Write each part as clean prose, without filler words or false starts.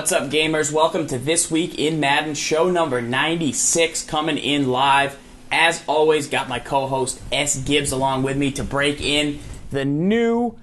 What's up, gamers? Welcome to This Week in Madden, show number 96, coming in live. As always, got my co-host SGibs along with me to break in the new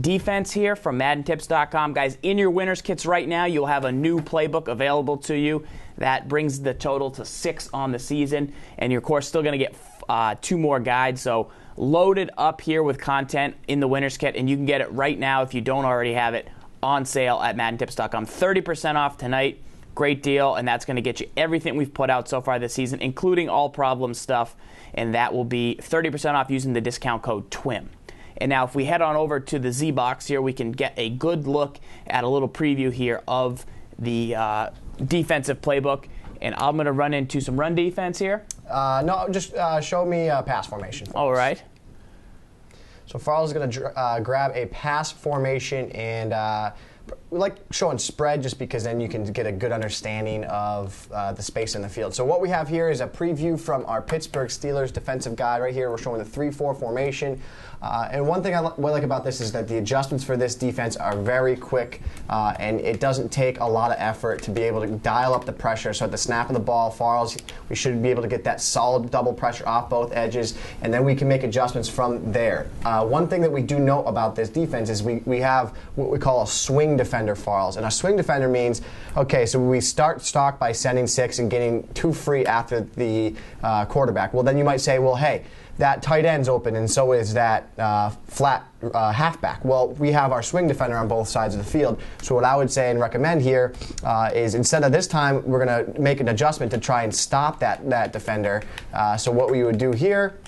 defense here from MaddenTips.com. Guys, in your winners kits right now, you'll have a new playbook available to you. That brings the total to 6 on the season, and you're, of course, still going to get 2 more guides. So loaded up here with content in the winners kit, and you can get it right now if you don't already have it on sale at MaddenTips.com. 30% off tonight. Great deal, and that's going to get you everything we've put out so far this season, including all problem stuff, and that will be 30% off using the discount code TWIM. And now if we head on over to the Z box here, we can get a good look at a little preview here of the defensive playbook, and I'm going to run into some run defense here. No, just show me pass formation. All right. So Farls is going to grab a pass formation, and we like showing spread just because then you can get a good understanding of the space in the field. So what we have here is a preview from our Pittsburgh Steelers defensive guide right here. We're showing the 3-4 formation. And one thing I like about this is that the adjustments for this defense are very quick, and it doesn't take a lot of effort to be able to dial up the pressure. So at the snap of the ball, Farls, we should be able to get that solid double pressure off both edges, and then we can make adjustments from there. One thing that we do know about this defense is we have what we call a swing defender, Farls. And a swing defender means, okay, so we start stock by sending 6 and getting 2 free after the quarterback. Well, then you might say, well, hey, that tight end's open, and so is that flat halfback. Well, we have our swing defender on both sides of the field. So what I would say and recommend here is instead of this time, we're going to make an adjustment to try and stop that defender. So what we would do here,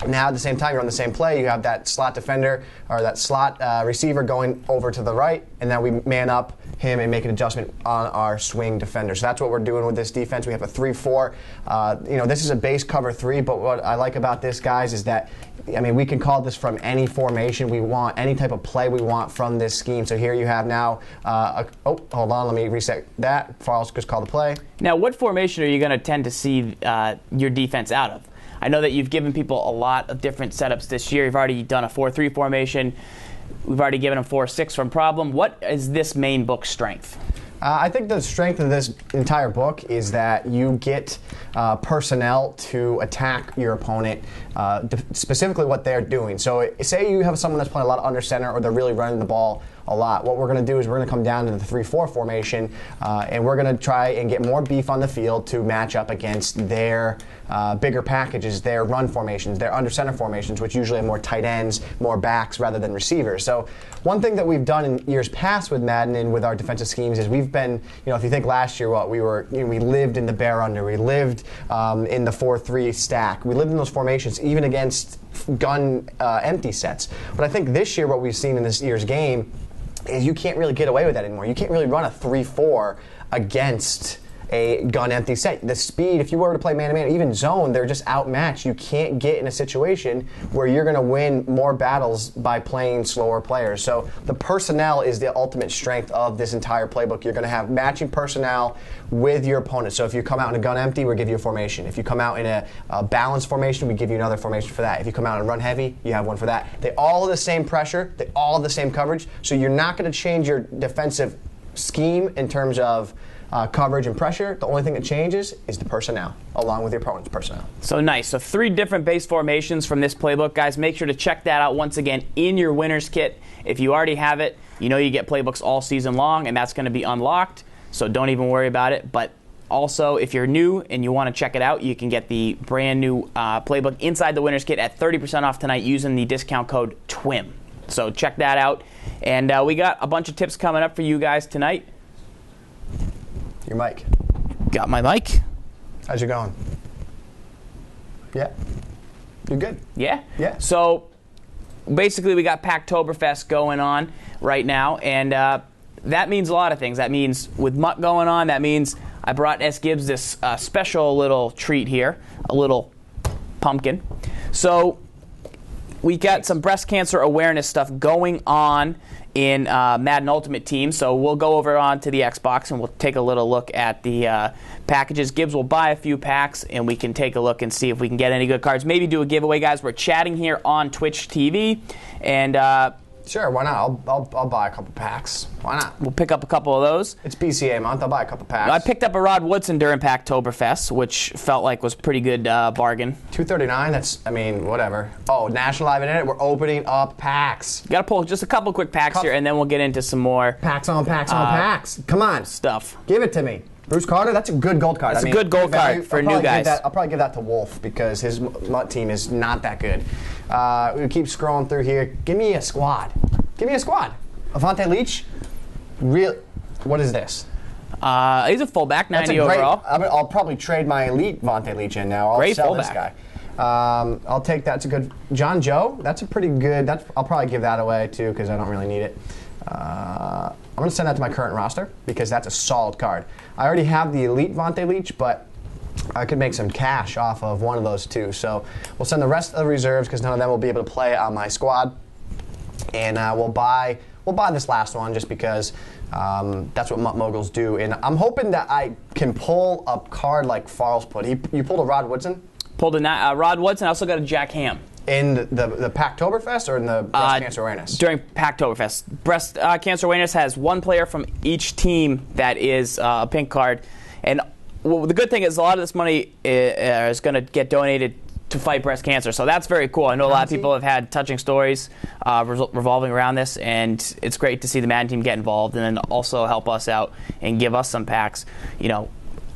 now at the same time you're on the same play, you have that slot defender or that slot receiver going over to the right, and then we man up him and make an adjustment on our swing defender. So that's what we're doing with this defense. We have a 3-4. This is a base cover 3, but what I like about this, guys, is that, I mean, we can call this from any formation we want, any type of play we want from this scheme. So here you have now, hold on, let me reset that. Farls just called the play. Now, what formation are you going to tend to see your defense out of? I know that you've given people a lot of different setups this year. You've already done a 4-3 formation. We've already given them 4-6 from problem. What is this main book strength? I think the strength of this entire book is that you get personnel to attack your opponent, specifically what they're doing. So say you have someone that's playing a lot of under center, or they're really running the ball a lot. What we're going to do is we're going to come down to the 3-4 formation, and we're going to try and get more beef on the field to match up against their bigger packages, their run formations, their under center formations, which usually have more tight ends, more backs rather than receivers. So one thing that we've done in years past with Madden and with our defensive schemes is we've been, if you think last year, we lived in the bear under, we lived in the 4-3 stack, we lived in those formations even against gun empty sets. But I think this year what we've seen in this year's game is you can't really get away with that anymore. You can't really run a 3-4 against a gun empty set. The speed, if you were to play man-to-man, even zone, they're just outmatched. You can't get in a situation where you're going to win more battles by playing slower players. So the personnel is the ultimate strength of this entire playbook. You're going to have matching personnel with your opponent. So if you come out in a gun empty, we give you a formation. If you come out in a balanced formation, we give you another formation for that. If you come out and run heavy, you have one for that. They all have the same pressure. They all have the same coverage. So you're not going to change your defensive scheme in terms of coverage and pressure. The only thing that changes is the personnel, along with your opponent's personnel. So nice. So 3 different base formations from this playbook, guys. Make sure to check that out once again in your winner's kit. If you already have it, you get playbooks all season long, and that's going to be unlocked, so don't even worry about it. But also, if you're new and you want to check it out, you can get the brand new playbook inside the winner's kit at 30% off tonight using the discount code TWIM. So check that out. And we got a bunch of tips coming up for you guys tonight. Your mic. Got my mic. How's it going? Yeah. You're good. Yeah? Yeah. So basically we got Packtoberfest going on right now, and that means a lot of things. That means with Mutt going on, that means I brought SGibs this special little treat here, a little pumpkin. So we got some breast cancer awareness stuff going on in Madden Ultimate Team, so we'll go over onto the Xbox and we'll take a little look at the packages. Gibbs will buy a few packs and we can take a look and see if we can get any good cards. Maybe do a giveaway, guys. We're chatting here on Twitch TV, and Sure, why not? I'll buy a couple packs. Why not? We'll pick up a couple of those. It's PCA month. I'll buy a couple packs. I picked up a Rod Woodson during Packtoberfest, which felt like was pretty good bargain. $239. That's, I mean, whatever. Oh, National Live Internet. We're opening up packs. Got to pull just a couple quick packs here, and then we'll get into some more packs on packs on packs. Come on, stuff. Give it to me. Bruce Carter, that's a good gold card. That's a good gold card for new guys. I'll probably give that to Wolf because his team is not that good. We keep scrolling through here. Give me a squad. Give me a squad. Avante Leach. What is this? He's a fullback, 90 overall. I'll probably trade my elite Avante Leach in now. I'll sell this guy. I'll take that. It's a good John Joe. That's a pretty good. I'll probably give that away too because I don't really need it. I'm going to send that to my current roster because that's a solid card. I already have the elite Avante Leach, but I could make some cash off of one of those two. So we'll send the rest of the reserves because none of them will be able to play on my squad, and we'll buy this last one just because that's what Mutt Moguls do. And I'm hoping that I can pull a card like Farls put. You pulled a Rod Woodson? Pulled a Rod Woodson. I also got a Jack Ham. In the Packtoberfest or in the Breast Cancer Awareness? During Packtoberfest. Breast Cancer Awareness has one player from each team that is a pink card. And the good thing is a lot of this money is going to get donated to fight breast cancer. So that's very cool. I know a lot of people have had touching stories revolving around this, and it's great to see the Madden team get involved and then also help us out and give us some packs. You know,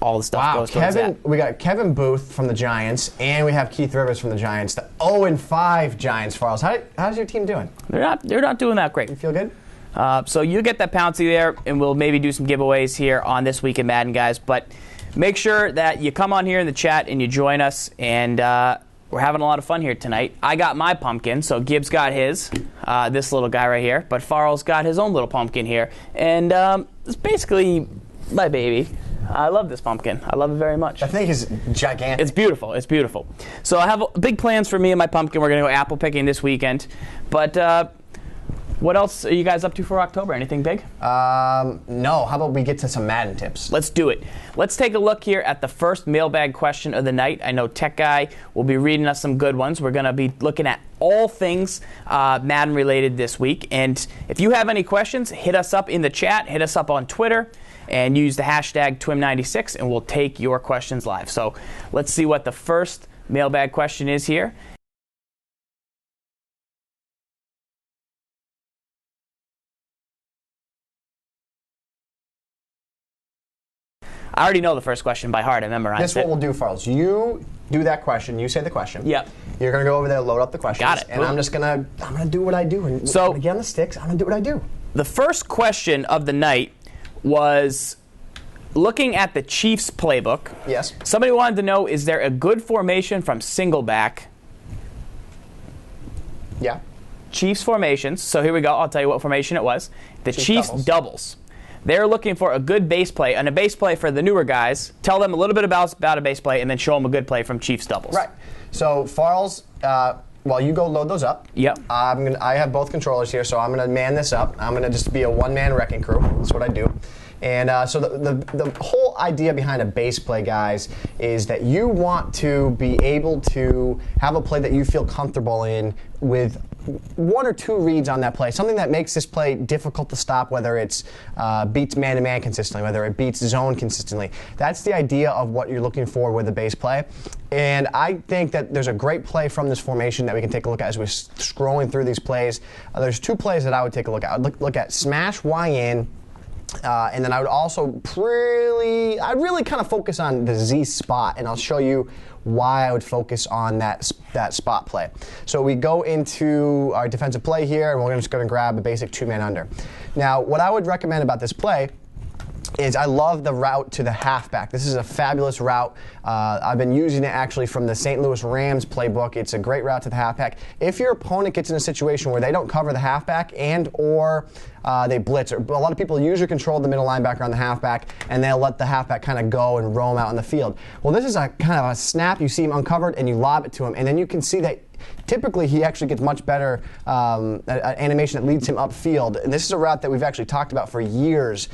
all the stuff goes towards that. We got Kevin Booth from the Giants, and we have Keith Rivers from the Giants. The 0-5 Giants, Farls. How's your team doing? They're not doing that great. You feel good? So you get that Pouncy there, and we'll maybe do some giveaways here on This Week in Madden, guys. But make sure that you come on here in the chat and you join us, and we're having a lot of fun here tonight. I got my pumpkin, so Gibbs got his, this little guy right here, but Farls got his own little pumpkin here. And it's basically my baby. I love this pumpkin. I love it very much. I think it's gigantic. It's beautiful. It's beautiful. So I have big plans for me and my pumpkin. We're going to go apple picking this weekend. But what else are you guys up to for October? Anything big? No. How about we get to some Madden tips? Let's do it. Let's take a look here at the first mailbag question of the night. I know Tech Guy will be reading us some good ones. We're going to be looking at all things Madden related this week. And if you have any questions, hit us up in the chat. Hit us up on Twitter. And use the hashtag TWIM96, and we'll take your questions live. So let's see what the first mailbag question is here. I already know the first question by heart. I memorized it. This is what we'll do, Farls. You do that question. You say the question. Yep. You're going to go over there, load up the questions. Got it. And I'm just going to do what I do. And so, get on the sticks. I'm going to do what I do. The first question of the night was looking at the Chiefs Playbook. Yes. Somebody wanted to know, is there a good formation from single back? Yeah. Chiefs formations. So here we go. I'll tell you what formation it was. The Chiefs doubles. They're looking for a good base play, and a base play for the newer guys. Tell them a little bit about a base play, and then show them a good play from Chiefs doubles. Right. So Farls, while you go load those up, yep. I have both controllers here, so I'm going to man this up. I'm going to just be a one-man wrecking crew. That's what I do. And so the whole idea behind a base play, guys, is that you want to be able to have a play that you feel comfortable in with one or two reads on that play, something that makes this play difficult to stop, whether it's beats man-to-man consistently, whether it beats zone consistently. That's the idea of what you're looking for with a base play. And I think that there's a great play from this formation that we can take a look at as we're scrolling through these plays. There's two plays that I would take a look at. I'd look at smash Y in, and then I would also I'd really kind of focus on the Z spot, and I'll show you why I would focus on that spot play. So we go into our defensive play here, and we're just going to grab a basic two-man under. Now, what I would recommend about this play is I love the route to the halfback. This is a fabulous route. I've been using it actually from the St. Louis Rams playbook. It's a great route to the halfback. If your opponent gets in a situation where they don't cover the halfback or they blitz, or a lot of people usually control the middle linebacker on the halfback, and they'll let the halfback kind of go and roam out in the field. Well, this is a kind of a snap. You see him uncovered, and you lob it to him, and then you can see that typically he actually gets much better animation that leads him upfield. And this is a route that we've actually talked about for years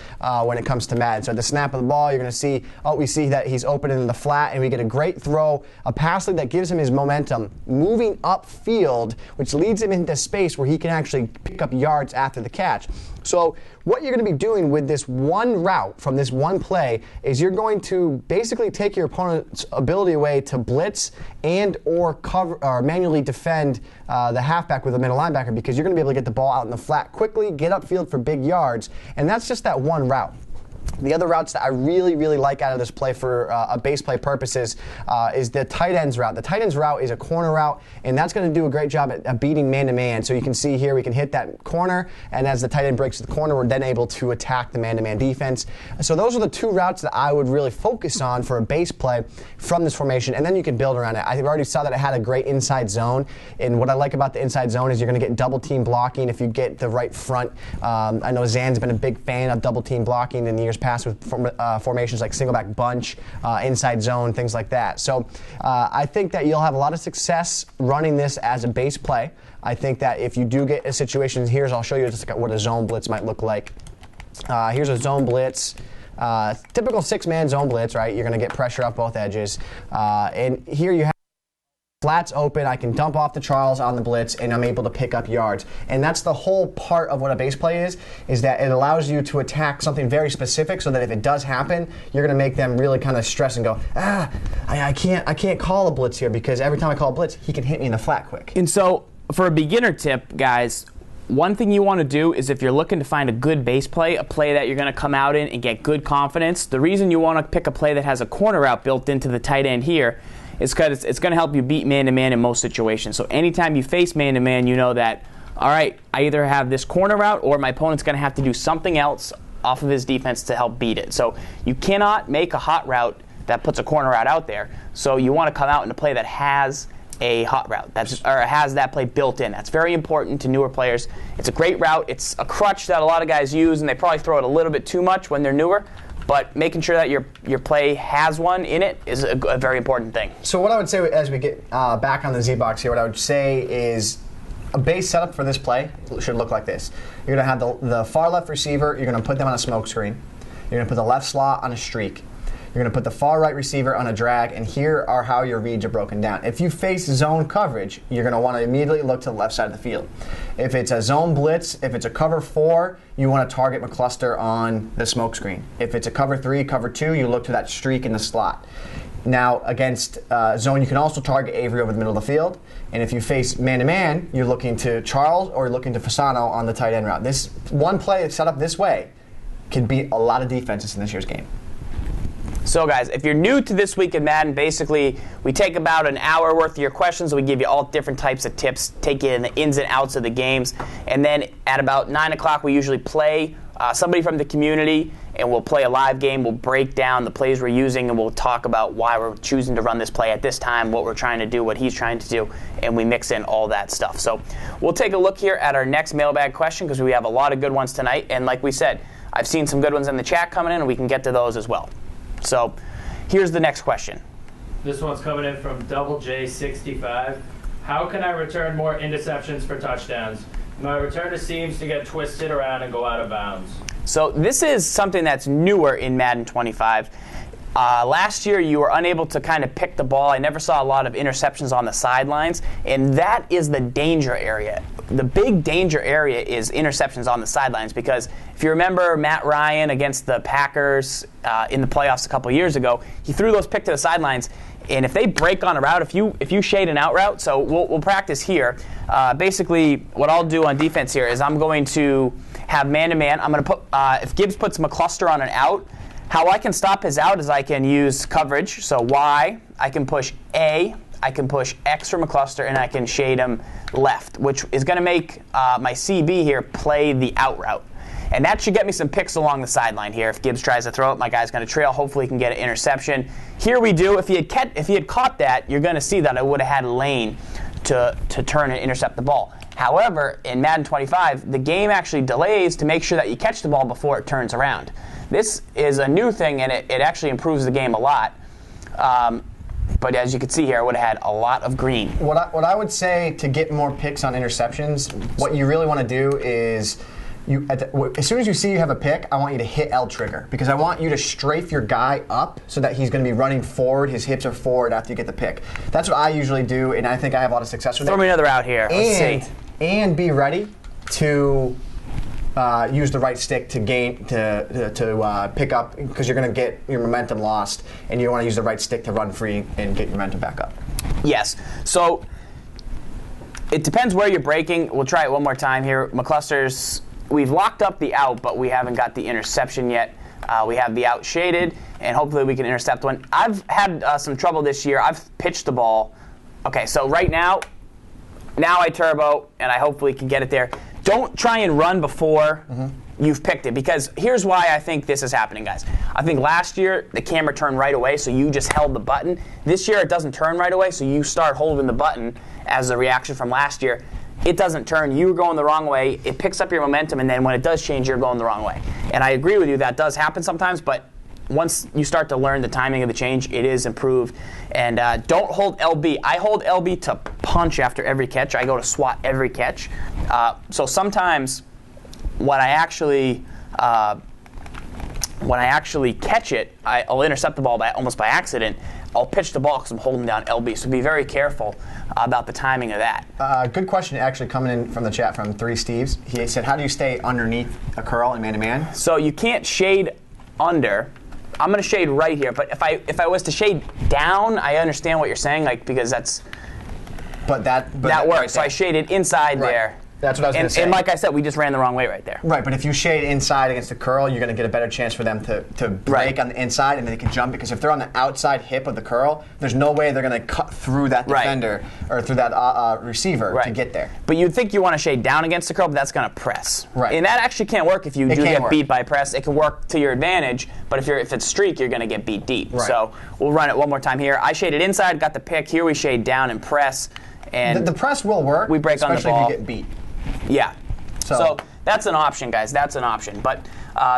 when it comes to Madden. So at the snap of the ball, you're going to see, we see that he's open in the flat, and we get a great throw, a pass lead that gives him his momentum, moving upfield, which leads him into space where he can actually pick up yards after the catch. So what you're going to be doing with this one route from this one play is you're going to basically take your opponent's ability away to blitz and or cover or manually defend the halfback with a middle linebacker, because you're going to be able to get the ball out in the flat quickly, get upfield for big yards, and that's just that one route. The other routes that I really, really like out of this play for a base play purposes is the tight ends route. The tight ends route is a corner route, and that's going to do a great job at beating man-to-man. So you can see here we can hit that corner, and as the tight end breaks the corner, we're then able to attack the man-to-man defense. So those are the two routes that I would really focus on for a base play from this formation, and then you can build around it. I already saw that it had a great inside zone, and what I like about the inside zone is you're going to get double team blocking if you get the right front. I know Zan's been a big fan of double team blocking in the years past with formations like single back bunch, inside zone, things like that. So I think that you'll have a lot of success running this as a base play. I think that if you do get a situation, I'll show you just what a zone blitz might look like. Here's a zone blitz. Typical 6-man zone blitz, right? You're going to get pressure off both edges. And here you have flats open, I can dump off to Charles on the blitz, and I'm able to pick up yards. And that's the whole part of what a base play is that it allows you to attack something very specific so that if it does happen, you're going to make them really kind of stress and go, I can't call a blitz here because every time I call a blitz, he can hit me in the flat quick. And so for a beginner tip, guys, one thing you want to do is if you're looking to find a good base play, a play that you're going to come out in and get good confidence, the reason you want to pick a play that has a corner route built into the tight end here is because it's going to help you beat man-to-man in most situations. So anytime you face man-to-man, you know that, all right, I either have this corner route or my opponent's going to have to do something else off of his defense to help beat it. So you cannot make a hot route that puts a corner route out there. So you want to come out in a play that has a hot route, or has that play built in. That's very important to newer players. It's a great route. It's a crutch that a lot of guys use, and they probably throw it a little bit too much when they're newer. But making sure that your play has one in it is a very important thing. So what I would say as we get back on the Z-Box here, what I would say is a base setup for this play should look like this. You're going to have the far left receiver, you're going to put them on a smoke screen. You're going to put the left slot on a streak. You're going to put the far right receiver on a drag, and here are how your reads are broken down. If you face zone coverage, you're going to want to immediately look to the left side of the field. If it's a zone blitz, if it's a cover 4, you want to target McCluster on the smoke screen. If it's a cover 3, cover 2, you look to that streak in the slot. Now, against zone, you can also target Avery over the middle of the field. And if you face man-to-man, you're looking to Charles or you're looking to Fasano on the tight end route. This one play that's set up this way can beat a lot of defenses in this year's game. So guys, if you're new to This Week in Madden, basically we take about an hour worth of your questions. We give you all different types of tips, take you in the ins and outs of the games. And then at about 9 o'clock, we usually play somebody from the community, and we'll play a live game. We'll break down the plays we're using, and we'll talk about why we're choosing to run this play at this time, what we're trying to do, what he's trying to do, and we mix in all that stuff. So we'll take a look here at our next mailbag question because we have a lot of good ones tonight. And like we said, I've seen some good ones in the chat coming in, and we can get to those as well. So here's the next question. This one's coming in from Double J65. How can I return more interceptions for touchdowns? My returner seems to get twisted around and go out of bounds. So this is something that's newer in Madden 25. Last year, you were unable to kind of pick the ball. I never saw a lot of interceptions on the sidelines, and that is the danger area. The big danger area is interceptions on the sidelines because if you remember Matt Ryan against the Packers in the playoffs a couple years ago, he threw those picks to the sidelines, and if they break on a route, if you shade an out route, so we'll practice here. Basically, what I'll do on defense here is I'm going to have man-to-man. I'm going to put if Gibbs puts McCluster on an out, how I can stop his out is I can use coverage. So Y, I can push A, I can push X for McCluster, and I can shade him left, which is going to make my CB here play the out route. And that should get me some picks along the sideline here. If Gibbs tries to throw it, my guy's going to trail. Hopefully he can get an interception. Here we do. If he had caught that, you're going to see that I would have had lane to turn and intercept the ball. However, in Madden 25, the game actually delays to make sure that you catch the ball before it turns around. This is a new thing, and it actually improves the game a lot. But as you can see here, I would have had a lot of green. What I would say to get more picks on interceptions, what you really want to do is, as soon as you see you have a pick, I want you to hit L trigger, because I want you to strafe your guy up so that he's going to be running forward, his hips are forward after you get the pick. That's what I usually do, and I think I have a lot of success with it. Throw me another out here. Let's see. And be ready to use the right stick to pick up, because you're going to get your momentum lost, and you want to use the right stick to run free and get your momentum back up. Yes. So it depends where you're breaking. We'll try it one more time here. McClusters, we've locked up the out, but we haven't got the interception yet. We have the out shaded, and hopefully we can intercept one. I've had some trouble this year. I've pitched the ball. Okay, so right now I turbo, and I hopefully can get it there. Don't try and run before you've picked it, because here's why I think this is happening, guys. I think last year the camera turned right away, so you just held the button. This year it doesn't turn right away, so you start holding the button as a reaction from last year. It doesn't turn. You're going the wrong way. It picks up your momentum, and then when it does change, you're going the wrong way. And I agree with you, that does happen sometimes, but once you start to learn the timing of the change, it is improved. And don't hold LB. I hold LB to punch after every catch. I go to swat every catch. So sometimes when I actually catch it, I'll intercept the ball almost by accident. I'll pitch the ball because I'm holding down LB. So be very careful about the timing of that. Good question actually coming in from the chat from 3 Steves. He said, how do you stay underneath a curl in man-to-man? So you can't shade under. I'm going to shade right here, but if I was to shade down, I understand what you're saying, like, because that's that works. Right, so I shaded inside there. That's what I was going to say. And like I said, we just ran the wrong way right there. Right, but if you shade inside against the curl, you're going to get a better chance for them to break on the inside, and then they can jump, because if they're on the outside hip of the curl, there's no way they're going to cut through that defender or through that receiver to get there. But you'd think you want to shade down against the curl, but that's going to press. Right. And that actually can't work if you do get beat by press. It can work to your advantage, but if it's streak, you're going to get beat deep. Right. So we'll run it one more time here. I shaded inside, got the pick. Here we shade down and press. And the press will work. We break on the ball. Especially if you get beat. Yeah. So that's an option, guys. That's an option. But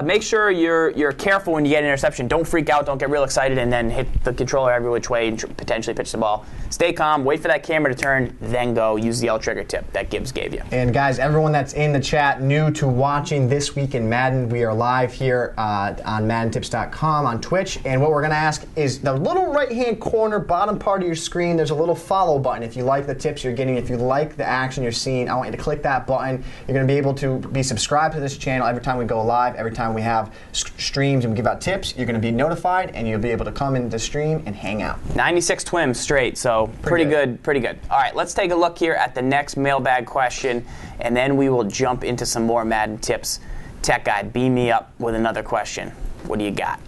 make sure you're careful when you get an interception. Don't freak out. Don't get real excited and then hit the controller every which way and potentially pitch the ball. Stay calm. Wait for that camera to turn. Then go. Use the L trigger tip that Gibbs gave you. And guys, everyone that's in the chat, new to watching This Week in Madden, we are live here on MaddenTips.com on Twitch. And what we're going to ask is the little right-hand corner, bottom part of your screen, there's a little follow button. If you like the tips you're getting, if you like the action you're seeing, I want you to click that button. You're going to be able to be subscribed to this channel every time we go live, every time we have streams and we give out tips. You're going to be notified, and you'll be able to come into the stream and hang out. 96 TWIM straight, so pretty good. Pretty good. All right, let's take a look here at the next mailbag question, and then we will jump into some more Madden tips. Tech Guy, beam me up with another question. What do you got?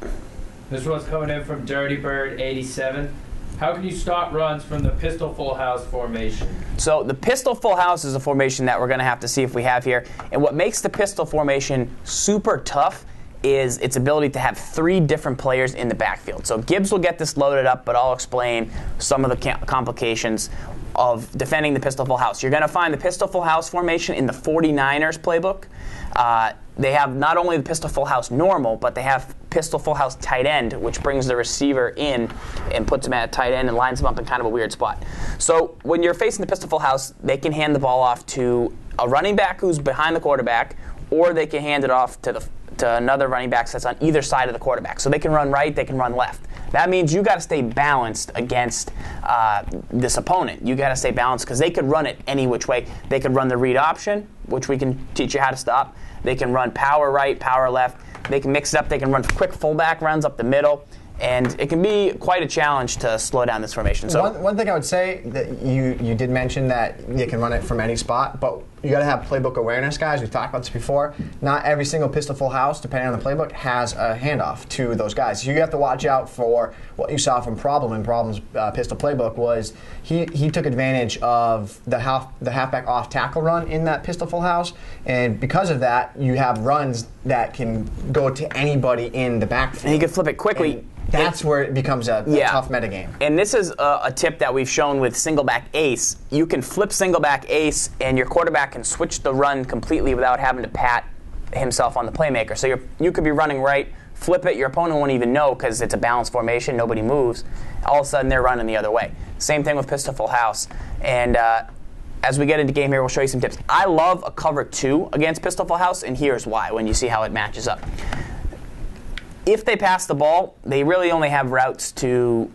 This one's coming in from Dirty Bird 87. How can you stop runs from the pistol full house formation? So the pistol full house is a formation that we're going to have to see if we have here. And what makes the pistol formation super tough is its ability to have 3 different players in the backfield. So Gibbs will get this loaded up, but I'll explain some of the complications of defending the pistol full house. You're going to find the pistol full house formation in the 49ers playbook. They have not only the pistol full house normal, but they have pistol full house tight end, which brings the receiver in and puts him at tight end and lines him up in kind of a weird spot. So when you're facing the pistol full house, they can hand the ball off to a running back who's behind the quarterback, or they can hand it off to another running back that's on either side of the quarterback. So they can run right, they can run left. That means you got to stay balanced against this opponent. You got to stay balanced because they could run it any which way. They could run the read option, which we can teach you how to stop. They can run power right, power left. They can mix it up. They can run quick fullback runs up the middle. And it can be quite a challenge to slow down this formation. So one thing I would say, that you did mention that you can run it from any spot, but you got to have playbook awareness, guys. We've talked about this before. Not every single pistol full house, depending on the playbook, has a handoff to those guys. So you have to watch out for what you saw from Problem in Problem's pistol playbook was he took advantage of the halfback off tackle run in that pistol full house, and because of that, you have runs that can go to anybody in the backfield. And he could flip it quickly. And that's where it becomes a tough metagame. And this is a tip that we've shown with single back ace. You can flip single back ace, and your quarterback can switch the run completely without having to pat himself on the playmaker. So you could be running right, flip it, your opponent won't even know because it's a balanced formation, nobody moves. All of a sudden, they're running the other way. Same thing with pistol full house. And as we get into game here, we'll show you some tips. I love a cover 2 against pistol full house, and here's why when you see how it matches up. If they pass the ball, they really only have routes to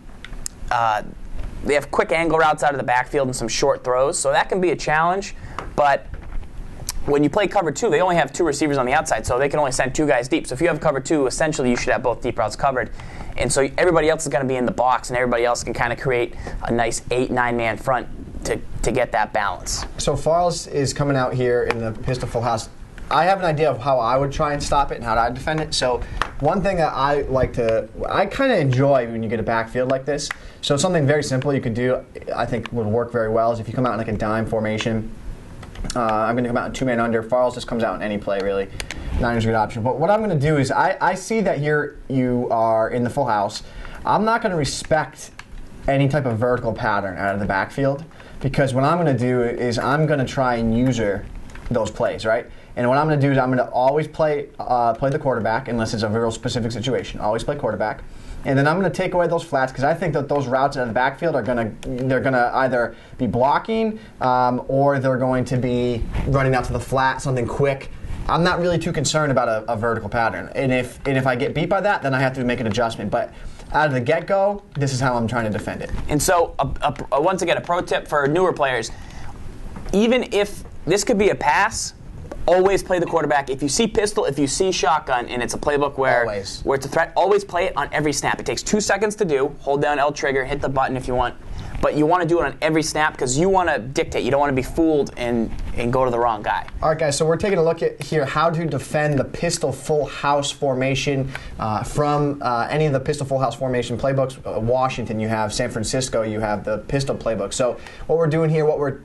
they have quick angle routes out of the backfield and some short throws, so that can be a challenge. But when you play cover 2, they only have 2 receivers on the outside, so they can only send 2 guys deep. So if you have cover 2, essentially you should have both deep routes covered. And so everybody else is going to be in the box, and everybody else can kind of create a nice 8-9-man front to get that balance. So Farls is coming out here in the pistol full house. I have an idea of how I would try and stop it and how I'd defend it. So one thing that I kind of enjoy when you get a backfield like this. So something very simple you can do, I think would work very well, is if you come out in like a dime formation. I'm going to come out in 2-man under. Farls just comes out in any play, really. Niner's a good option. But what I'm going to do is I see that here you are in the full house. I'm not going to respect any type of vertical pattern out of the backfield, because what I'm going to do is I'm going to try and user those plays, right? And what I'm going to do is I'm going to always play the quarterback, unless it's a real specific situation. Always play quarterback. And then I'm going to take away those flats, because I think that those routes out of the backfield are going to either be blocking or they're going to be running out to the flat, something quick. I'm not really too concerned about a vertical pattern. And if I get beat by that, then I have to make an adjustment. But out of the get-go, this is how I'm trying to defend it. And so, once again, a pro tip for newer players. Even if this could be a pass, always play the quarterback. If you see pistol, if you see shotgun, and it's a playbook where it's a threat, always play it on every snap. It takes 2 seconds to do. Hold down L trigger, hit the button if you want. But you want to do it on every snap because you want to dictate. You don't want to be fooled and go to the wrong guy. All right, guys, so we're taking a look at here how to defend the pistol full house formation from any of the pistol full house formation playbooks. Washington, you have San Francisco, you have the pistol playbook. So what we're doing here, what we're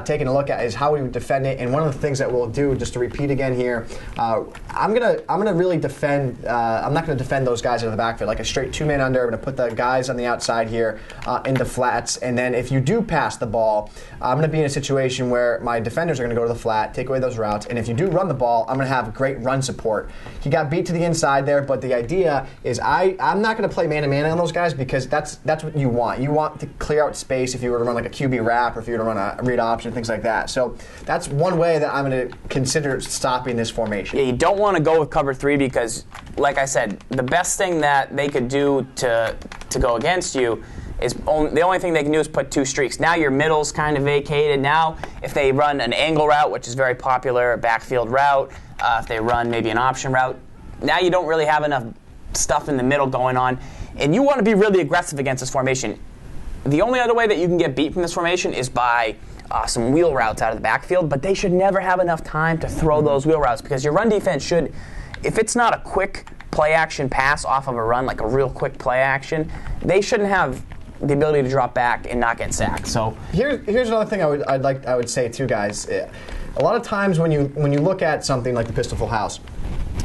taking a look at is how we would defend it. And one of the things that we'll do, just to repeat again here, I'm gonna really defend. I'm not gonna defend those guys in the backfield like a straight 2-man under. I'm gonna put the guys on the outside here into flats. And then if you do pass the ball, I'm going to be in a situation where my defenders are going to go to the flat, take away those routes. And if you do run the ball, I'm going to have great run support. He got beat to the inside there, but the idea is I'm not going to play man-to-man on those guys, because that's what you want. You want to clear out space if you were to run like a QB wrap or if you were to run a read option, things like that. So that's one way that I'm going to consider stopping this formation. Yeah, you don't want to go with cover 3 because, like I said, the best thing that they could do to go against you is the only thing they can do is put 2 streaks. Now your middle's kind of vacated. Now if they run an angle route, which is very popular, a backfield route, if they run maybe an option route, now you don't really have enough stuff in the middle going on. And you want to be really aggressive against this formation. The only other way that you can get beat from this formation is by some wheel routes out of the backfield, but they should never have enough time to throw those wheel routes, because your run defense should, if it's not a quick play action pass off of a run, like a real quick play action, they shouldn't have the ability to drop back and not get sacked. So here's another thing I would say too, guys. A lot of times when you look at something like the pistol full house,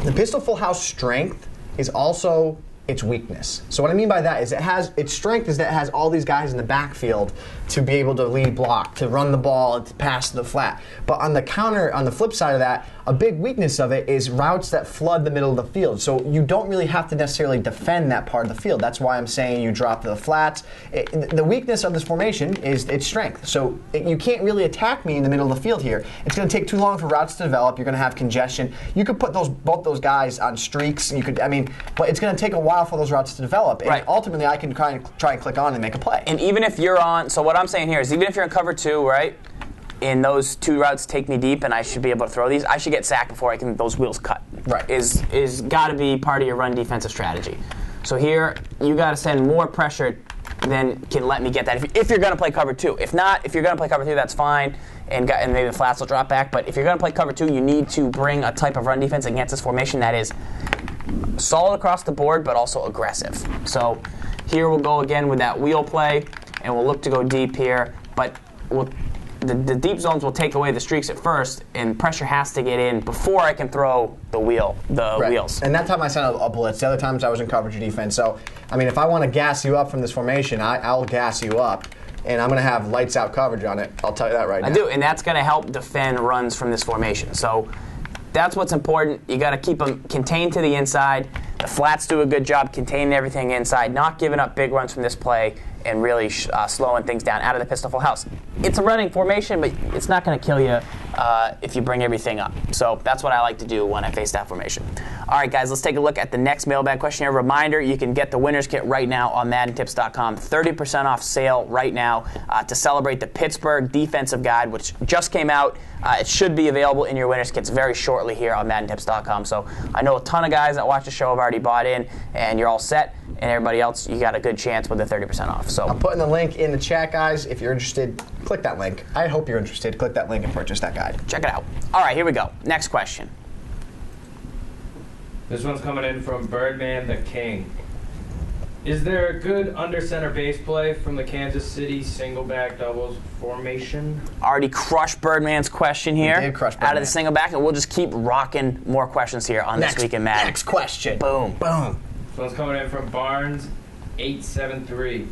the pistol full house strength is also its weakness. So what I mean by that is its strength is that it has all these guys in the backfield to be able to lead block, to run the ball, to pass the flat. But on the flip side of that, a big weakness of it is routes that flood the middle of the field. So you don't really have to necessarily defend that part of the field. That's why I'm saying you drop to the flats. The weakness of this formation is its strength. So you can't really attack me in the middle of the field here. It's going to take too long for routes to develop. You're going to have congestion. You could put both those guys on streaks. And but it's going to take a while for those routes to develop. And right. Ultimately, I can try and click on and make a play. And even if you're on, so what I'm saying here is even if you're in cover 2, right, and those 2 routes take me deep and I should be able to throw these, I should get sacked before I can those wheels cut. Right. Is got to be part of your run defensive strategy. So here, you got to send more pressure than can let me get that. If you're going to play cover 2. If not, if you're going to play cover 3, that's fine, and maybe the flats will drop back. But if you're going to play cover 2, you need to bring a type of run defense against this formation that is solid across the board, but also aggressive. So here we'll go again with that wheel play, and we'll look to go deep here. But the deep zones will take away the streaks at first, and pressure has to get in before I can throw the wheels. And that time I sent a blitz. The other times I was in coverage defense. So, if I want to gas you up from this formation, I'll gas you up. And I'm going to have lights out coverage on it. I'll tell you that right now. I do, and that's going to help defend runs from this formation. So that's what's important. You got to keep them contained to the inside. The flats do a good job containing everything inside, not giving up big runs from this play, and really slowing things down out of the pistol full house. It's a running formation, but it's not going to kill you if you bring everything up. So that's what I like to do when I face that formation. All right, guys, let's take a look at the next mailbag question here. Reminder, you can get the winner's kit right now on MaddenTips.com. 30% off sale right now to celebrate the Pittsburgh Defensive Guide, which just came out. It should be available in your winner's kits very shortly here on MaddenTips.com. So I know a ton of guys that watch the show have already bought in, and you're all set. And everybody else, you got a good chance with the 30% off. So I'm putting the link in the chat, guys. If you're interested, click that link. I hope you're interested. Click that link and purchase that guide. Check it out. All right, here we go. Next question. This one's coming in from Birdman the King. Is there a good under center base play from the Kansas City single back doubles formation? Already crushed Birdman's question here. We did crush out Birdman. of the single back, and we'll just keep rocking more questions here on This Week in Madden. Next question. Boom. Boom. This one's coming in from Barnes873.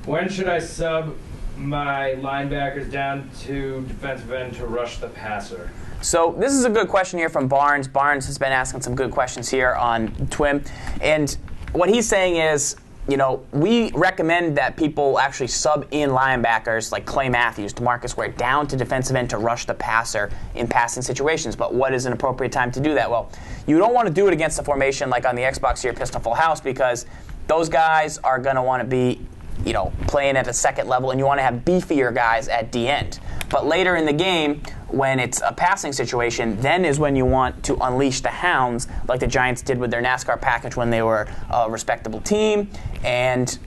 When should I sub my linebackers down to defensive end to rush the passer? So this is a good question here from Barnes. Barnes has been asking some good questions here on TWIM. And what he's saying is, you know, we recommend that people actually sub in linebackers like Clay Matthews, DeMarcus Ware, down to defensive end to rush the passer in passing situations. But what is an appropriate time to do that? Well, you don't want to do it against a formation like on the Xbox here, Pistol Full House, because those guys are going to want to be, you know, playing at the second level, and you want to have beefier guys at D end. But later in the game, when it's a passing situation, then is when you want to unleash the hounds, like the Giants did with their NASCAR package when they were a respectable team, and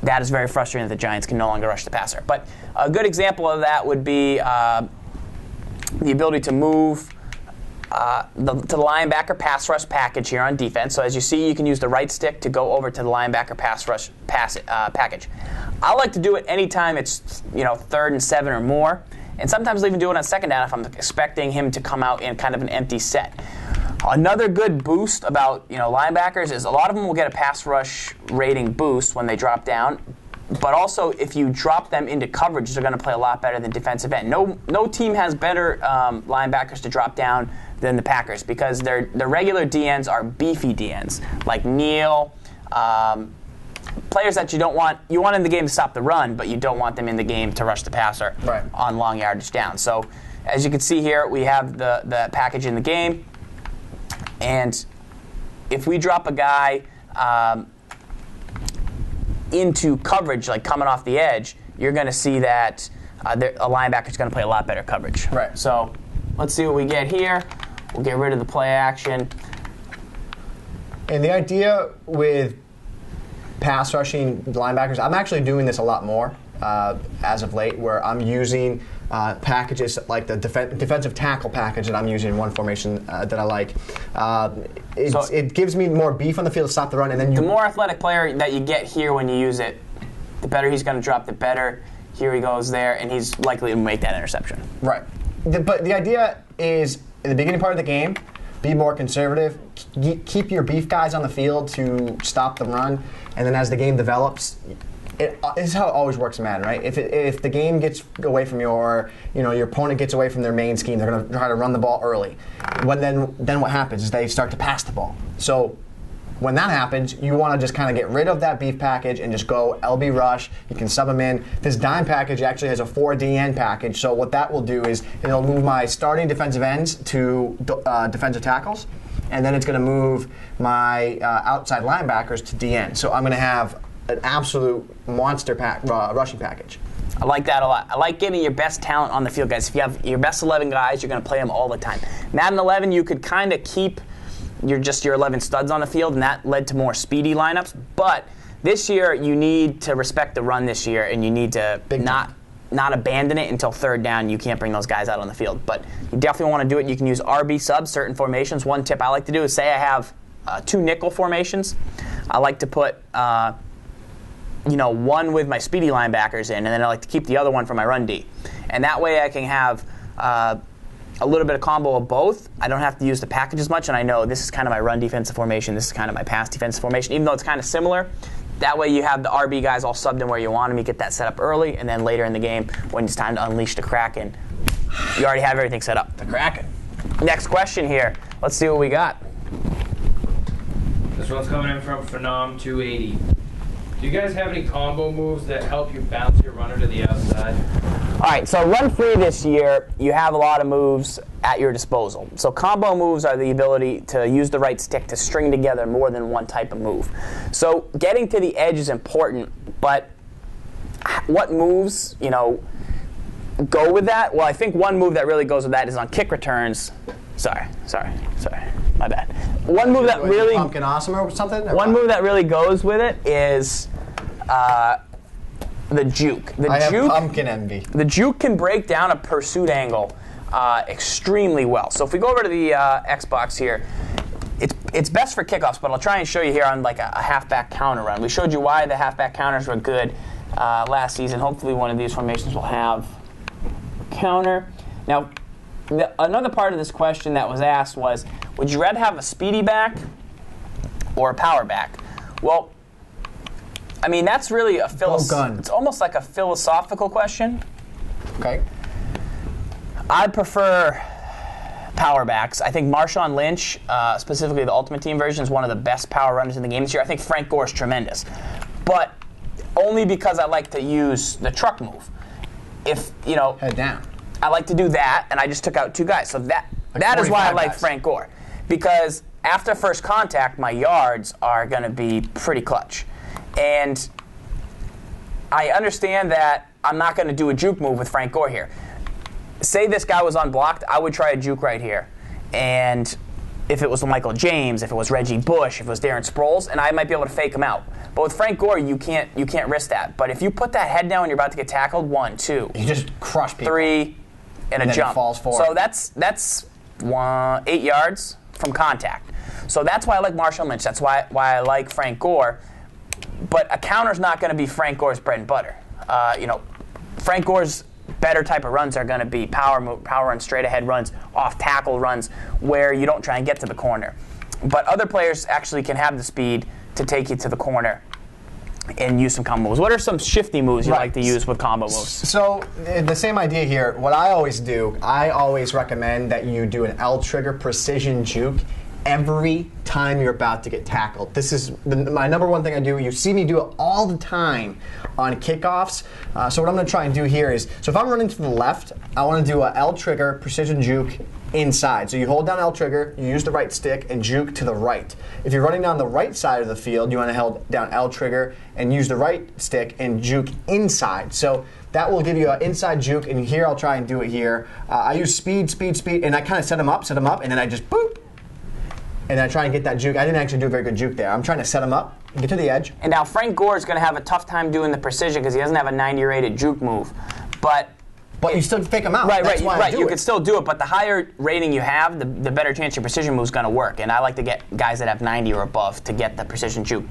that is very frustrating that the Giants can no longer rush the passer. But a good example of that would be the ability to move to the linebacker pass rush package here on defense. So as you see, you can use the right stick to go over to the linebacker pass rush package. I like to do it anytime it's, you know, 3rd and 7 or more, and sometimes I'll even do it on second down if I'm expecting him to come out in kind of an empty set. Another good boost about, you know, linebackers is a lot of them will get a pass rush rating boost when they drop down. But also, if you drop them into coverage, they're going to play a lot better than defensive end. No team has better linebackers to drop down than the Packers, because their regular DNs are beefy DNs, like Neal, players that you don't want. You want in the game to stop the run, but you don't want them in the game to rush the passer on long yardage down. So, as you can see here, we have the package in the game, and if we drop a guy into coverage, like coming off the edge, you're going to see that a linebacker is going to play a lot better coverage. Right. So let's see what we get here. We'll get rid of the play action. And the idea with pass rushing linebackers, I'm actually doing this a lot more as of late, where I'm using packages like the defensive tackle package that I'm using in one formation that I like. It gives me more beef on the field to stop the run, and then the more athletic player that you get here when you use it, the better he's going to drop, the better here he goes there, and he's likely to make that interception. Right. But the idea is, in the beginning part of the game, be more conservative, keep your beef guys on the field to stop the run, and then as the game develops, this is how it always works in Madden, right? If the game gets away from your opponent gets away from their main scheme, they're going to try to run the ball early. Then what happens is they start to pass the ball. So when that happens, you want to just kind of get rid of that beef package and just go LB rush. You can sub them in. This dime package actually has a 4DN package, so what that will do is it'll move my starting defensive ends to defensive tackles, and then it's going to move my outside linebackers to DN. So I'm going to have an absolute monster rushing package. I like that a lot. I like getting your best talent on the field, guys. If you have your best 11 guys, you're going to play them all the time. Madden 11, you could kind of keep your 11 studs on the field, and that led to more speedy lineups. But this year, you need to respect the run this year, and you need to not abandon it until 3rd down. You can't bring those guys out on the field. But you definitely want to do it. You can use RB subs, certain formations. One tip I like to do is, say I have 2 nickel formations. I like to put one with my speedy linebackers in, and then I like to keep the other one for my run D. And that way I can have a little bit of combo of both. I don't have to use the package as much, and I know this is kind of my run defensive formation, this is kind of my pass defensive formation, even though it's kind of similar. That way you have the RB guys all subbed in where you want them. You get that set up early, and then later in the game, when it's time to unleash the Kraken, you already have everything set up. The Kraken. Next question here. Let's see what we got. This one's coming in from Phenom280. Do you guys have any combo moves that help you bounce your runner to the outside? All right, so run free this year, you have a lot of moves at your disposal. So combo moves are the ability to use the right stick to string together more than one type of move. So getting to the edge is important, but what moves, go with that? Well, I think one move that really goes with that is on kick returns. Sorry, my bad. One move that really pumpkin awesome or something. One move that really goes with it is the juke. I have pumpkin envy. The juke can break down a pursuit angle extremely well. So if we go over to the Xbox here, it's best for kickoffs, but I'll try and show you here on like a halfback counter run. We showed you why the halfback counters were good last season. Hopefully one of these formations will have counter. Now, another part of this question that was asked was, would you rather have a speedy back or a power back? Well, I mean, that's really it's almost like a philosophical question. Okay. I prefer power backs. I think Marshawn Lynch, specifically the Ultimate Team version, is one of the best power runners in the game this year. I think Frank Gore is tremendous. But only because I like to use the truck move. Head down. I like to do that, and I just took out two guys. So that is why I like Frank Gore. Because after first contact, my yards are going to be pretty clutch. And I understand that I'm not going to do a juke move with Frank Gore here. Say this guy was unblocked, I would try a juke right here. And if it was Michael James, if it was Reggie Bush, if it was Darren Sproles, and I might be able to fake him out. But with Frank Gore, you can't risk that. But if you put that head down when you're about to get tackled, 1, 2, you just crush people. 3, and a jump. Falls forward. So that's 8 yards from contact. So that's why I like Marshawn Lynch. That's why I like Frank Gore. But a counter's not going to be Frank Gore's bread and butter. Frank Gore's better type of runs are going to be power runs, straight ahead runs, off tackle runs, where you don't try and get to the corner. But other players actually can have the speed to take you to the corner and use some combo moves. What are some shifty moves you like to use with combo moves? So the same idea here. What I always do, I always recommend that you do an L trigger precision juke every time you're about to get tackled. This is my number one thing I do. You see me do it all the time on kickoffs. So what I'm going to try and do here is, so if I'm running to the left, I want to do a L trigger precision juke inside. So you hold down L trigger, you use the right stick, and juke to the right. If you're running down the right side of the field, you want to hold down L trigger and use the right stick and juke inside. So that will give you an inside juke, and here I'll try and do it here. I use speed, and I kind of set them up, and then I just boop, and I try and get that juke. I didn't actually do a very good juke there. I'm trying to set him up, get to the edge. And now Frank Gore is going to have a tough time doing the precision because he doesn't have a 90 rated juke move. But you still fake them out. Right. You can still do it, but the higher rating you have, the better chance your precision move is going to work. And I like to get guys that have 90 or above to get the precision juke.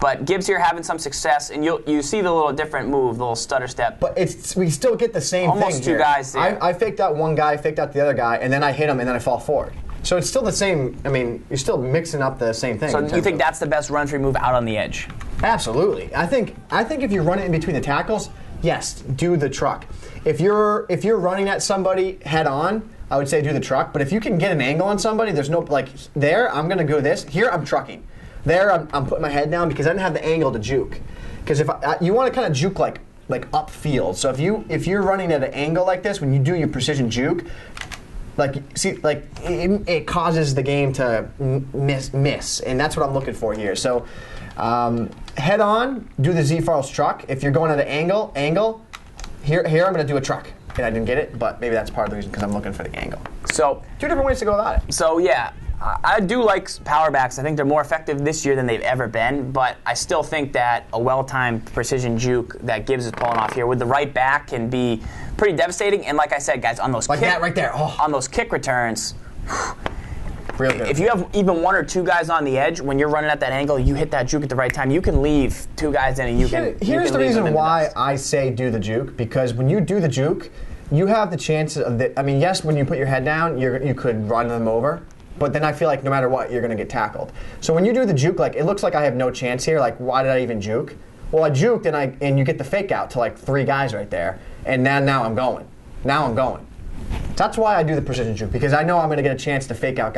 But Gibbs here having some success, and you see the little different move, the little stutter step. But we still get the same thing. Almost two guys there. I faked out one guy, faked out the other guy, and then I hit him, and then I fall forward. So it's still the same. I mean, you're still mixing up the same thing. So you think that's the best run free move out on the edge? Absolutely. I think if you run it in between the tackles, yes, do the truck. If you're running at somebody head on, I would say do the truck. But if you can get an angle on somebody, there's no there. I'm gonna go this. Here I'm trucking. There I'm putting my head down because I didn't have the angle to juke. Because if you want to kind of juke like upfield. So if you're running at an angle like this, when you do your precision juke, it causes the game to miss, and that's what I'm looking for here. So head on, do the ZFarls truck. If you're going at an angle, here I'm going to do a truck. And I didn't get it, but maybe that's part of the reason because I'm looking for the angle. So 2 different ways to go about it. So yeah, I do like power backs. I think they're more effective this year than they've ever been, but I still think that a well-timed precision juke that Gibbs is pulling off here with the right back can be pretty devastating. And like I said, guys, on those that right there, on those kick returns, real good. If you have even 1 or 2 guys on the edge, when you're running at that angle, you hit that juke at the right time, you can leave 2 guys in and you can. Here's the reason why I say do the juke, because when you do the juke, you have the chance of I mean, yes, when you put your head down, you could run them over. But then I feel like no matter what, you're going to get tackled. So when you do the juke, it looks like I have no chance here. Why did I even juke? Well, I juked, and you get the fake out to 3 guys right there. And now I'm going. That's why I do the precision juke, because I know I'm going to get a chance to fake out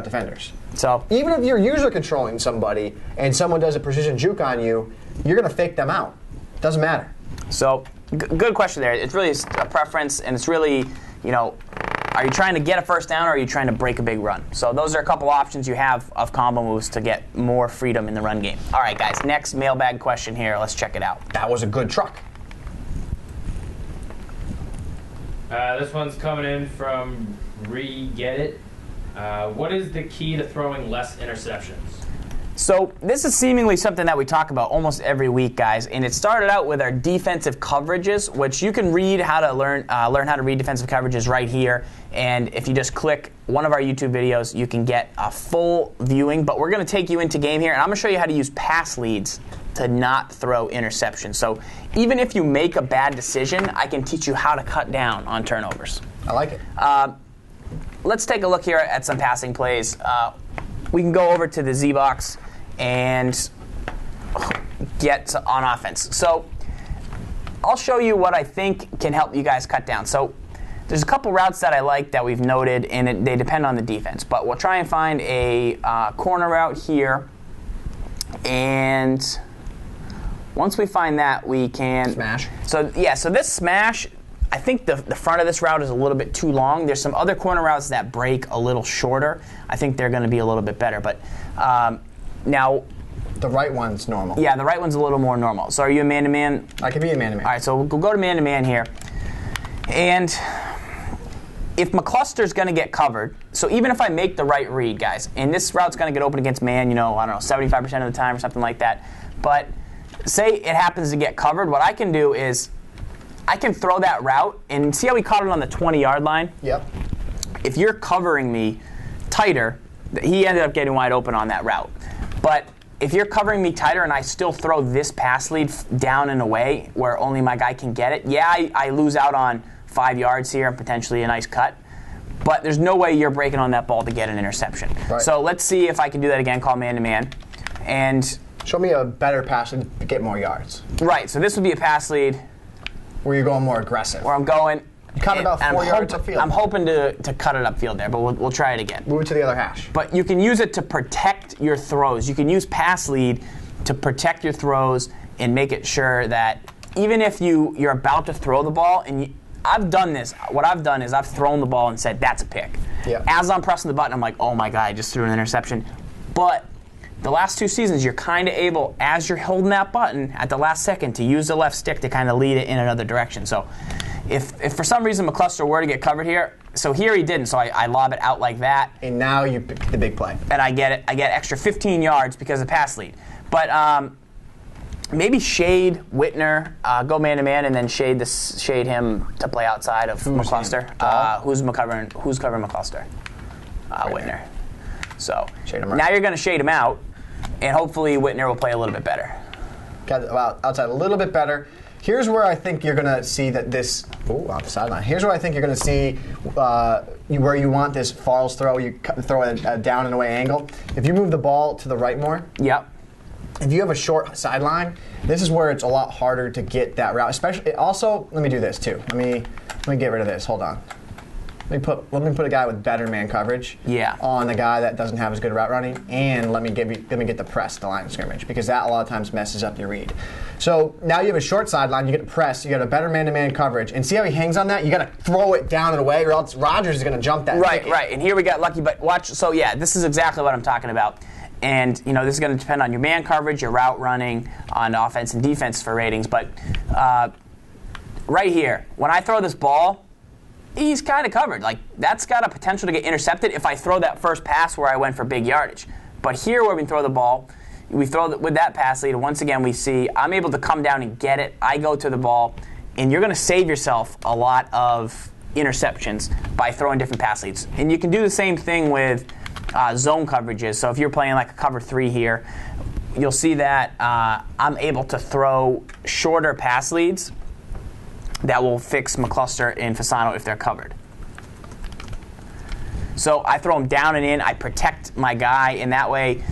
defenders. So even if you're user controlling somebody and someone does a precision juke on you, you're going to fake them out. Doesn't matter. So good question there. It's really a preference, and it's really, are you trying to get a first down or are you trying to break a big run? So those are a couple options you have of combo moves to get more freedom in the run game. All right, guys, next mailbag question here. Let's check it out. That was a good truck. This one's coming in from Get It. What is the key to throwing less interceptions? So this is seemingly something that we talk about almost every week, guys, and it started out with our defensive coverages, which you can read how to learn how to read defensive coverages right here. And if you just click one of our YouTube videos, you can get a full viewing. But we're going to take you into game here, and I'm going to show you how to use pass leads to not throw interceptions. So even if you make a bad decision, I can teach you how to cut down on turnovers. I like it. Let's take a look here at some passing plays. We can go over to the Z box and get on offense. So I'll show you what I think can help you guys cut down. So there's a couple routes that I like that we've noted, and they depend on the defense. But we'll try and find a corner route here. And once we find that, we can smash. So yeah, so this smash, I think the front of this route is a little bit too long. There's some other corner routes that break a little shorter. I think they're going to be a little bit better. But now, the right one's normal. Yeah, the right one's a little more normal. So are you a man-to-man? I can be a man-to-man. All right, so we'll go to man-to-man here. And if McCluster's going to get covered, so even if I make the right read, guys, and this route's going to get open against man, I don't know, 75% of the time or something like that. But say it happens to get covered, what I can do is I can throw that route, and see how we caught it on the 20-yard line? Yep. If you're covering me tighter, he ended up getting wide open on that route. But if you're covering me tighter and I still throw this pass lead down and away where only my guy can get it, yeah, I lose out on 5 yards here and potentially a nice cut. But there's no way you're breaking on that ball to get an interception. Right. So let's see if I can do that again, call man-to-man. And show me a better pass lead to get more yards. Right, so this would be a pass lead where you're going more aggressive. Where I'm going. You cut it about 4 yards upfield. I'm hoping to cut it upfield there, but we'll try it again. Move it to the other hash. But you can use it to protect your throws. You can use pass lead to protect your throws and make it sure that even if you're about to throw the ball, and I've done this. What I've done is I've thrown the ball and said, that's a pick. Yeah. As I'm pressing the button, I'm like, oh my God, I just threw an interception. But the last 2 seasons, you're kind of able, as you're holding that button at the last second, to use the left stick to kind of lead it in another direction. So if for some reason McCluster were to get covered here, so here he didn't, so I lob it out like that. And now you pick the big play. And I get extra 15 yards because of pass lead. But maybe shade Whitner, go man-to-man, and then shade him to play outside of McCluster. Who's covering McCluster? Whitner. So shade him right. Now you're going to shade him out, and hopefully Whitner will play a little bit better. Got outside a little bit better. Here's where I think you're going to see that this. Off the sideline. Here's where I think you're going to see where you want this Farls throw. You throw a down and away angle. If you move the ball to the right more. Yep. If you have a short sideline, this is where it's a lot harder to get that route. Especially, also, let me do this too. Let me get rid of this. Hold on. Let me put a guy with better man coverage on the guy that doesn't have as good route running, and let me get the press at the line of scrimmage, because that a lot of times messes up your read. So now you have a short sideline, you get the press, you got a better man-to-man coverage, and see how he hangs on that? You got to throw it down and away, or else Rodgers is going to jump that. Right. And here we got lucky, but watch. So yeah, this is exactly what I'm talking about. And this is going to depend on your man coverage, your route running, on offense and defense for ratings. But right here, when I throw this ball, he's kind of covered. Like, that's got a potential to get intercepted if I throw that first pass where I went for big yardage. But here where we throw the ball, we throw with that pass lead, once again we see I'm able to come down and get it. I go to the ball, and you're going to save yourself a lot of interceptions by throwing different pass leads. And you can do the same thing with zone coverages. So if you're playing like a cover 3 here, you'll see that I'm able to throw shorter pass leads that will fix McCluster and Fasano if they're covered. So I throw them down and in. I protect my guy, and that way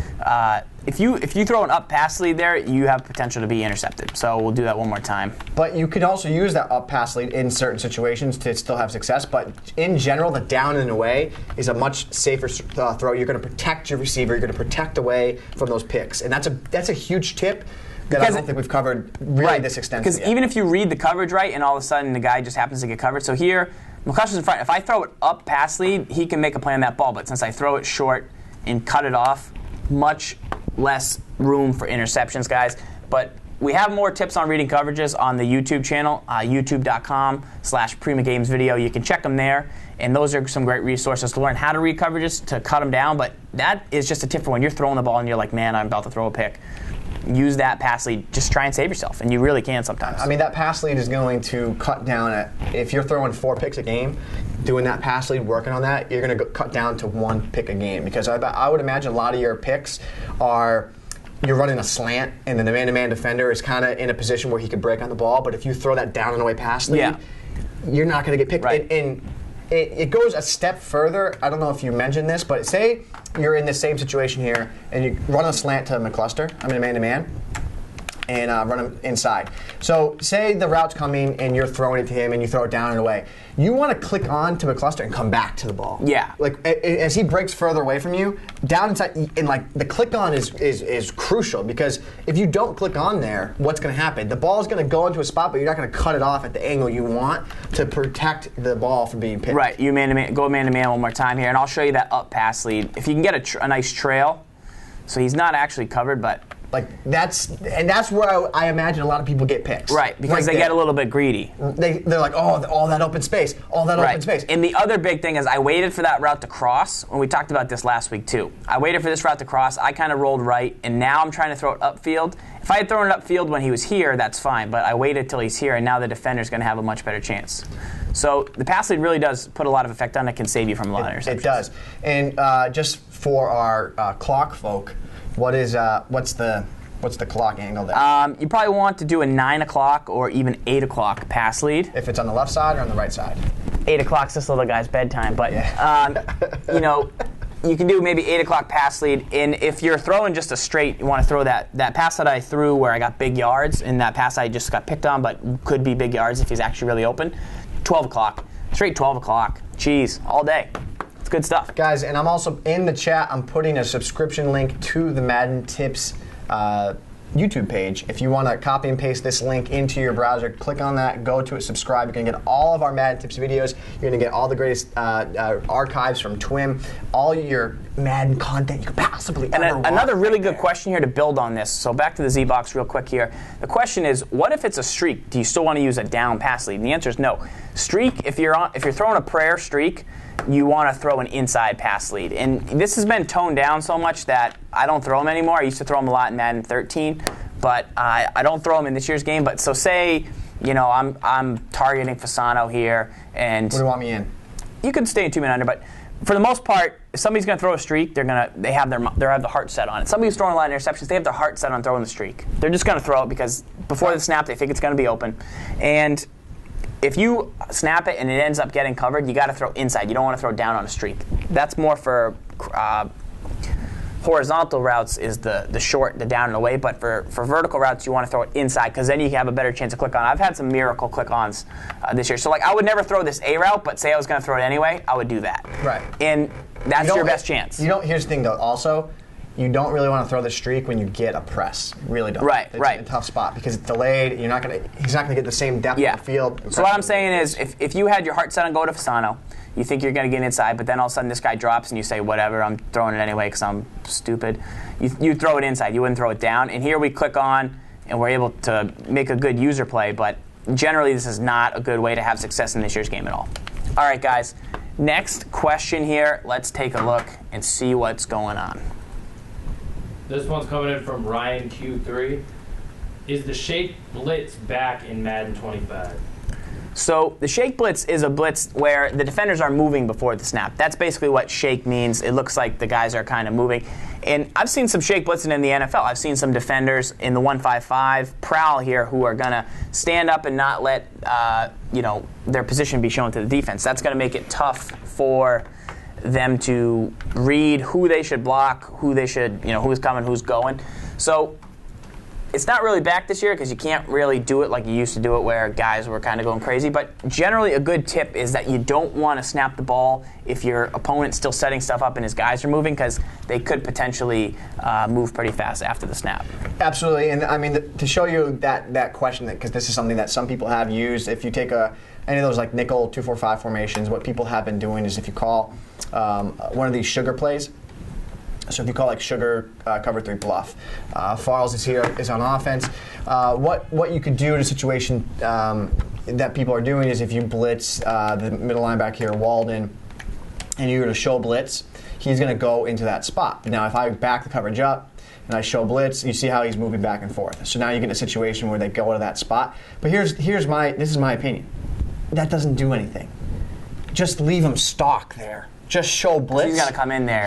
if you throw an up pass lead there, you have potential to be intercepted. So we'll do that one more time. But you could also use that up pass lead in certain situations to still have success. But in general, the down and away is a much safer throw. You're going to protect your receiver. You're going to protect away from those picks, and that's a huge tip that I don't think we've covered really this extensively. Because even if you read the coverage right, and all of a sudden the guy just happens to get covered. So here, McCluster's in front. If I throw it up pass lead, he can make a play on that ball. But since I throw it short and cut it off, much less room for interceptions, guys. But we have more tips on reading coverages on the YouTube channel, youtube.com/Prima Games video. You can check them there, and those are some great resources to learn how to read coverages, to cut them down. But that is just a tip for when you're throwing the ball and you're like, man, I'm about to throw a pick. Use that pass lead. Just try and save yourself, and you really can sometimes. I mean, that pass lead is going to cut down if you're throwing 4 picks a game, doing that pass lead, working on that, you're going to cut down to 1 pick a game. Because I would imagine a lot of your picks are you're running a slant, and then the man-to-man defender is kind of in a position where he could break on the ball. But if you throw that down and away pass lead, you're not going to get picked. Right. And it goes a step further. I don't know if you mentioned this, but say you're in the same situation here, and you run a slant to McCluster, man-to-man, and run him inside. So say the route's coming, and you're throwing it to him, and you throw it down and away. You want to click on to McCluster and come back to the ball. Yeah. Like as he breaks further away from you, down inside, and like the click on is crucial, because if you don't click on there, what's going to happen? The ball is going to go into a spot, but you're not going to cut it off at the angle you want to protect the ball from being picked. Right. You go man-to-man one more time here, and I'll show you that up pass lead. If you can get a nice trail, so he's not actually covered, but that's where I imagine a lot of people get picks. Right, because they get a little bit greedy. They're like, oh, all that open space, open space. And the other big thing is I waited for that route to cross, and we talked about this last week too. I waited for this route to cross, I kind of rolled right, and now I'm trying to throw it upfield. If I had thrown it upfield when he was here, that's fine, but I waited till he's here, and now the defender's going to have a much better chance. So the pass lead really does put a lot of effect on it, can save you from a lot of interceptions. It does. And just for our clock folk, what's the clock angle there? You probably want to do a 9 o'clock or even 8 o'clock pass lead. If it's on the left side or on the right side? 8 o'clock's this little guy's bedtime, but you can do maybe 8 o'clock pass lead. And if you're throwing just a straight, you want to throw that pass that I threw where I got big yards, and that pass I just got picked on, but could be big yards if he's actually really open. 12 o'clock, straight 12 o'clock, cheese all day. It's good stuff. Guys, and I'm also in the chat, I'm putting a subscription link to the Madden Tips YouTube page. If you want to copy and paste this link into your browser, click on that, go to it, subscribe. You're going to get all of our Madden Tips videos. You're going to get all the greatest archives from TWIM, all your Madden content you could possibly ever want. Another really good question here to build on this. So back to the Z-Box real quick here. The question is, what if it's a streak? Do you still want to use a down pass lead? And the answer is no. Streak, if you're throwing a prayer streak, you want to throw an inside pass lead. And this has been toned down so much that I don't throw them anymore. I used to throw them a lot in Madden 13, but I don't throw them in this year's game. But so say, I'm targeting Fasano here, and what do you want me in? You could stay in 2-minute under, but for the most part, if somebody's going to throw a streak, they have the heart set on it. Somebody's throwing a lot of interceptions, they have their heart set on throwing the streak. They're just going to throw it because before the snap, they think it's going to be open. And if you snap it and it ends up getting covered, you got to throw inside. You don't want to throw down on a streak. That's more for horizontal routes is the short, the down and away. But for vertical routes, you want to throw it inside because then you have a better chance of click on. I've had some miracle click-ons this year. So I would never throw this A route, but say I was going to throw it anyway, I would do that. Right. And that's your best chance. Here's the thing though. Also, you don't really want to throw the streak when you get a press. You really don't. Right, it's a tough spot because it's delayed. He's not going to get the same depth of the field. So what I'm saying is, if you had your heart set on go to Fasano, you think you're going to get inside, but then all of a sudden this guy drops and you say, whatever, I'm throwing it anyway because I'm stupid. You throw it inside. You wouldn't throw it down. And here we click on and we're able to make a good user play, but generally this is not a good way to have success in this year's game at all. All right, guys. Next question here. Let's take a look and see what's going on. This one's coming in from Ryan Q3. Is the shake blitz back in Madden 25? So the shake blitz is a blitz where the defenders are moving before the snap. That's basically what shake means. It looks like the guys are kind of moving. And I've seen some shake blitzing in the NFL. I've seen some defenders in the 1-5-5 prowl here who are going to stand up and not let their position be shown to the defense. That's going to make it tough for them to read who they should block, who they should, who's coming, who's going. So it's not really back this year because you can't really do it like you used to do it where guys were kind of going crazy. But generally a good tip is that you don't want to snap the ball if your opponent's still setting stuff up and his guys are moving because they could potentially move pretty fast after the snap. Absolutely. And I mean, to show you that question, because this is something that some people have used, if you take any of those like nickel 2-4-5 formations, what people have been doing is if you call one of these sugar plays, so if you call like sugar cover 3 bluff, Farls is on offense. What you could do in a situation that people are doing is if you blitz the middle linebacker here, Walden, and you were to show blitz, he's going to go into that spot. Now if I back the coverage up and I show blitz, you see how he's moving back and forth. So now you get in a situation where they go to that spot. But this is my opinion. That doesn't do anything. Just leave him stock there. Just show blitz. He's got to come in there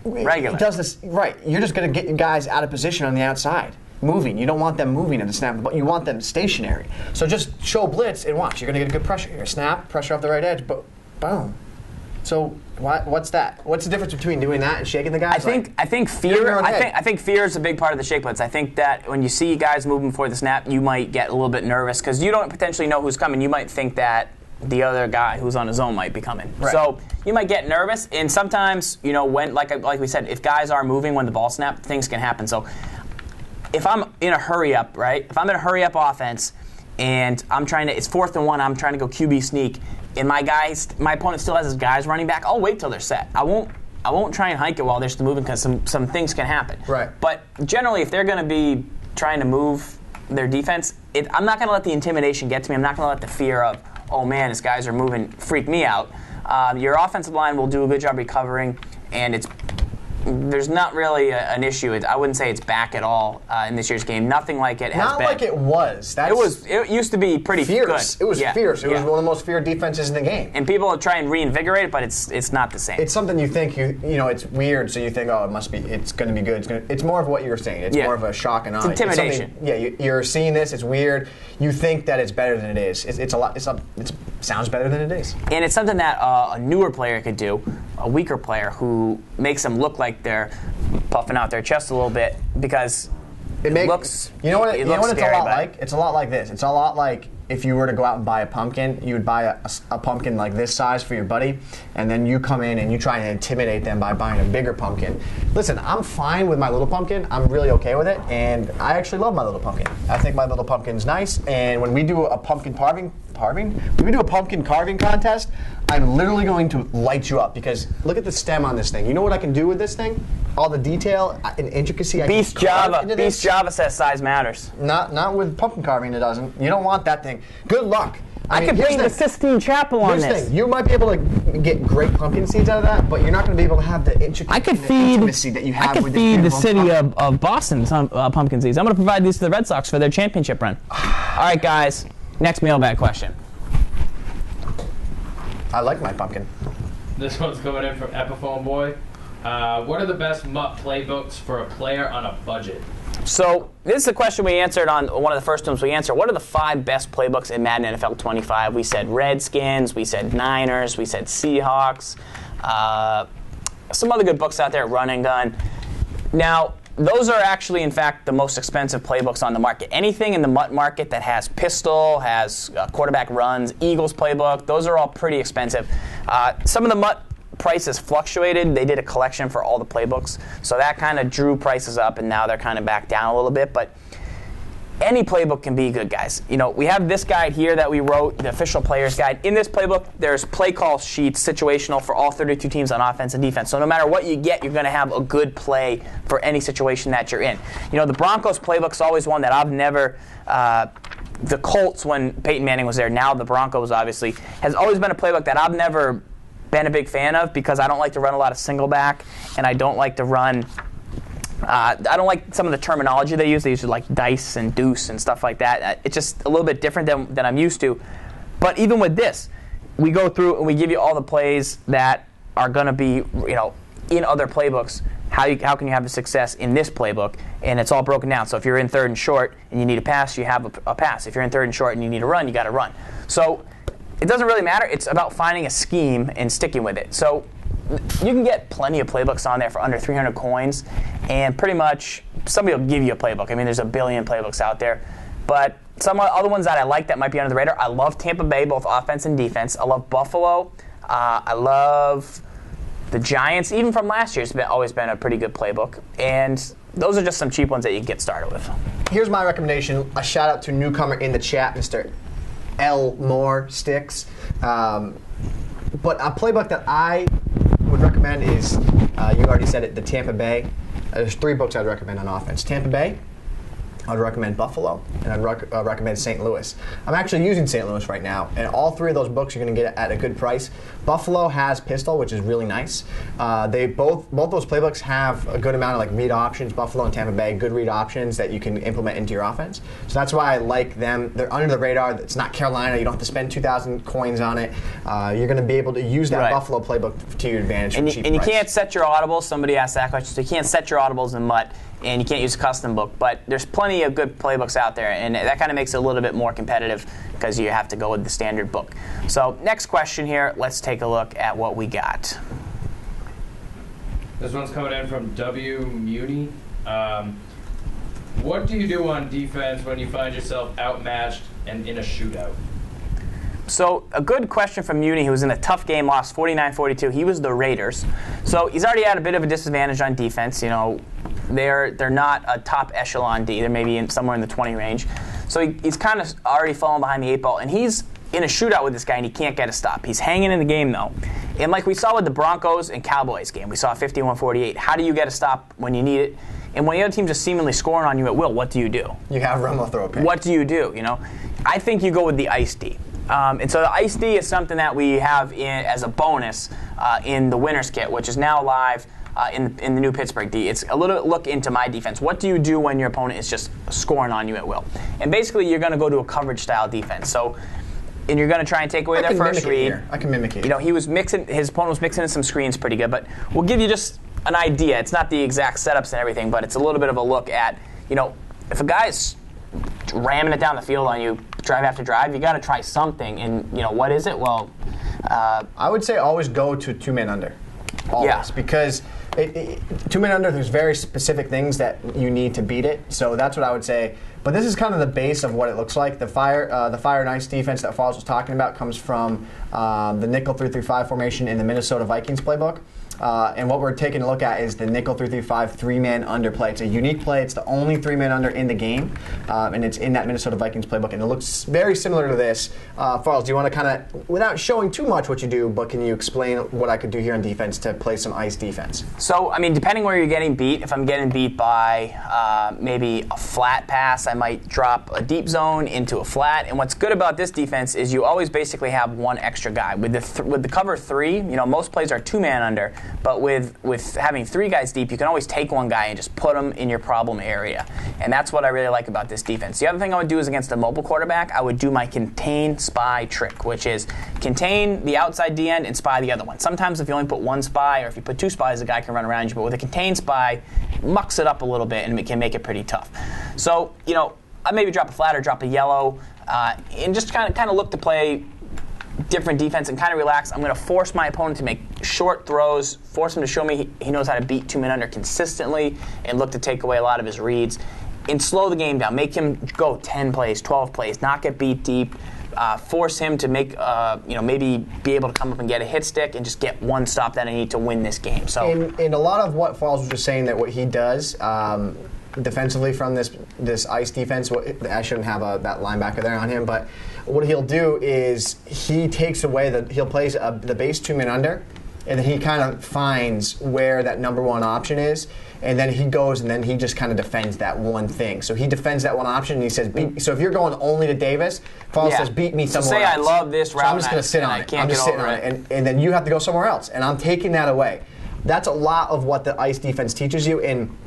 regular. He does this right. You're just going to get your guys out of position on the outside, moving. You don't want them moving at the snap, but you want them stationary. So just show blitz and watch. You're going to get a good pressure here. Snap, pressure off the right edge, but boom. So what's that? What's the difference between doing that and shaking the guys? I think fear. I think fear is a big part of the shake blitz. I think that when you see guys moving before the snap, you might get a little bit nervous because you don't potentially know who's coming. You might think that the other guy who's on his own might be coming. Right. So you might get nervous, and sometimes, when like we said, if guys are moving when the ball snaps, things can happen. So if I'm in a hurry up, right? If I'm in a hurry up offense and it's 4th and 1, I'm trying to go QB sneak, and my opponent still has his guys running back, I'll wait till they're set. I won't try and hike it while they're still moving because some things can happen. Right. But generally, if they're going to be trying to move their defense, I'm not going to let the intimidation get to me. I'm not going to let the fear of, oh man, his guys are moving, freak me out. Your offensive line will do a good job recovering, and there's not really an issue. I wouldn't say it's back at all in this year's game. Nothing like it has been. Not like it was. It used to be pretty fierce. good. It was fierce. It was one of the most feared defenses in the game. And people try and reinvigorate it, but it's not the same. It's something you think it's weird, so you think, oh, it's going to be good. It's more of what you were saying. It's more of a shock and awe. It's intimidation. You're seeing this. It's weird. You think that it's better than it is. It sounds better than it is. And it's something that a newer player could do, a weaker player who makes them look like they're puffing out their chest a little bit because it looks. You know what? It's a lot but like. It's a lot like this. It's a lot like if you were to go out and buy a pumpkin. You would buy a pumpkin like this size for your buddy, and then you come in and you try and intimidate them by buying a bigger pumpkin. Listen, I'm fine with my little pumpkin. I'm really okay with it, and I actually love my little pumpkin. I think my little pumpkin's nice. And when we do a pumpkin carving contest, I'm literally going to light you up because look at the stem on this thing. You know what I can do with this thing? All the detail and intricacy. Beast Java says size matters. Not with pumpkin carving. It doesn't. You don't want that thing. Good luck. I could paint the Sistine Chapel on this. You might be able to get great pumpkin seeds out of that, but you're not going to be able to have the intimacy that you have with the city of Boston some pumpkin seeds. I'm going to provide these to the Red Sox for their championship run. All right, guys. Next mailbag question. I like my pumpkin. This one's coming in from Epiphone Boy. What are the best MUT playbooks for a player on a budget? So this is a question we answered on one of the first ones we answered. What are the 5 best playbooks in Madden NFL 25? We said Redskins, we said Niners, we said Seahawks, some other good books out there, Run and Gun. Now, those are actually, in fact, the most expensive playbooks on the market. Anything in the MUT market that has pistol, has quarterback runs, Eagles playbook, those are all pretty expensive. Some of the MUT prices fluctuated. They did a collection for all the playbooks, so that kind of drew prices up, and now they're kind of back down a little bit. But any playbook can be good, guys. We have this guide here that we wrote, the official player's guide. In this playbook, there's play call sheets, situational for all 32 teams on offense and defense. So no matter what you get, you're going to have a good play for any situation that you're in. The Broncos playbook's always one that I've never. The Colts, when Peyton Manning was there, now the Broncos obviously, has always been a playbook that I've never been a big fan of because I don't like to run a lot of single back, and I don't like to run. I don't like some of the terminology they use. They use like dice and deuce and stuff like that. It's just a little bit different than I'm used to. But even with this, we go through and we give you all the plays that are going to be, in other playbooks. How can you have the success in this playbook? And it's all broken down. So if you're in 3rd and short and you need a pass, you have a pass. If you're in 3rd and short and you need a run, you got to run. So it doesn't really matter. It's about finding a scheme and sticking with it. So you can get plenty of playbooks on there for under 300 coins, and pretty much somebody will give you a playbook. I mean, there's a billion playbooks out there. But some other ones that I like that might be under the radar, I love Tampa Bay, both offense and defense. I love Buffalo. I love the Giants. Even from last year, it's always been a pretty good playbook. And those are just some cheap ones that you can get started with. Here's my recommendation. A shout out to newcomer in the chat, Mr. L. Moore Sticks. But a playbook that I would recommend is, you already said it, the Tampa Bay. There's 3 books I'd recommend on offense. Tampa Bay, I'd recommend Buffalo, and I'd recommend St. Louis. I'm actually using St. Louis right now, and all 3 of those books you're going to get at a good price. Buffalo has pistol, which is really nice. They both those playbooks have a good amount of like read options. Buffalo and Tampa Bay, good read options that you can implement into your offense. So that's why I like them. They're under the radar. It's not Carolina. You don't have to spend 2,000 coins on it. You're going to be able to use that Buffalo playbook to your advantage. And you can't set your audibles. Somebody asked that question. So you can't set your audibles in MUT. And you can't use a custom book, but there's plenty of good playbooks out there, and that kind of makes it a little bit more competitive because you have to go with the standard book. So next question here, let's take a look at what we got. This one's coming in from W. Muni. What do you do on defense when you find yourself outmatched and in a shootout? So a good question from Muni, who was in a tough game, lost 49-42. He was the Raiders. So he's already had a bit of a disadvantage on defense. You know, they're not a top echelon D. They're maybe somewhere in the 20 range. So he's kind of already fallen behind the 8 ball. And he's in a shootout with this guy, and he can't get a stop. He's hanging in the game, though. And like we saw with the Broncos and Cowboys game, we saw 51-48. How do you get a stop when you need it? And when the other team's just seemingly scoring on you at will, what do you do? You have Romo throw a pick. What do you do? You know, I think you go with the Ice D. And so the Ice D is something that we have as a bonus in the winner's kit, which is now live in the new Pittsburgh D. It's a little look into my defense. What do you do when your opponent is just scoring on you at will? And basically, you're going to go to a coverage-style defense. So, and you're going to try and take away their first read. I can mimic it. You know, his opponent was mixing in some screens pretty good, but we'll give you just an idea. It's not the exact setups and everything, but it's a little bit of a look at, you know, if a guy's ramming it down the field on you, drive after drive, you got to try something. And, you know, what is it? Well, I would say always go to 2-man under. Always. Yeah. Because 2-man under, there's very specific things that you need to beat it. So that's what I would say. But this is kind of the base of what it looks like. The fire and ice defense that Farls was talking about comes from the nickel 3-3-5 formation in the Minnesota Vikings playbook. And what we're taking a look at is the nickel 3-3-5 3-man under play. It's a unique play. It's the only 3-man under in the game, and it's in that Minnesota Vikings playbook. And it looks very similar to this. Farls, do you want to kind of, without showing too much what you do, but can you explain what I could do here on defense to play some ice defense? So, I mean, depending where you're getting beat, if I'm getting beat by maybe a flat pass, I might drop a deep zone into a flat. And what's good about this defense is you always basically have one extra guy. With the cover 3, you know, most plays are 2-man under. But with having 3 guys deep, you can always take one guy and just put him in your problem area. And that's what I really like about this defense. The other thing I would do is against a mobile quarterback, I would do my contain spy trick, which is contain the outside D end and spy the other one. Sometimes if you only put 1 spy, or if you put 2 spies, the guy can run around you. But with a contain spy, mucks it up a little bit and it can make it pretty tough. So, you know, I'd maybe drop a flat or drop a yellow and just kind of look to play different defense and kind of relax. I'm going to force my opponent to make short throws, force him to show me he knows how to beat 2-man under consistently, and look to take away a lot of his reads. And slow the game down. Make him go 10 plays, 12 plays, not get beat deep. Force him to make, maybe be able to come up and get a hit stick and just get one stop that I need to win this game. So, and a lot of what Farls was just saying, that what he does defensively from this ice defense, I shouldn't have that linebacker there on him, but what he'll do is he takes away he'll play the base 2-man under, and then he kind of finds where that number 1 option is, and then he goes and then he just kind of defends that one thing. So he defends that one option, and he says, so if you're going only to Davis, Farls says, beat me somewhere else. Say I love this route, so I'm just going to sit on it. I'm just sitting on it, and then you have to go somewhere else, and I'm taking that away. That's a lot of what the ice defense teaches you, and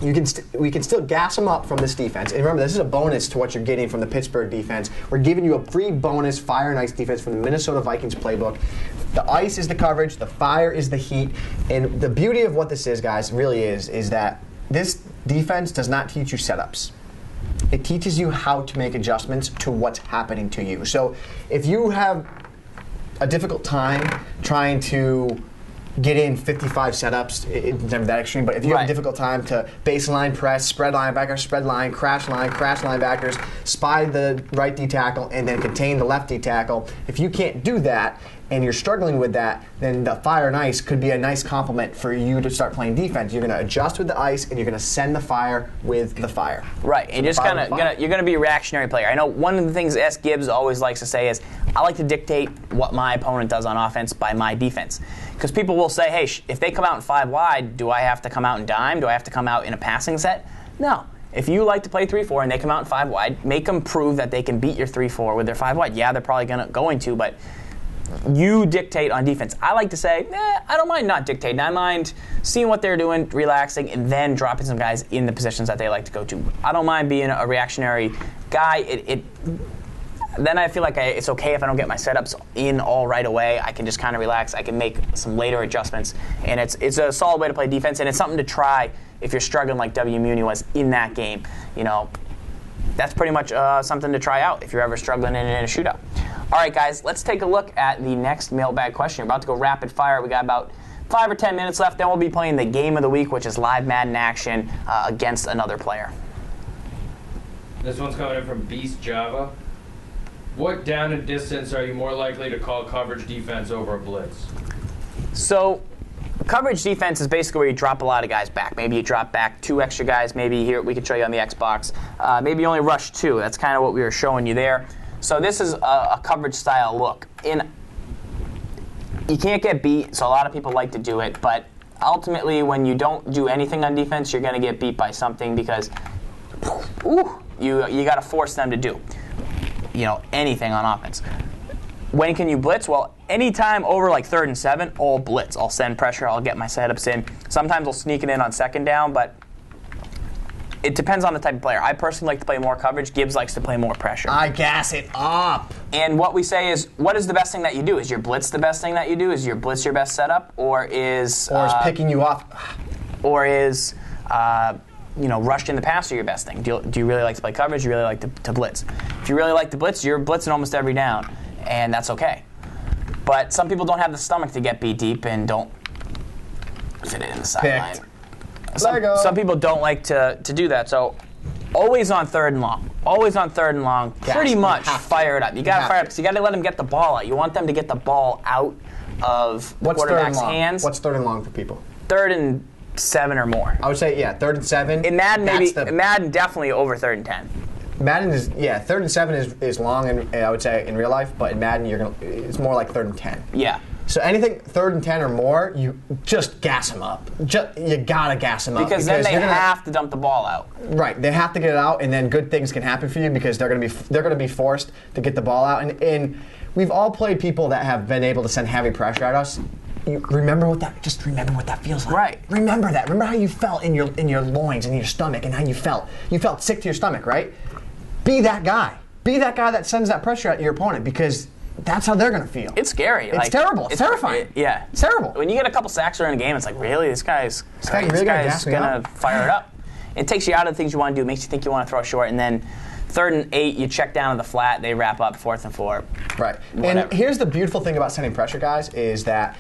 we can still gas them up from this defense. And remember, this is a bonus to what you're getting from the Pittsburgh defense. We're giving you a free bonus fire and ice defense from the Minnesota Vikings playbook. The ice is the coverage, the fire is the heat. And the beauty of what this is, guys, really is that this defense does not teach you setups. It teaches you how to make adjustments to what's happening to you. So if you have a difficult time trying to get in 55 setups. It's never that extreme, but if you have a difficult time to baseline press, spread linebacker, spread line, crash linebackers, spy the right D tackle, and then contain the left D tackle, if you can't do that, and you're struggling with that, then the fire and ice could be a nice complement for you to start playing defense. You're going to adjust with the ice, and you're going to send the fire with the fire. Right, and you're going to be a reactionary player. I know one of the things SGibs always likes to say is, I like to dictate what my opponent does on offense by my defense. Because people will say, hey, if they come out in 5 wide, do I have to come out in dime? Do I have to come out in a passing set? No. If you like to play 3-4 and they come out in 5 wide, make them prove that they can beat your 3-4 with their 5 wide. Yeah, they're probably going to, but you dictate on defense. I like to say, I don't mind not dictating. I mind seeing what they're doing, relaxing, and then dropping some guys in the positions that they like to go to. I don't mind being a reactionary guy. Then I feel like it's okay if I don't get my setups in all right away. I can just kind of relax. I can make some later adjustments. And it's a solid way to play defense, and it's something to try if you're struggling like W. Muni was in that game. You know, that's pretty much something to try out if you're ever struggling in a shootout. All right, guys, let's take a look at the next mailbag question. We're about to go rapid fire. We got about 5 or 10 minutes left. Then we'll be playing the game of the week, which is live Madden action against another player. This one's coming in from Beast Java. What down and distance are you more likely to call coverage defense over a blitz? So coverage defense is basically where you drop a lot of guys back. Maybe you drop back 2 extra guys. Maybe here we could show you on the Xbox. Maybe you only rush 2. That's kind of what we were showing you there. So this is a coverage style look. You can't get beat, so a lot of people like to do it. But ultimately, when you don't do anything on defense, you're going to get beat by something because you got to force them to do anything on offense. When can you blitz? Well, anytime over like 3rd and 7, I'll blitz. I'll send pressure. I'll get my setups in. Sometimes I'll sneak it in on 2nd down, but it depends on the type of player. I personally like to play more coverage. Gibbs likes to play more pressure. I gas it up. And what we say is, what is the best thing that you do? Is your blitz the best thing that you do? Is your blitz your best setup? Or is picking you off? Or is rushed in the passer your best thing? Do you really like to play coverage? Do you really like to blitz? If you really like to blitz, you're blitzing almost every down, and that's okay. But some people don't have the stomach to get beat deep and don't fit it in the sideline. Some people don't like to do that, so always on 3rd and long. Always on 3rd and long. Pretty much fire it up. You got to fire it up because you got to let them get the ball out. You want them to get the ball out of the quarterback's hands. What's 3rd and long for people? 3rd and 7 or more. I would say 3rd and 7. In Madden, in Madden, definitely over 3rd and 10. Madden is 3rd and 7 is long, and I would say in real life, but in Madden it's more like 3rd and 10. Yeah. So anything 3rd and 10 or more, you just gas them up. You gotta gas them up because then they have to dump the ball out. Right, they have to get it out, and then good things can happen for you because they're gonna be forced to get the ball out. And we've all played people that have been able to send heavy pressure at us. Remember what that feels like. Right. Remember that. Remember how you felt in your loins and your stomach, and how you felt. You felt sick to your stomach, right? Be that guy. Be that guy that sends that pressure at your opponent because that's how they're going to feel. It's scary. It's terrible. It's terrifying. It's terrible. When you get a couple sacks during a game, it's like, really? This guy's going to fire it up. It takes you out of the things you want to do. It makes you think you want to throw short. And then 3rd and 8, you check down to the flat. They wrap up 4th and 4. Right. Whatever. And here's the beautiful thing about sending pressure, guys, is that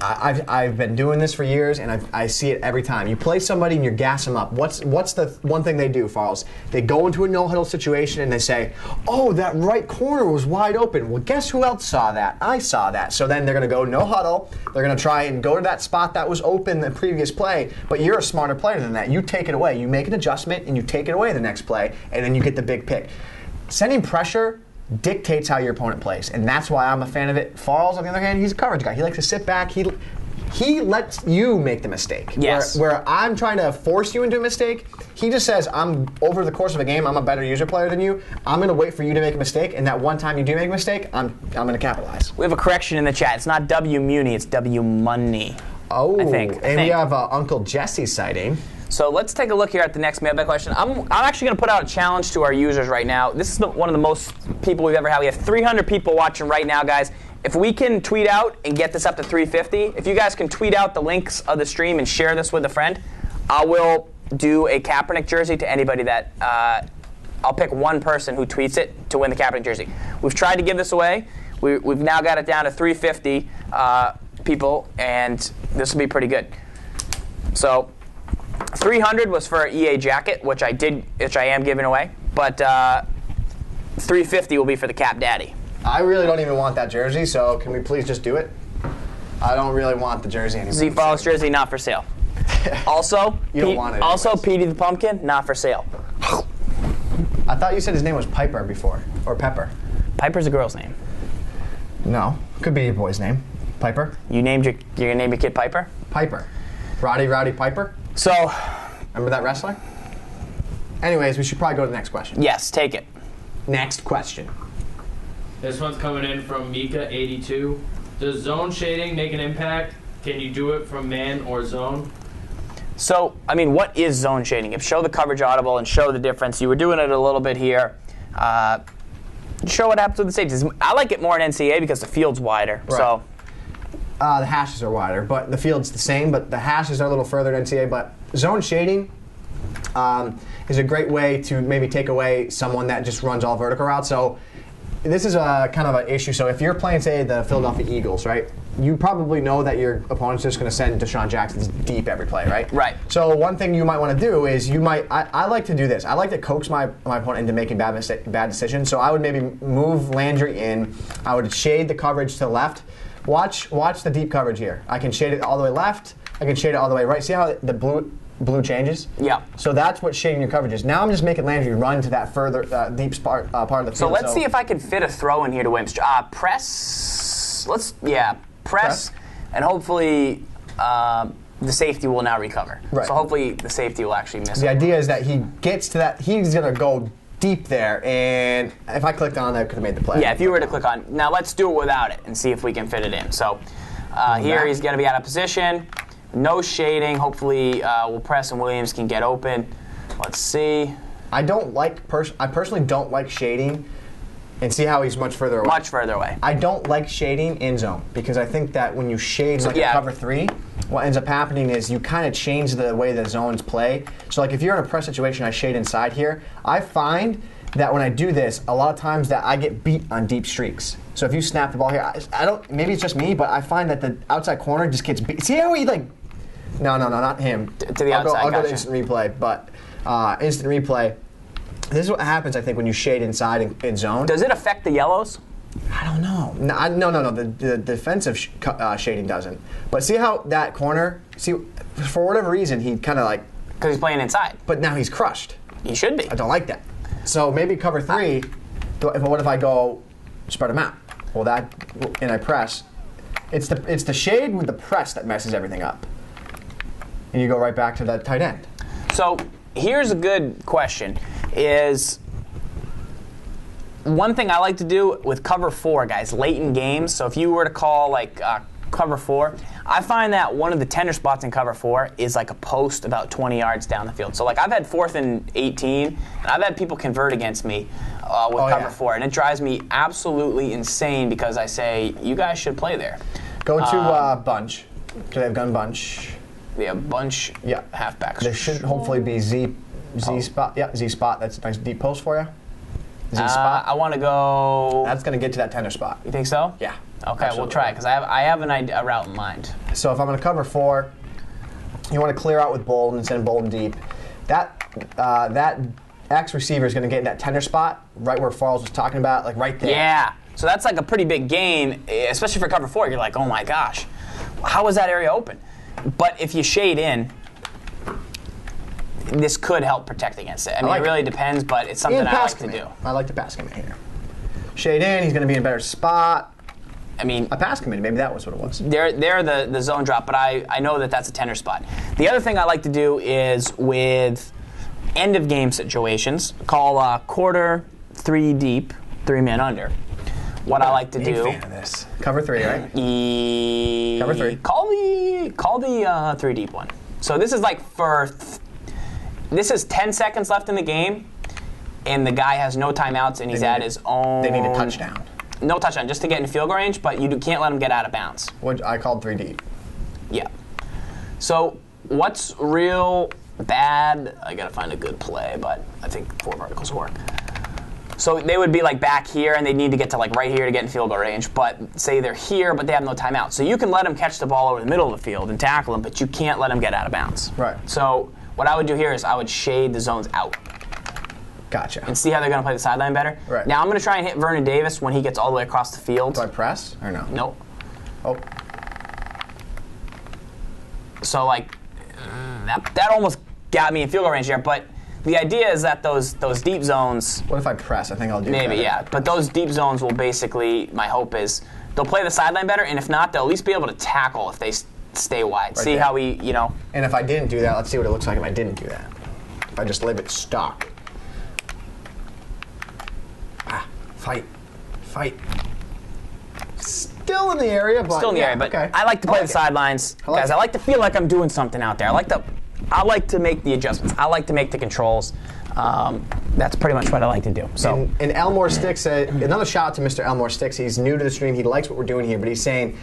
I've been doing this for years, and I see it every time. You play somebody and you gas them up. What's the one thing they do, Farls? They go into a no-huddle situation and they say, oh, that right corner was wide open. Well, guess who else saw that? I saw that. So then they're going to go no-huddle. They're going to try and go to that spot that was open the previous play, but you're a smarter player than that. You take it away. You make an adjustment, and you take it away the next play, and then you get the big pick. Sending pressure dictates how your opponent plays, and that's why I'm a fan of it. Farls, on the other hand, he's a coverage guy. He likes to sit back. He lets you make the mistake. Yes. Where I'm trying to force you into a mistake, he just says, over the course of a game, I'm a better user player than you. I'm going to wait for you to make a mistake, and that one time you do make a mistake, I'm going to capitalize. We have a correction in the chat. It's not W Muni, it's W Money. Oh, I think. We have Uncle Jesse sighting. So let's take a look here at the next mailbag question. I'm actually going to put out a challenge to our users right now. This is one of the most people we've ever had. We have 300 people watching right now, guys. If we can tweet out and get this up to 350, if you guys can tweet out the links of the stream and share this with a friend, I will do a Kaepernick jersey to anybody that I'll pick one person who tweets it to win the Kaepernick jersey. We've tried to give this away. We've now got it down to 350. people, and this will be pretty good. So 300 was for EA jacket, which I am giving away, but 350 will be for the Cap Daddy. I really don't even want that jersey, so can we please just do it? I don't really want the jersey anymore. ZFarls jersey, not for sale. Also, you don't want it also, anyways. Petey the Pumpkin, not for sale. I thought you said his name was Piper before, or Pepper. Piper's a girl's name. No, could be your boy's name. Piper. You're gonna name your kid Piper? Piper. Rowdy Piper. So, remember that wrestler? Anyways, we should probably go to the next question. yes, take it. Next question. This one's coming in from Mika82. Does zone shading make an impact? Can you do it from man or zone? So, I mean, what is zone shading? If show the coverage audible and show the difference. You were doing it a little bit here. Show what happens with the safeties. I like it more in NCAA because the field's wider. Right. So, The hashes are wider, but the field's the same, but the hashes are a little further in NCAA. But zone shading is a great way to maybe take away someone that just runs all vertical routes. So this is a kind of an issue. So if you're playing, say, the Philadelphia Eagles, right? You probably know that your opponent's just going to send Deshaun Jackson deep every play, right? Right. So one thing you might want to do is I like to do this. I like to coax my opponent into making bad decisions. So I would maybe move Landry in. I would shade the coverage to the left. Watch the deep coverage here. I can shade it all the way left. I can shade it all the way right. See how the blue changes? yeah. So that's what shading your coverage is. Now I'm just making Landry run to that further deep part of the field. So let's see if I can fit a throw in here to Wims. Press. Press, and hopefully the safety will now recover. Right. So hopefully the safety will actually miss. The idea is that he gets to that. He's gonna go deep there, and if I clicked on that, I could have made the play. Yeah, if you were to click on. Now let's do it without it and see if we can fit it in. So here he's going to be out of position. No shading. Hopefully we'll press and Williams can get open. Let's see. I personally don't like shading, and see how he's much further away. Much further away. I don't like shading in zone because I think that when you shade a cover three, what ends up happening is you kind of change the way the zones play. So like if you're in a press situation, I shade inside here. I find that when I do this, a lot of times that I get beat on deep streaks. So if you snap the ball here, I don't. Maybe it's just me, but I find that the outside corner just gets beat. See how he like? No, not him. To the outside. I'll go to instant replay, but instant replay. This is what happens, I think, when you shade inside in zone. Does it affect the yellows? I don't know. No. The defensive shading doesn't. But see how that corner, for whatever reason, he kind of like... Because he's playing inside. But now he's crushed. He should be. I don't like that. So maybe cover three, what if I go spread him out? Well, and I press. It's the shade with the press that messes everything up. And you go right back to that tight end. So here's a good question. Is one thing I like to do with cover four, guys, late in games. So if you were to call like cover four, I find that one of the tender spots in cover four is like a post about 20 yards down the field. So like I've had 4th and 18, and I've had people convert against me with cover four, and it drives me absolutely insane because I say you guys should play there. Go to bunch. Do they have gun bunch? They have bunch. Yeah, halfbacks. There should hopefully be Z spot. Yeah, Z spot. That's a nice deep post for you. Z spot. I want to go. That's going to get to that tender spot. You think so? Yeah. Okay, absolutely. we'll try it because I have a route in mind. So if I'm going to cover four, you want to clear out with Bolden, send Bolden deep. That X receiver is going to get in that tender spot, right where Farls was talking about, like right there. Yeah. So that's like a pretty big gain, especially for cover four. You're like, oh my gosh, how was that area open? But if you shade in, this could help protect against it. I mean, it really depends, but it's something I like to do. I like the pass commit here. Shade in, he's going to be in a better spot. I mean, a pass commit, maybe that was what it was. They're the zone drop, but I know that that's a tender spot. The other thing I like to do is with end of game situations, call quarter 3 deep, 3 man under. What I like to do. Big fan of this. Cover 3, right? Cover 3. Call the 3 deep one. So this is like this is 10 seconds left in the game, and the guy has no timeouts, and he's at his own. They need a touchdown. No touchdown, just to get in field goal range, but you can't let him get out of bounds. What I called 3 deep. Yeah. So what's real bad? I gotta find a good play, but I think 4 verticals work. So they would be like back here, and they need to get to like right here to get in field goal range. But say they're here, but they have no timeout. So you can let them catch the ball over the middle of the field and tackle them, but you can't let them get out of bounds. Right. So what I would do here is I would shade the zones out. Gotcha. And see how they're going to play the sideline better? Right. Now I'm going to try and hit Vernon Davis when he gets all the way across the field. Do I press or no? Nope. Oh. So like that almost got me in field goal range there, but the idea is that those deep zones. What if I press? I think I'll do maybe better. Yeah. But those deep zones will basically. My hope is they'll play the sideline better, and if not, they'll at least be able to tackle if they stay wide. Right see there. how we And if I didn't do that, let's see what it looks like if I didn't do that. If I just leave it stock. Fight. Still in the area, but still in the area. But okay. I like to play the sidelines, guys. I like to feel like I'm doing something out there. I like to make the adjustments. I like to make the controls. That's pretty much what I like to do. So, and Elmore Sticks said, another shout out to Mr. Elmore Sticks. He's new to the stream. He likes what we're doing here, but he's saying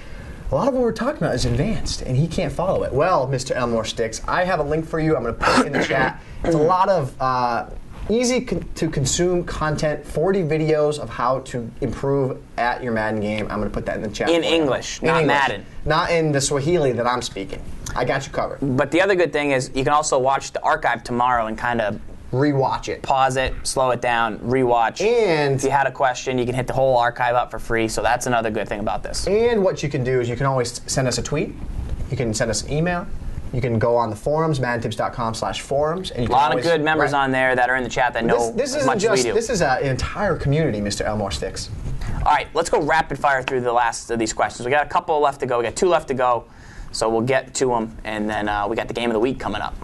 a lot of what we're talking about is advanced, and he can't follow it. Well, Mr. Elmore Sticks, I have a link for you. I'm going to put it in the chat. It's a lot of easy to consume content, 40 videos of how to improve at your Madden game. I'm going to put that in the chat. In English, not Madden. Not in the Swahili that I'm speaking. I got you covered. But the other good thing is you can also watch the archive tomorrow and kind of rewatch it. Pause it, slow it down, rewatch. And if you had a question, you can hit the whole archive up for free. So that's another good thing about this. And what you can do is you can always send us a tweet. You can send us an email. You can go on the forums, maddentips.com/forums. And you can a lot of good members on there that are in the chat that know as much as we do. This is an entire community, Mr. Elmore Sticks. All right, let's go rapid fire through the last of these questions. We got a couple left to go. We got 2 left to go. So we'll get to them, and then we got the game of the week coming up.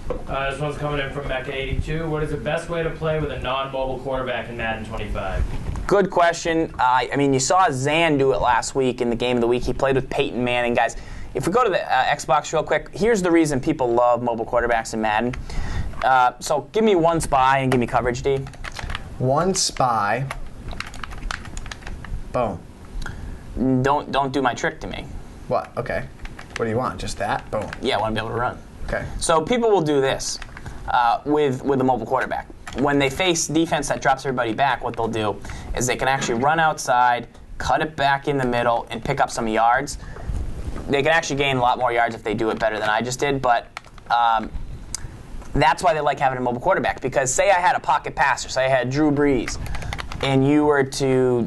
This one's coming in from Mecca82. What is the best way to play with a non-mobile quarterback in Madden 25? Good question. I mean, you saw Zan do it last week in the game of the week. He played with Peyton Manning. Guys, if we go to the Xbox real quick, here's the reason people love mobile quarterbacks in Madden. So give me one spy and give me coverage, D. One spy. Boom. Don't do my trick to me. What? Okay. What do you want? Just that? Boom. Yeah, I want to be able to run. Okay. So people will do this with a mobile quarterback. When they face defense that drops everybody back, what they'll do is they can actually run outside, cut it back in the middle, and pick up some yards. They can actually gain a lot more yards if they do it better than I just did, but that's why they like having a mobile quarterback. Because say I had a pocket passer, say I had Drew Brees, and you were to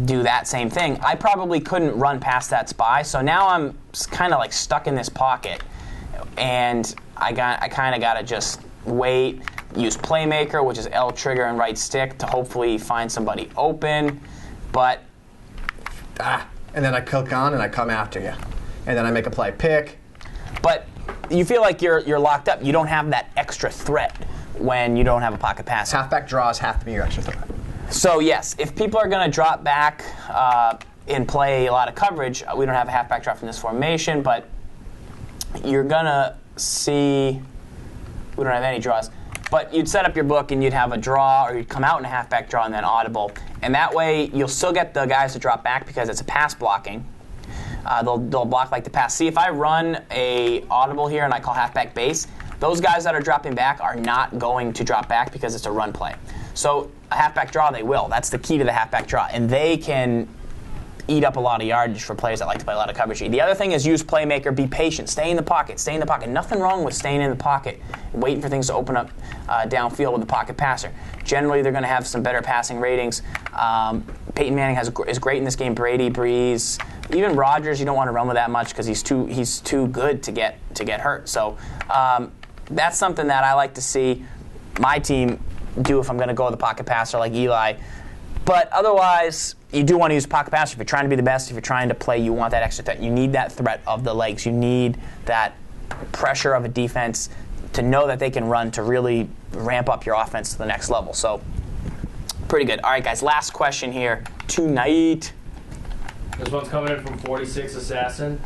do that same thing, I probably couldn't run past that spy. So now I'm kind of like stuck in this pocket, and I kind of got to just wait, use playmaker, which is L trigger and right stick, to hopefully find somebody open. But and then I click on and I come after you, and then I make a play pick. But you feel like you're locked up. You don't have that extra threat when you don't have a pocket pass. Halfback draws have to be your extra threat. So yes, if people are going to drop back and play a lot of coverage, we don't have a halfback draw from this formation, but you're going to see we don't have any draws. But you'd set up your book and you'd have a draw, or you'd come out in a halfback draw and then audible. And that way you'll still get the guys to drop back because it's a pass blocking. They'll block like the pass. See, if I run a audible here and I call halfback base, those guys that are dropping back are not going to drop back because it's a run play. So a halfback draw, they will. That's the key to the halfback draw. And they can eat up a lot of yardage for players that like to play a lot of coverage. The other thing is use playmaker, be patient, stay in the pocket, stay in the pocket. Nothing wrong with staying in the pocket, waiting for things to open up downfield with the pocket passer. Generally, they're going to have some better passing ratings. Peyton Manning is great in this game. Brady, Breeze, even Rodgers, you don't want to run with that much because he's too good to get hurt. So that's something that I like to see my team do if I'm going to go with a pocket passer like Eli. But otherwise, you do want to use pocket passer if you're trying to be the best. If you're trying to play, you want that extra threat. You need that threat of the legs. You need that pressure of a defense to know that they can run to really ramp up your offense to the next level. So, pretty good. All right, guys, last question here tonight. This one's coming in from 46 Assassin.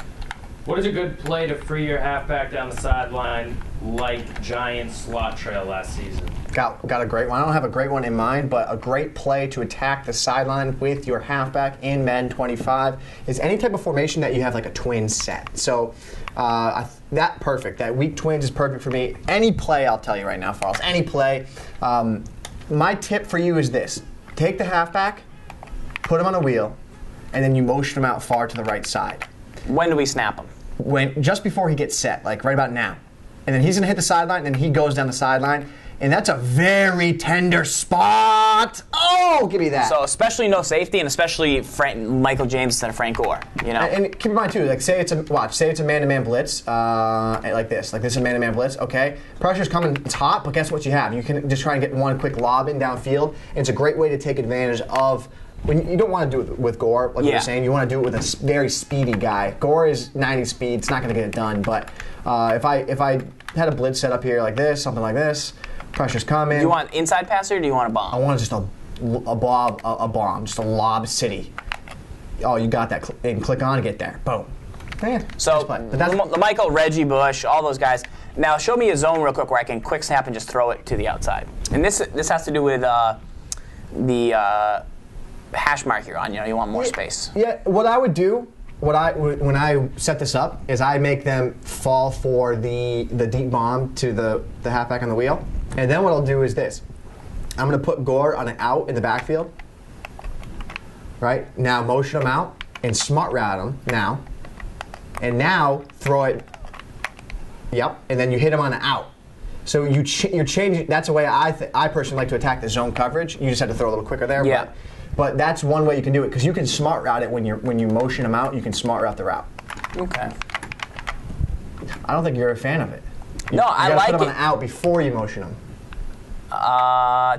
What is a good play to free your halfback down the sideline like Giant slot trail last season? got a great one. I don't have a great one in mind, but a great play to attack the sideline with your halfback in Madden 25 is any type of formation that you have like a twin set. So that weak twins is perfect for me. Any play, I'll tell you right now, Farls, any play. My tip for you is this. Take the halfback, put him on a wheel, and then you motion him out far to the right side. When do we snap him? Just before he gets set, like right about now. And then he's going to hit the sideline, and then he goes down the sideline. And that's a very tender spot. Oh, give me that. So especially no safety, and especially Michael James instead of Frank Gore. You know. And keep in mind too, like say it's a man-to-man blitz, like this is a man-to-man blitz. Okay, pressure's coming, it's hot, but guess what you have? You can just try and get one quick lob in downfield. And it's a great way to take advantage of. When you don't want to do it with Gore, like you were saying, you want to do it with a very speedy guy. Gore is 90 speed; it's not going to get it done. But if I had a blitz set up here like this, something like this. Pressure's coming. Do you want inside passer or do you want a bomb? I want just a bomb, just a lob city. Oh, you got that. And click on and get there. Boom. Man, so the Michael, Reggie Bush, all those guys. Now show me a zone real quick where I can quick snap and just throw it to the outside. And this has to do with the hash mark you're on. You know, you want more space. Yeah. What I would do, when I set this up, is I make them fall for the deep bomb to the halfback on the wheel. And then what I'll do is this. I'm going to put Gore on an out in the backfield. Right? Now motion him out and smart route him now. And now throw it. Yep. And then you hit him on an out. So you're changing. That's the way I personally like to attack the zone coverage. You just have to throw a little quicker there. Yeah. But that's one way you can do it, because you can smart route it when you motion them out. You can smart route the route. Okay. I don't think you're a fan of it. No, I like it. Put them on an out before you motion them.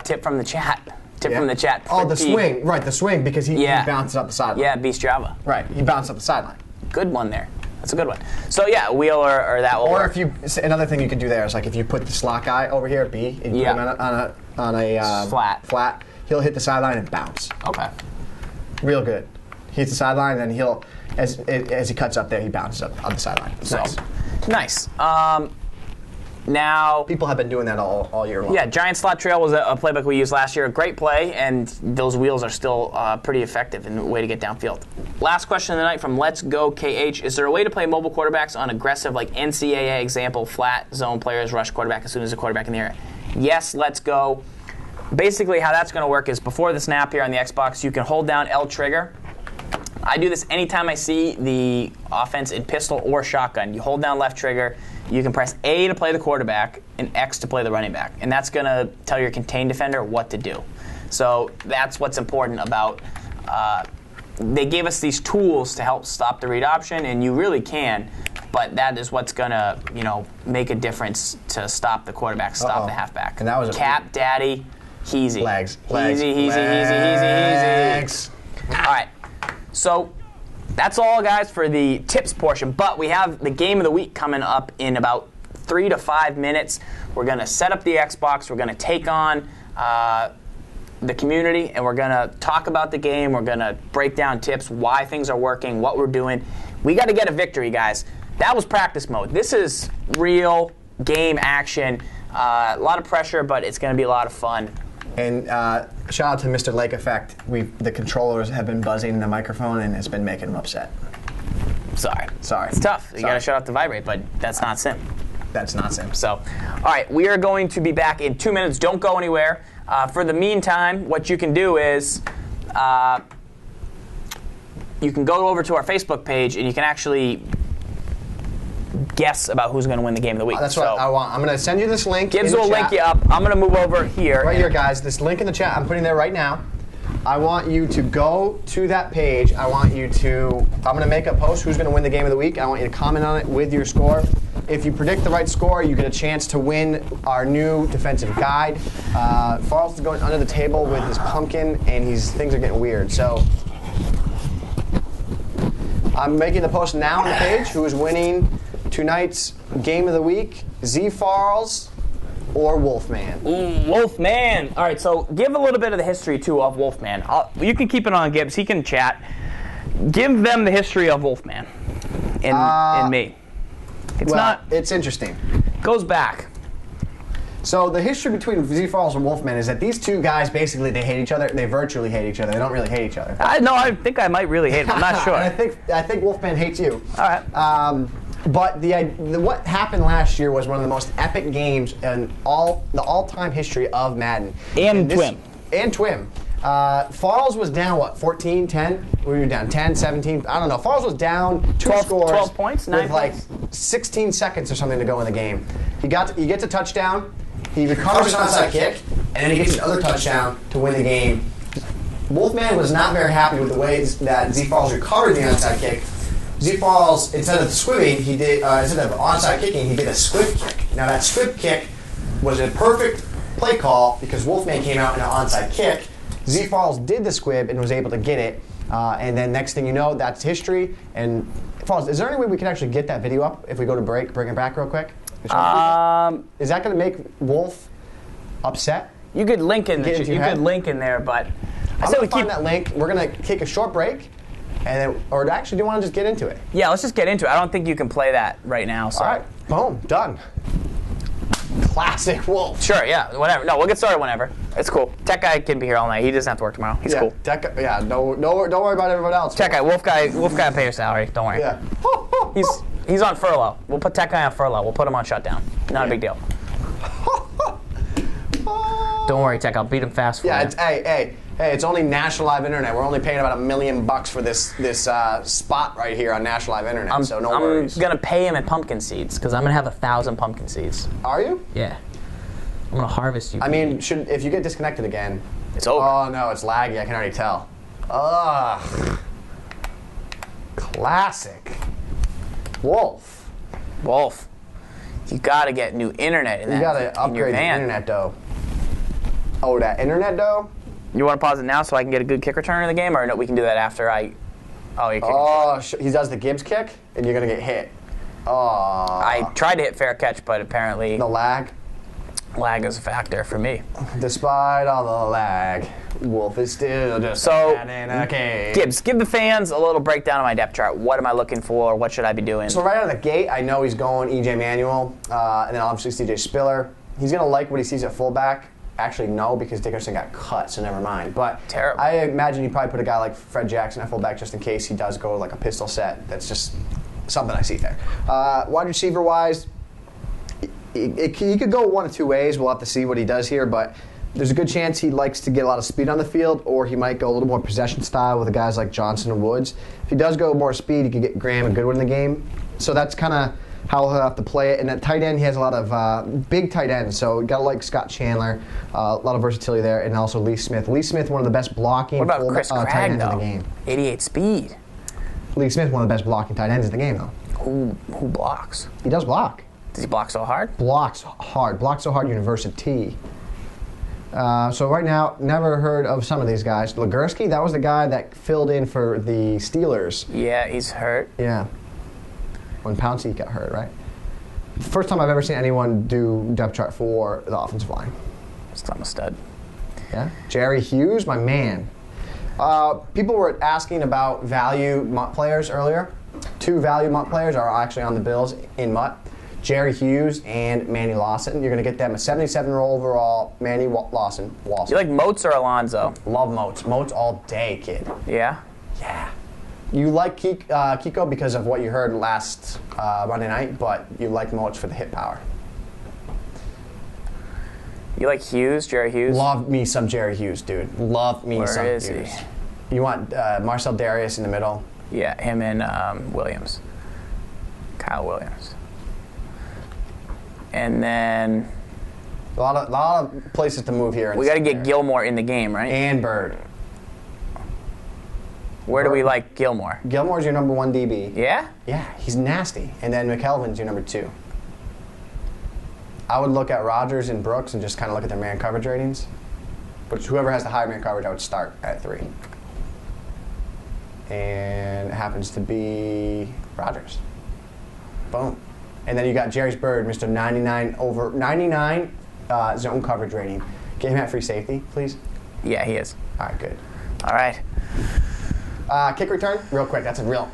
Tip from the chat. From the chat. Oh, the swing. Right, the swing, because he bounces up the sideline. Yeah, Beast Java. Right, he bounces up the sideline. Good one there. That's a good one. So yeah, wheel or that will work. Another thing you can do there is like if you put the slot guy over here at B and you put him on a flat, he'll hit the sideline and bounce. Okay. Real good. He hits the sideline, and then he'll, as he cuts up there, he bounces up on the sideline. Nice. Now, people have been doing that all year long. Yeah, Giant Slot Trail was a playbook we used last year. A great play, and those wheels are still pretty effective in a way to get downfield. Last question of the night from Let's Go KH. Is there a way to play mobile quarterbacks on aggressive, like NCAA example, flat zone players rush quarterback as soon as the quarterback in the area? Yes, let's go. Basically, how that's going to work is before the snap here on the Xbox, you can hold down L trigger. I do this anytime I see the offense in pistol or shotgun. You hold down left trigger. You can press A to play the quarterback and X to play the running back. And that's going to tell your contained defender what to do. So that's what's important about they gave us these tools to help stop the read option, and you really can. But that is what's going to, make a difference to stop the quarterback, stop the halfback. And that was Cap, Daddy, Heezy. Legs. Easy. All right. So that's all, guys, for the tips portion. But we have the game of the week coming up in about 3 to 5 minutes. We're going to set up the Xbox. We're going to take on the community, and we're going to talk about the game. We're going to break down tips, why things are working, what we're doing. We got to get a victory, guys. That was practice mode. This is real game action. A lot of pressure, but it's going to be a lot of fun. And shout out to Mr. Lake Effect. The controllers have been buzzing in the microphone, and it's been making him upset. Sorry. It's tough. You got to shut off the vibrate, but that's not sim. That's not sim. So, all right, we are going to be back in 2 minutes. Don't go anywhere. For the meantime, what you can do is you can go over to our Facebook page, and you can actually guess about who's going to win the game of the week. That's what I want. I'm going to send you this link. Gibbs will link you up. I'm going to move over here. Right here, guys. This link in the chat, I'm putting there right now. I want you to go to that page. I'm going to make a post who's going to win the game of the week. I want you to comment on it with your score. If you predict the right score, you get a chance to win our new defensive guide. Farls is going under the table with his pumpkin, and things are getting weird. So I'm making the post now on the page. Who is winning tonight's game of the week? ZFarls or Wolfman? Wolfman. All right, so give a little bit of the history, too, of Wolfman. You can keep it on Gibbs. He can chat. Give them the history of Wolfman and me. It's interesting. Goes back. So the history between ZFarls and Wolfman is that these two guys basically they hate each other. They virtually hate each other. They don't really hate each other. I think I might really hate him. I'm not sure. I think Wolfman hates you. All right. But what happened last year was one of the most epic games in the all-time history of Madden. And TWIM. And TWIM. Farls was down, what, 14, 10? We were down 10, 17. I don't know. Farls was down 12 scores. 12 points? 9 with like points? 16 seconds or something to go in the game. He gets a touchdown. He recovers an onside kick, and then he gets another touchdown to win the game. Wolfman was not very happy with the ways that ZFarls recovered the onside kick. ZFarls, instead of squibbing, instead of onside kicking, he did a squib kick. Now that squib kick was a perfect play call because Wolfman came out in an onside kick. ZFarls did the squib and was able to get it. And then next thing you know, that's history. And Farls, is there any way we can actually get that video up if we go to break, bring it back real quick? Is that going to make Wolf upset? You could link in there, but I'm going to find that link. We're going to take a short break, and then, or actually, do you want to just get into it? Yeah, let's just get into it. I don't think you can play that right now. So. All right, boom, done. Classic Wolf. Sure, yeah, whatever. No, we'll get started whenever. It's cool. Tech guy can be here all night. He doesn't have to work tomorrow. He's cool. Don't worry about everyone else. Tech guy, Wolf guy, pay your salary. Don't worry. Yeah. He's on furlough. We'll put Tech guy on furlough. We'll put him on shutdown. Not a big deal. Don't worry, Tech. I'll beat him fast for you. Hey, it's only National Live Internet. We're only paying about $1 million for this spot right here on National Live Internet, so no worries. I'm going to pay him in pumpkin seeds because I'm going to have 1,000 pumpkin seeds. Are you? Yeah. I'm going to harvest you. I mean, if you get disconnected again... It's over. Oh, no, it's laggy. I can already tell. Ugh. Classic. Wolf. You got to get new internet in that. You got to upgrade the internet, though. Oh, that internet, though? You want to pause it now so I can get a good kick return in the game, or no, we can do that after I... Oh, you're kicking. Oh, he does the Gibbs kick, and you're going to get hit. Oh. I tried to hit fair catch, but apparently... The lag? Lag is a factor for me. Despite all the lag, Wolf is still just in a cage. Gibbs, give the fans a little breakdown of my depth chart. What am I looking for? What should I be doing? So right out of the gate, I know he's going E.J. Manuel, and then obviously C.J. Spiller. He's going to like what he sees at fullback. Actually, no, because Dickerson got cut, so never mind. But terrible. I imagine he'd probably put a guy like Fred Jackson at fullback just in case he does go like a pistol set. That's just something I see there. Wide receiver-wise, he could go one of two ways. We'll have to see what he does here, but there's a good chance he likes to get a lot of speed on the field, or he might go a little more possession style with the guys like Johnson and Woods. If he does go more speed, he could get Graham and Goodwin in the game. So that's kind of how he'll have to play it. And at tight end, he has a lot of big tight ends, so you got to like Scott Chandler, a lot of versatility there, and also Lee Smith. Lee Smith, one of the best blocking what about Chris tight Craig, ends though? in the game. 88 speed. Lee Smith, one of the best blocking tight ends in the game, though. Who blocks? He does block. Does he block so hard? Blocks hard. Blocks so hard, university. So right now, never heard of some of these guys. Legursky, that was the guy that filled in for the Steelers. Yeah, he's hurt. Yeah. When Pouncey got hurt, right? First time I've ever seen anyone do depth chart for the offensive line. I'm a stud. Yeah. Jerry Hughes, my man. People were asking about value MUT players earlier. 2 value MUT players are actually on the Bills in MUT. Jerry Hughes and Manny Lawson. You're going to get them a 77 overall Manny Lawson. You like Moats or Alonzo? Love Moats. Moats all day, kid. Yeah? Yeah. You like Kiko because of what you heard last Monday night, but you like Moats for the hit power. You like Hughes, Jerry Hughes? Love me some Jerry Hughes, dude. Love me some Hughes. Where is he? You want Marcel Darius in the middle? Yeah, him and Williams. Kyle Williams. And then... A lot of places to move here. We got to get Gilmore in the game, right? And Bird. Where do we like Gilmore? Gilmore's your number 1 DB. Yeah? Yeah, he's nasty. And then McKelvin's your number 2. I would look at Rodgers and Brooks and just kind of look at their man coverage ratings. But whoever has the higher man coverage, I would start at 3. And it happens to be Rodgers. Boom. And then you got Jerry's Bird, Mr. 99 zone coverage rating. Get him at free safety, please. Yeah, he is. All right, good. All right. Kick return, real quick. That's a real.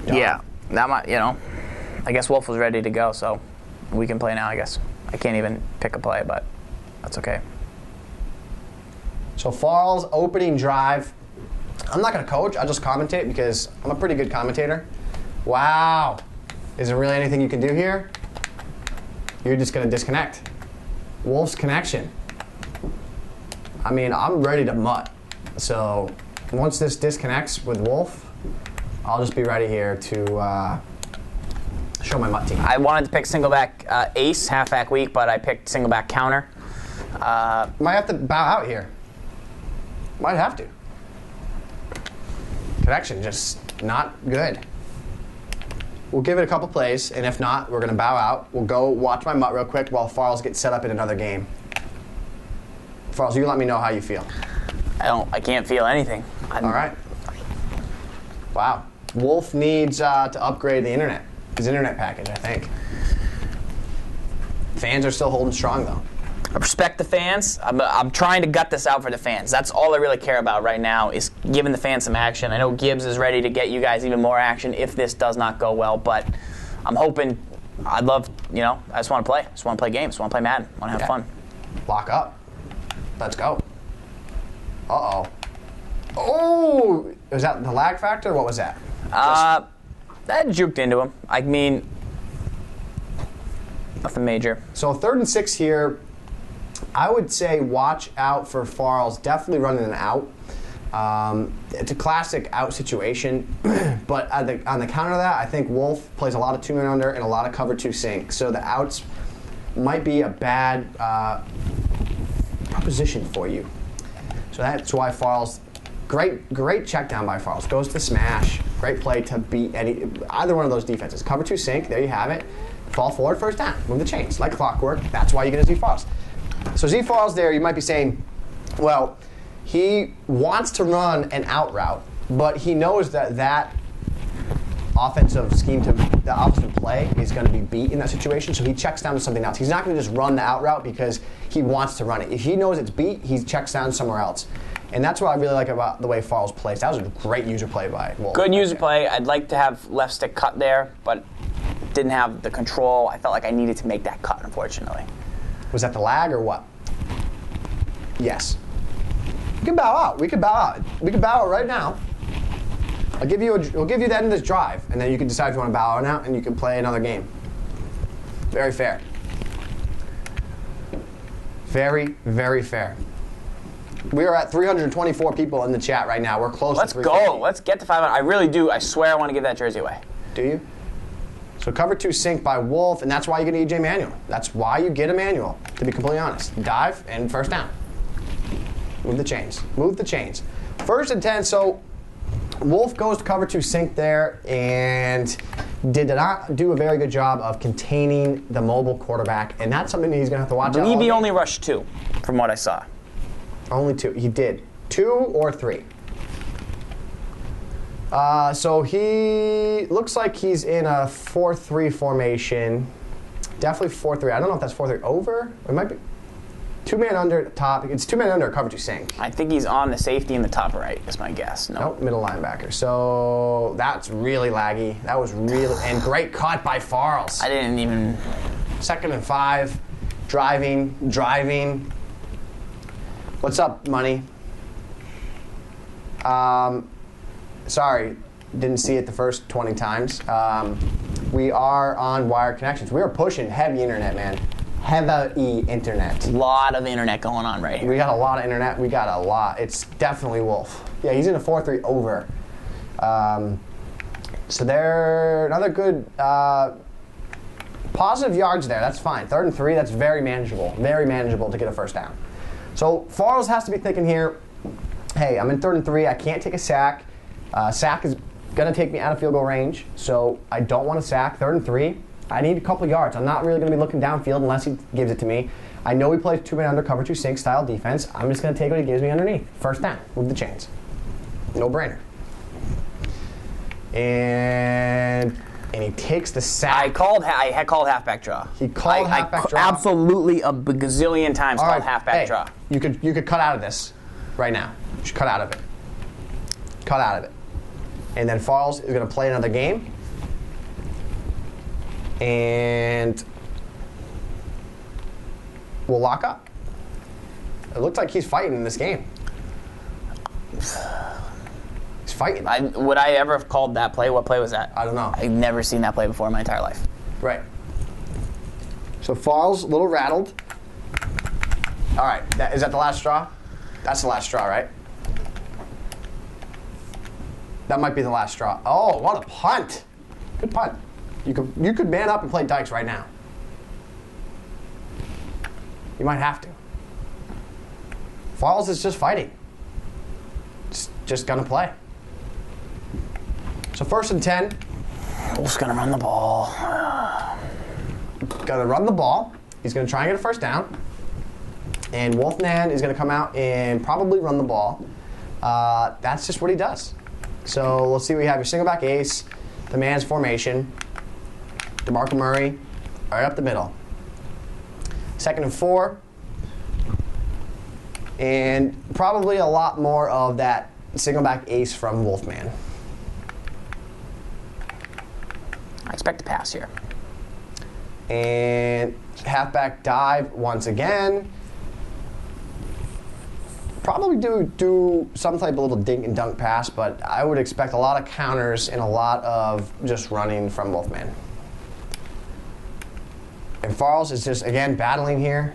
Yeah, that might, I guess Wolf was ready to go, so we can play now, I guess. I can't even pick a play, but that's okay. So Farls opening drive. I'm not going to coach. I'll just commentate because I'm a pretty good commentator. Wow. Is there really anything you can do here? You're just going to disconnect. Wolf's connection. I mean, I'm ready to mutt. So once this disconnects with Wolf, I'll just be ready here to show my mutt team. I wanted to pick single back ace, halfback weak, but I picked single back counter. Might have to bow out here. Might have to. Connection just not good. We'll give it a couple plays, and if not, we're going to bow out. We'll go watch my mutt real quick while Farls gets set up in another game. Farls, you let me know how you feel. I can't feel anything. All right. Wow. Wolf needs to upgrade the internet. His internet package, I think. Fans are still holding strong, though. I respect the fans. I'm trying to gut this out for the fans. That's all I really care about right now is giving the fans some action. I know Gibbs is ready to get you guys even more action if this does not go well, but I'm hoping, I'd love, I just want to play. I just want to play games. I just want to play Madden. I want to have fun. Lock up. Let's go. Uh-oh. Oh! Was that the lag factor? What was that? That juked into him. I mean, nothing major. So 3rd and 6 here. I would say watch out for Farls. Definitely running an out. It's a classic out situation, but on the counter of that, I think Wolf plays a lot of 2-man under and a lot of cover 2 sink. So the outs might be a bad proposition for you. So that's why Farls, great check down by Farls. Goes to smash. Great play to beat either one of those defenses. Cover 2 sink, there you have it. Fall forward, first down. Move the chains. Like clockwork, that's why you get a ZFarls. So ZFarls there, you might be saying, well, he wants to run an out route, but he knows that offensive scheme, the offensive play is going to be beat in that situation, so he checks down to something else. He's not going to just run the out route because he wants to run it. If he knows it's beat, he checks down somewhere else. And that's what I really like about the way Farls plays. That was a great user play by Wolf. Good user play. I'd like to have left stick cut there, but didn't have the control. I felt like I needed to make that cut, unfortunately. Was that the lag or what? Yes. We can bow out. We can bow out. We can bow out right now. We'll give you the end of this drive, and then you can decide if you want to bow out now, and you can play another game. Very fair. Very, very fair. We are at 324 people in the chat right now. We're close to 350. Let's go. Let's get to 500. I really do. I swear I want to give that jersey away. Do you? So cover 2 sink by Wolf, and that's why you get an EJ manual. That's why you get a manual, to be completely honest. Dive and first down. Move the chains. Move the chains. 1st and 10, so Wolf goes to cover 2 sink there and did not do a very good job of containing the mobile quarterback, and that's something that he's going to have to watch out. I believe he only rushed 2, from what I saw. Only 2. He did. 2 or 3. So he looks like he's in a 4-3 formation. Definitely 4-3. I don't know if that's 4-3 over. It might be 2-man under top. It's 2-man under cover 2 sink. I think he's on the safety in the top right, is my guess. Nope, middle linebacker. So that's really laggy. That was really, and great cut by Farls. I didn't even. 2nd and 5. Driving. What's up, money? Sorry, didn't see it the first 20 times. We are on wired connections. We are pushing heavy internet, man. Heavy internet. A lot of internet going on right here. We got a lot of internet. We got a lot. It's definitely Wolf. Yeah, he's in a 4-3 over. So they're another good positive yards there. That's fine. 3rd and 3, that's very manageable. Very manageable to get a first down. So Farls has to be thinking here, hey, I'm in 3rd and 3. I can't take a sack. Sack is going to take me out of field goal range, so I don't want to sack. 3rd and 3. I need a couple of yards. I'm not really going to be looking downfield unless he gives it to me. I know he plays 2-man under cover 2 sink style defense. I'm just going to take what he gives me underneath. First down. Move the chains. No brainer. And he takes the sack. I had called halfback draw. He called halfback draw. Absolutely a gazillion times called halfback draw. You could cut out of this right now. You should cut out of it. Cut out of it. And then Farls is going to play another game. And will lock up. It looks like he's fighting in this game. He's fighting. Would I ever have called that play? What play was that? I don't know. I've never seen that play before in my entire life. Right. So Farls, a little rattled. All right, is that the last straw? That's the last straw, right? That might be the last straw. Oh, what a punt. Good punt. You could man up and play Dykes right now. You might have to. Farls is just fighting. Just gonna play. So 1st and 10. Wolf's gonna run the ball. Gonna run the ball. He's gonna try and get a first down. And Wolfman is gonna come out and probably run the ball. That's just what he does. So let's see, we have your single back ace, the man's formation, DeMarco Murray, right up the middle. 2nd and 4. And probably a lot more of that single back ace from Wolfman. I expect a pass here. And halfback dive once again. Probably do some type of little dink and dunk pass, but I would expect a lot of counters and a lot of just running from Wolfman. And Farls is just, again, battling here.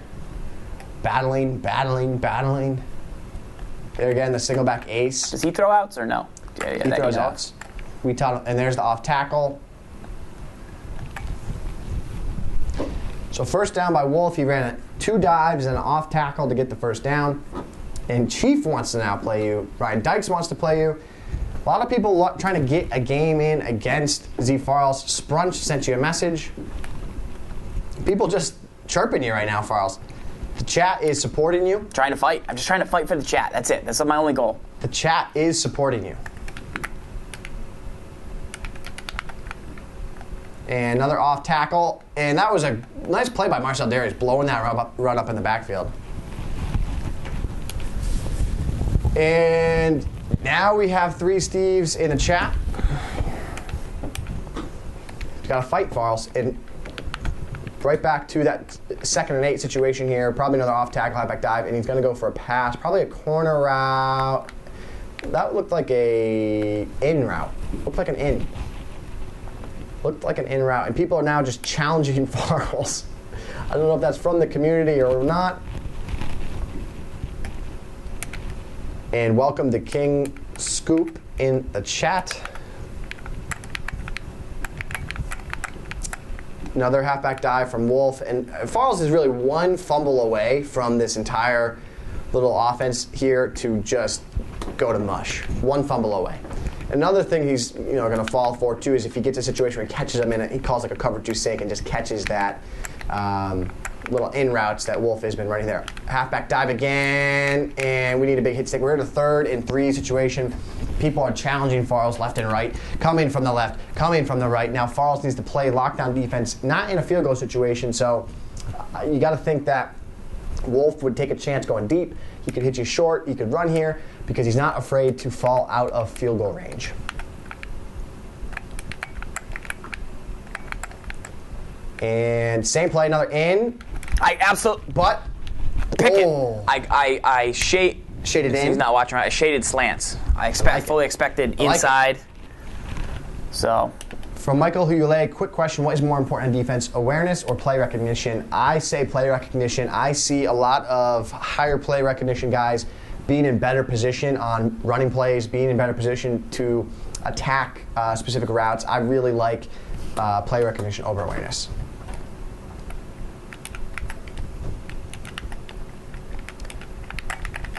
Battling. There again, the single back ace. Does he throw outs or no? Yeah, He throws outs. We taught him, and there's the off tackle. So first down by Wolf. He ran 2 dives and an off tackle to get the first down. And Chief wants to now play you. Ryan Dykes wants to play you. A lot of people trying to get a game in against ZFarls. Sprunch sent you a message. People just chirping you right now, Farls. The chat is supporting you. Trying to fight. I'm just trying to fight for the chat. That's it. That's my only goal. The chat is supporting you. And another off tackle. And that was a nice play by Marcel Darius, blowing that run up in the backfield. And now we have 3 Steves in the chat. Got to fight, Farls. And right back to that 2nd and 8 situation here. Probably another off tackle, halfback dive, and he's going to go for a pass. Probably a corner route. That looked like a in route. Looked like an in. Looked like an in route. And people are now just challenging Farls. I don't know if that's from the community or not. And welcome to King Scoop in the chat. Another halfback dive from Wolf. And Farls is really 1 fumble away from this entire little offense here to just go to mush. 1 fumble away. Another thing he's going to fall for too is if he gets a situation where he catches them in it, he calls like a cover 2 sink and just catches that little in routes that Wolf has been running there. Halfback dive again, and we need a big hit stick. We're in a 3rd and 3 situation. People are challenging Farls left and right, coming from the left, coming from the right. Now Farls needs to play lockdown defense, not in a field goal situation, so you got to think that Wolf would take a chance going deep. He could hit you short, he could run here, because he's not afraid to fall out of field goal range. And same play, another in. I absolutely. But pick oh. it. I shaded in. He's not watching right. I shaded slants. I fully expected inside. So. From Michael Huyule, quick question: what is more important in defense, awareness or play recognition? I say play recognition. I see a lot of higher play recognition guys being in better position on running plays, being in better position to attack specific routes. I really like play recognition over awareness.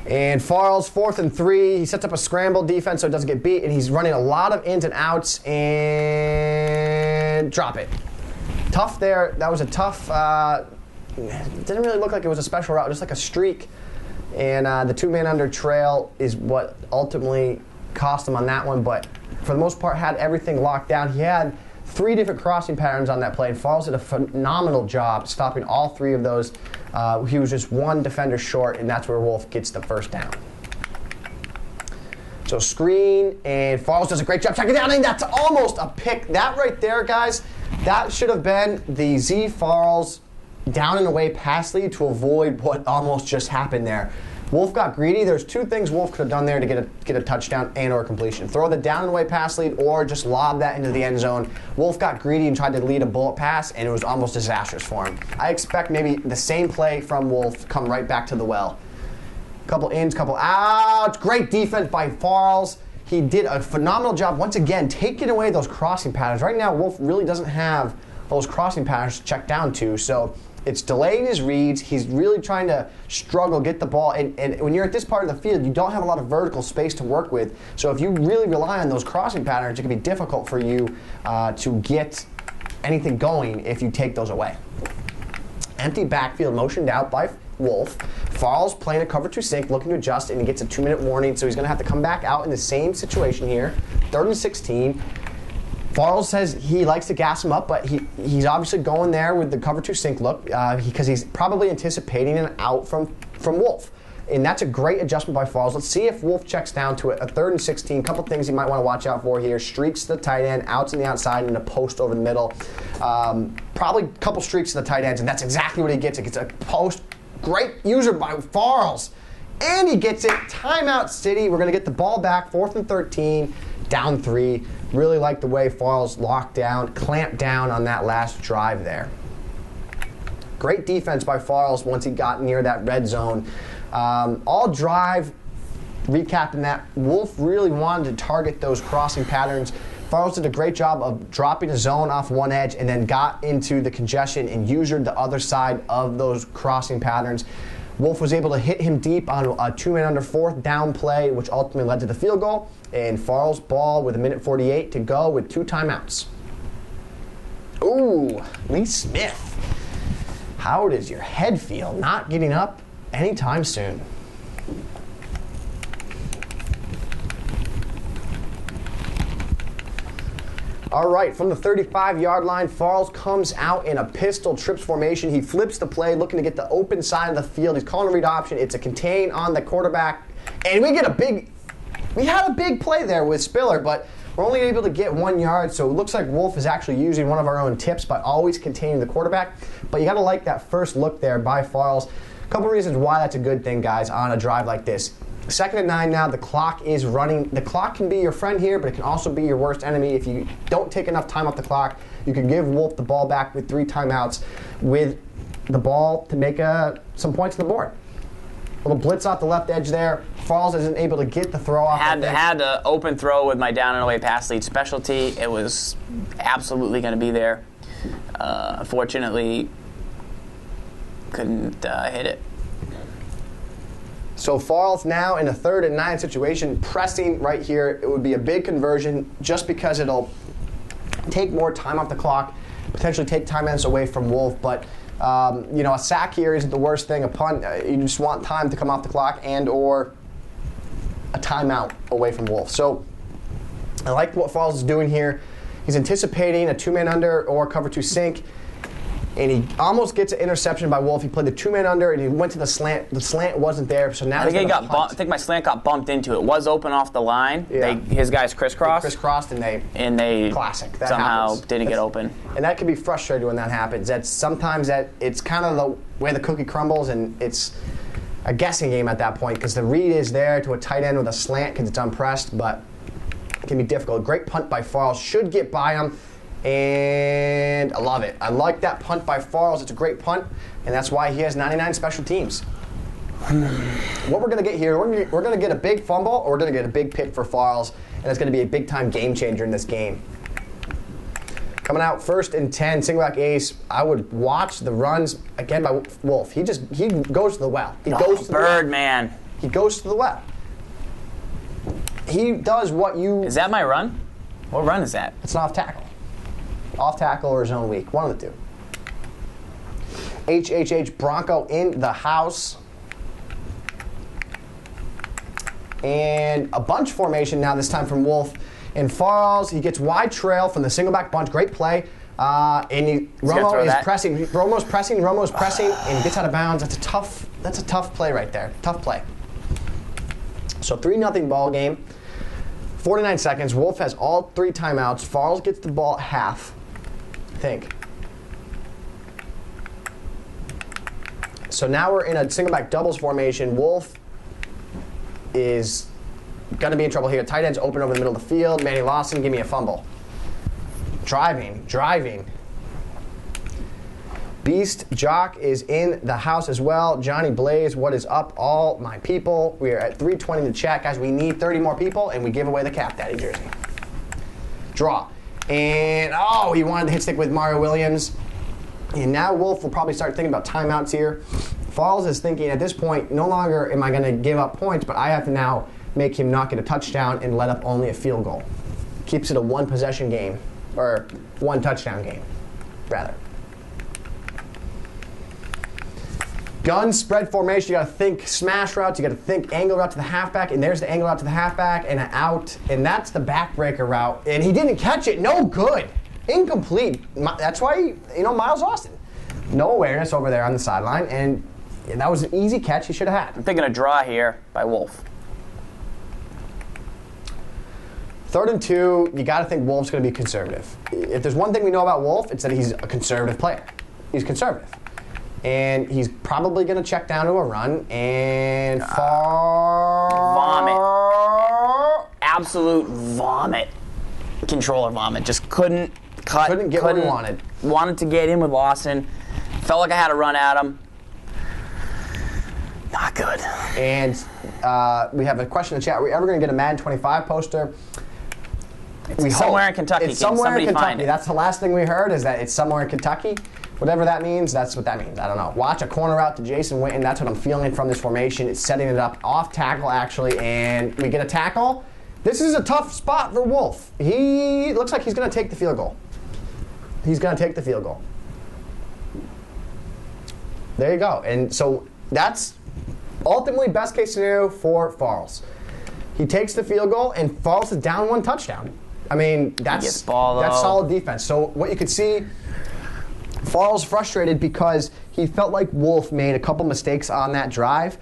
And Farls, 4th and 3. He sets up a scramble defense so it doesn't get beat, and he's running a lot of ins and outs, and drop it. Tough there. That was a tough, it didn't really look like it was a special route, just like a streak. And the 2-man under trail is what ultimately cost him on that one, but for the most part had everything locked down. He had 3 different crossing patterns on that play, and Farls did a phenomenal job stopping all 3 of those. He was just 1 defender short, and that's where Wolf gets the first down. So screen, and Farls does a great job checking down, and that's almost a pick. That right there, guys, that should have been the ZFarls down and away pass lead to avoid what almost just happened there. Wolf got greedy. There's two things Wolf could have done there to get a touchdown and or completion. Throw the down and away pass lead or just lob that into the end zone. Wolf got greedy and tried to lead a bullet pass, and it was almost disastrous for him. I expect maybe the same play from Wolf come right back to the well. Couple ins, couple outs. Great defense by Farls. He did a phenomenal job once again taking away those crossing patterns. Right now, Wolf really doesn't have those crossing patterns to check down to, so it's delaying his reads. He's really trying to struggle, get the ball. And when you're at this part of the field, you don't have a lot of vertical space to work with. So if you really rely on those crossing patterns, it can be difficult for you to get anything going if you take those away. Empty backfield motioned out by Wolf. Farls playing a cover 2 sink, looking to adjust, and he gets a 2-minute warning. So he's going to have to come back out in the same situation here. 3rd and 16. Farls says he likes to gas him up, but he's obviously going there with the cover 2 sink look because he's probably anticipating an out from Wolf. And that's a great adjustment by Farls. Let's see if Wolf checks down to it. A 3rd and 16. Couple things you might want to watch out for here. Streaks to the tight end, outs on the outside, and a post over the middle. Probably a couple streaks to the tight ends, and that's exactly what he gets. It gets a post. Great user by Farls. And he gets it. Timeout City. We're going to get the ball back. 4th and 13. Down 3. Really like the way Farls locked down, clamped down on that last drive there. Great defense by Farls once he got near that red zone. All drive, recapping that, Wolf really wanted to target those crossing patterns. Farls did a great job of dropping a zone off one edge and then got into the congestion and usured the other side of those crossing patterns. Wolf was able to hit him deep on a 2-man under 4th down play, which ultimately led to the field goal. And Farls ball with 1:48 to go with 2 timeouts. Ooh, Lee Smith. How does your head feel not getting up anytime soon? All right, from the 35-yard line, Farls comes out in a pistol trips formation. He flips the play, looking to get the open side of the field. He's calling a read option. It's a contain on the quarterback. And we had a big play there with Spiller, but we're only able to get 1 yard, so it looks like Wolf is actually using one of our own tips by always containing the quarterback. But you got to like that first look there by Farls. A couple reasons why that's a good thing, guys, on a drive like this. 2nd and 9 now, the clock is running. The clock can be your friend here, but it can also be your worst enemy. If you don't take enough time off the clock, you can give Wolf the ball back with 3 timeouts with the ball to make some points on the board. A little blitz off the left edge there. Farls isn't able to get the throw off. Had an open throw with my down and away pass lead specialty. It was absolutely going to be there. Unfortunately, couldn't hit it. So Farls now in a 3rd and 9 situation, pressing right here. It would be a big conversion just because it'll take more time off the clock, potentially take timeouts away from Wolf. But a sack here isn't the worst thing. A punt, you just want time to come off the clock and or a timeout away from Wolf. So I like what Farls is doing here. He's anticipating a 2-man under or cover 2 sink. And he almost gets an interception by Wolf. He played the 2-man under, and he went to the slant. The slant wasn't there, so now I think my slant got bumped into it. It was open off the line. Yeah. His guys crisscrossed. They crisscrossed, and they classic. That somehow happens. Didn't get open. And that can be frustrating when that happens. Sometimes it's kind of the way the cookie crumbles, and it's a guessing game at that point because the read is there to a tight end with a slant because it's unpressed, but it can be difficult. Great punt by Farls. Should get by him. And I love it. I like that punt by Farls. It's a great punt, and that's why he has 99 special teams. What we're going to get here, we're going to get a big fumble, or we're going to get a big pick for Farls, and it's going to be a big-time game changer in this game. Coming out 1st and 10, single back ace. I would watch the runs again by Wolf. He goes to the well. He goes to the well. Man. He goes to the well. He does what you... Is that my run? What run is that? It's an off tackle. Off tackle or zone weak. One of the two. HHH Bronco in the house. And a bunch formation now, this time from Wolf. And Farls, he gets wide trail from the single back bunch. Great play. And Romo is pressing. Romo's pressing, and gets out of bounds. That's a tough play right there. Tough play. So 3-0 ball game. 49 seconds. Wolf has all 3 timeouts. Farls gets the ball at half. I think. So now we're in a single back doubles formation. Wolf is going to be in trouble here. Tight end's open over the middle of the field. Manny Lawson, give me a fumble. Driving. Beast Jock is in the house as well. Johnny Blaze, what is up, all my people? We are at 320 in the chat. Guys, we need 30 more people, and we give away the Cap Daddy jersey. Draw. And, oh, he wanted the hit stick with Mario Williams. And now Wolf will probably start thinking about timeouts here. Farls is thinking at this point, no longer am I going to give up points, but I have to now make him not get a touchdown and let up only a field goal. Keeps it a one-possession game, or one-touchdown game, rather. Gun spread formation, you got to think smash routes, you got to think angle route to the halfback, and there's the angle route to the halfback, and an out, and that's the backbreaker route. And he didn't catch it, no good. Incomplete. That's why, Miles Austin. No awareness over there on the sideline, and that was an easy catch he should have had. I'm thinking a draw here by Wolf. 3rd and 2, you got to think Wolf's going to be conservative. If there's one thing we know about Wolf, it's that he's a conservative player. He's conservative. And he's probably going to check down to a run and vomit. Absolute vomit. Controller vomit. Just couldn't cut. Couldn't get what he wanted. Wanted to get in with Lawson. Felt like I had to run at him. Not good. And we have a question in the chat. Are we ever going to get a Madden 25 poster? It's somewhere in Kentucky. It's somewhere in Kentucky. Find it? That's the last thing we heard, is that it's somewhere in Kentucky. Whatever that means, that's what that means. I don't know. Watch a corner out to Jason Witten. That's what I'm feeling from this formation. It's setting it up off tackle, actually, and we get a tackle. This is a tough spot for Wolf. He looks like he's going to take the field goal. He's going to take the field goal. There you go. And so that's ultimately best case scenario for Farls. He takes the field goal, and Farls is down 1 touchdown. I mean, that's solid defense. So what you could see, Farls frustrated because he felt like Wolf made a couple mistakes on that drive.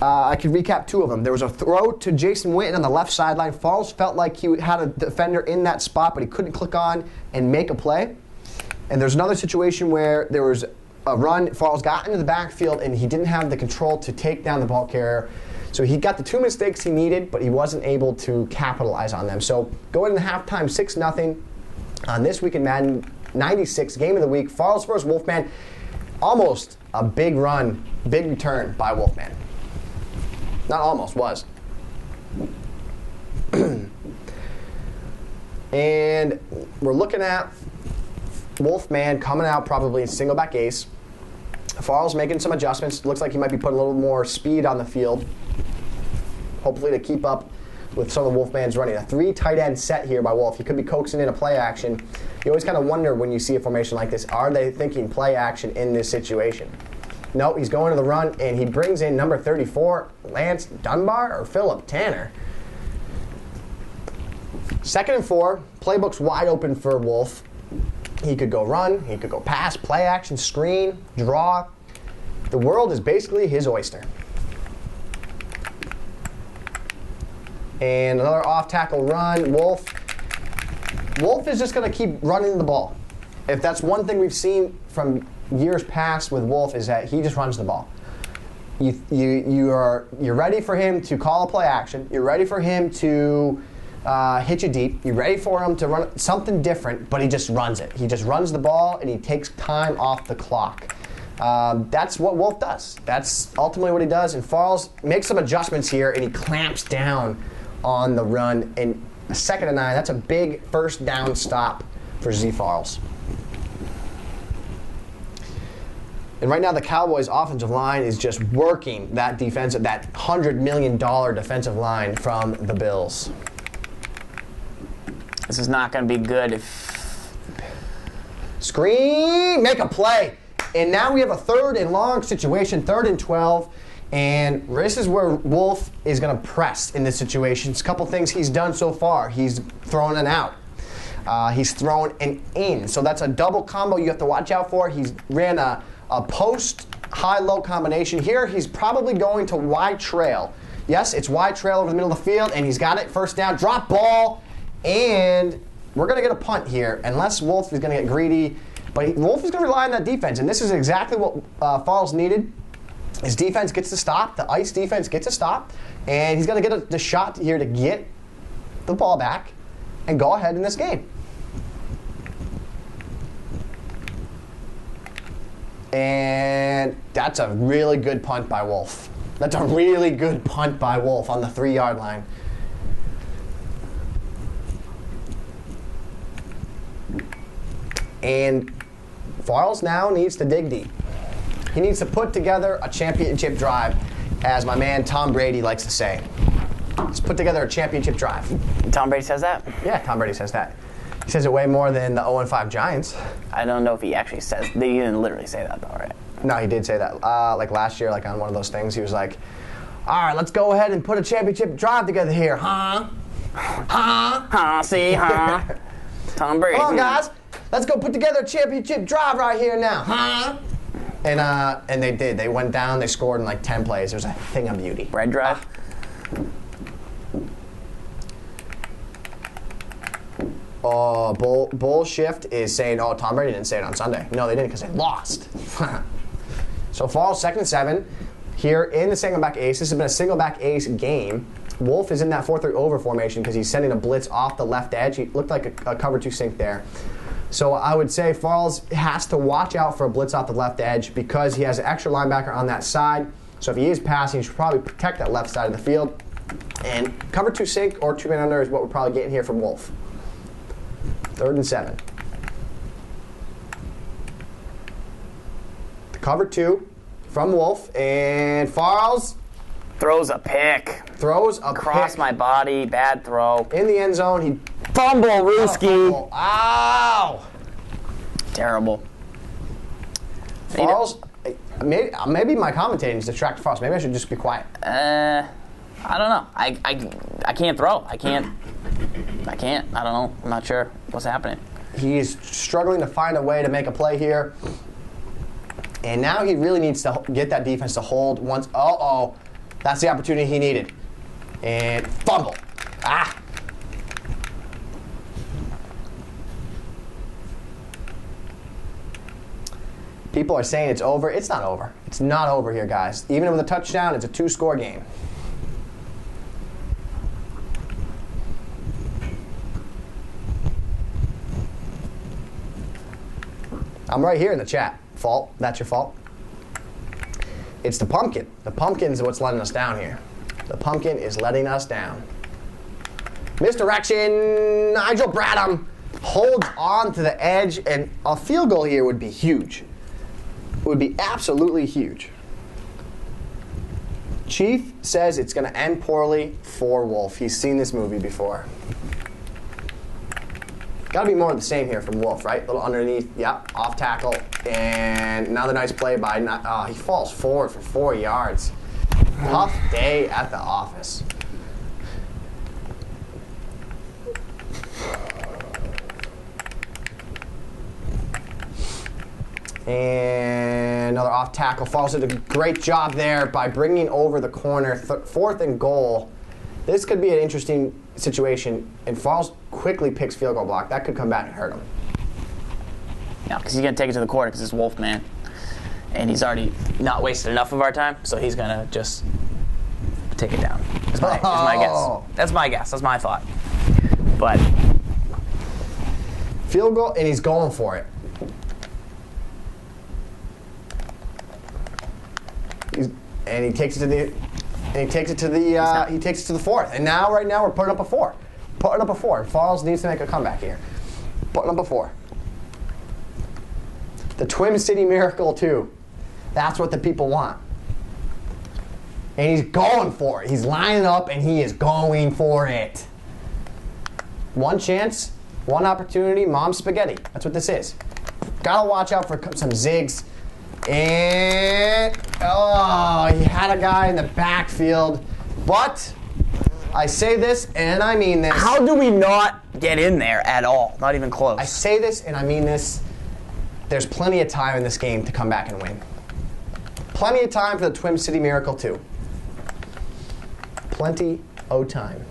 I can recap 2 of them. There was a throw to Jason Witten on the left sideline. Farls felt like he had a defender in that spot, but he couldn't click on and make a play. And there's another situation where there was a run. Farls got into the backfield, and he didn't have the control to take down the ball carrier. So he got the 2 mistakes he needed, but he wasn't able to capitalize on them. So going into halftime, 6-0 on This Week in Madden 96, game of the week. Farls versus Wolfman. Almost a big run, big return by Wolfman. Not almost, was. And we're looking at Wolfman coming out probably in single back ace. Farls making some adjustments. Looks like he might be putting a little more speed on the field, hopefully to keep up with some of Wolfman's running. A 3 tight end set here by Wolf. He could be coaxing in a play action. You always kind of wonder when you see a formation like this, are they thinking play action in this situation? No, he's going to the run, and he brings in number 34, Lance Dunbar or Philip Tanner. 2nd and 4, playbook's wide open for Wolf. He could go run, he could go pass, play action, screen, draw. The world is basically his oyster. And another off-tackle run. Wolf is just going to keep running the ball. If that's one thing we've seen from years past with Wolf, is that he just runs the ball. You're ready for him to call a play action. You're ready for him to hit you deep. You're ready for him to run something different, but he just runs it. He just runs the ball, and he takes time off the clock. That's what Wolf does. That's ultimately what he does. And Farls makes some adjustments here, and he clamps down on the run. And 2nd and 9, that's a big first down stop for ZFarls. And right now the Cowboys' offensive line is just working that defensive, that $100 million defensive line from the Bills. This is not going to be good if... Screen, make a play. And now we have a 3rd and long situation, 3rd and 12. And this is where Wolf is going to press in this situation. It's a couple things he's done so far. He's thrown an out. He's thrown an in. So that's a double combo you have to watch out for. He's ran a post high-low combination. Here he's probably going to wide trail. Yes, it's wide trail over the middle of the field, and he's got it. First down, drop ball, and we're going to get a punt here, unless Wolf is going to get greedy. But Wolf is going to rely on that defense, and this is exactly what Farls needed. His defense gets to stop. The ice defense gets to stop. And he's going to get the shot here to get the ball back and go ahead in this game. And that's a really good punt by Wolf. That's a really good punt by Wolf on the 3-yard line. And Farls now needs to dig deep. He needs to put together a championship drive, as my man Tom Brady likes to say. Let's put together a championship drive. Tom Brady says that? Yeah, Tom Brady says that. He says it way more than the 0-5 Giants. I don't know if he actually says. He didn't literally say that, though, right? No, he did say that. Like last year, like on one of those things, he was like, all right, let's go ahead and put a championship drive together here, huh? Huh? Huh, see, huh? Tom Brady. Come on, guys. Let's go put together a championship drive right here now, huh? And they did. They went down. They scored in like 10 plays. It was a thing of beauty. Red drive? Bull Shift is saying, oh, Tom Brady didn't say it on Sunday. No, they didn't because they lost. So Farls 2nd and 7 here in the single back ace. This has been a single back ace game. Wolf is in that 4-3 over formation because he's sending a blitz off the left edge. He looked like a cover 2 sink there. So I would say Farls has to watch out for a blitz off the left edge because he has an extra linebacker on that side. So if he is passing, he should probably protect that left side of the field. And cover 2 sink or 2-man under is what we're probably getting here from Wolf. 3rd and 7. The cover 2 from Wolf, and Farls Throws a pick. Across my body. Bad throw. In the end zone. He Fumble, Rooski. Ow! Terrible. Farls, maybe my commentating is distracted Farls. Maybe I should just be quiet. I don't know. I can't throw. I can't. I don't know. I'm not sure what's happening. He is struggling to find a way to make a play here. And now he really needs to get that defense to hold once. Uh-oh. That's the opportunity he needed. And fumble. Ah. People are saying it's over. It's not over. It's not over here, guys. Even with a touchdown, it's a 2-score game. I'm right here in the chat. Fault. That's your fault. It's the pumpkin. The pumpkin's what's letting us down here. The pumpkin is letting us down. Misdirection. Nigel Bradham holds on to the edge, and a field goal here would be huge. It would be absolutely huge. Chief says it's going to end poorly for Wolf. He's seen this movie before. Got to be more of the same here from Wolf, right? A little underneath, yeah, off tackle, and another nice play by, he falls forward for 4 yards. Tough day at the office. And another off tackle. Farls did a great job there by bringing over the corner. 4th and goal. This could be an interesting situation, and Farls quickly picks field goal block. That could come back and hurt him. Yeah, because he's going to take it to the corner because it's Wolfman. And he's already not wasted enough of our time, so he's going to just take it down. That's my guess. That's my guess. That's my thought. But field goal, and he's going for it. He takes it to the 4th. And now, right now, we're putting up a 4. Putting up a 4. Farls needs to make a comeback here. Putting up a 4. The Twin City Miracle 2. That's what the people want. And he's going for it. He's lining up, and he is going for it. One chance, one opportunity, mom's spaghetti. That's what this is. Gotta watch out for some zigs. And, he had a guy in the backfield. But I say this, and I mean this. How do we not get in there at all? Not even close. I say this, and I mean this. There's plenty of time in this game to come back and win. Plenty of time for the Twin City Miracle 2. Plenty of time.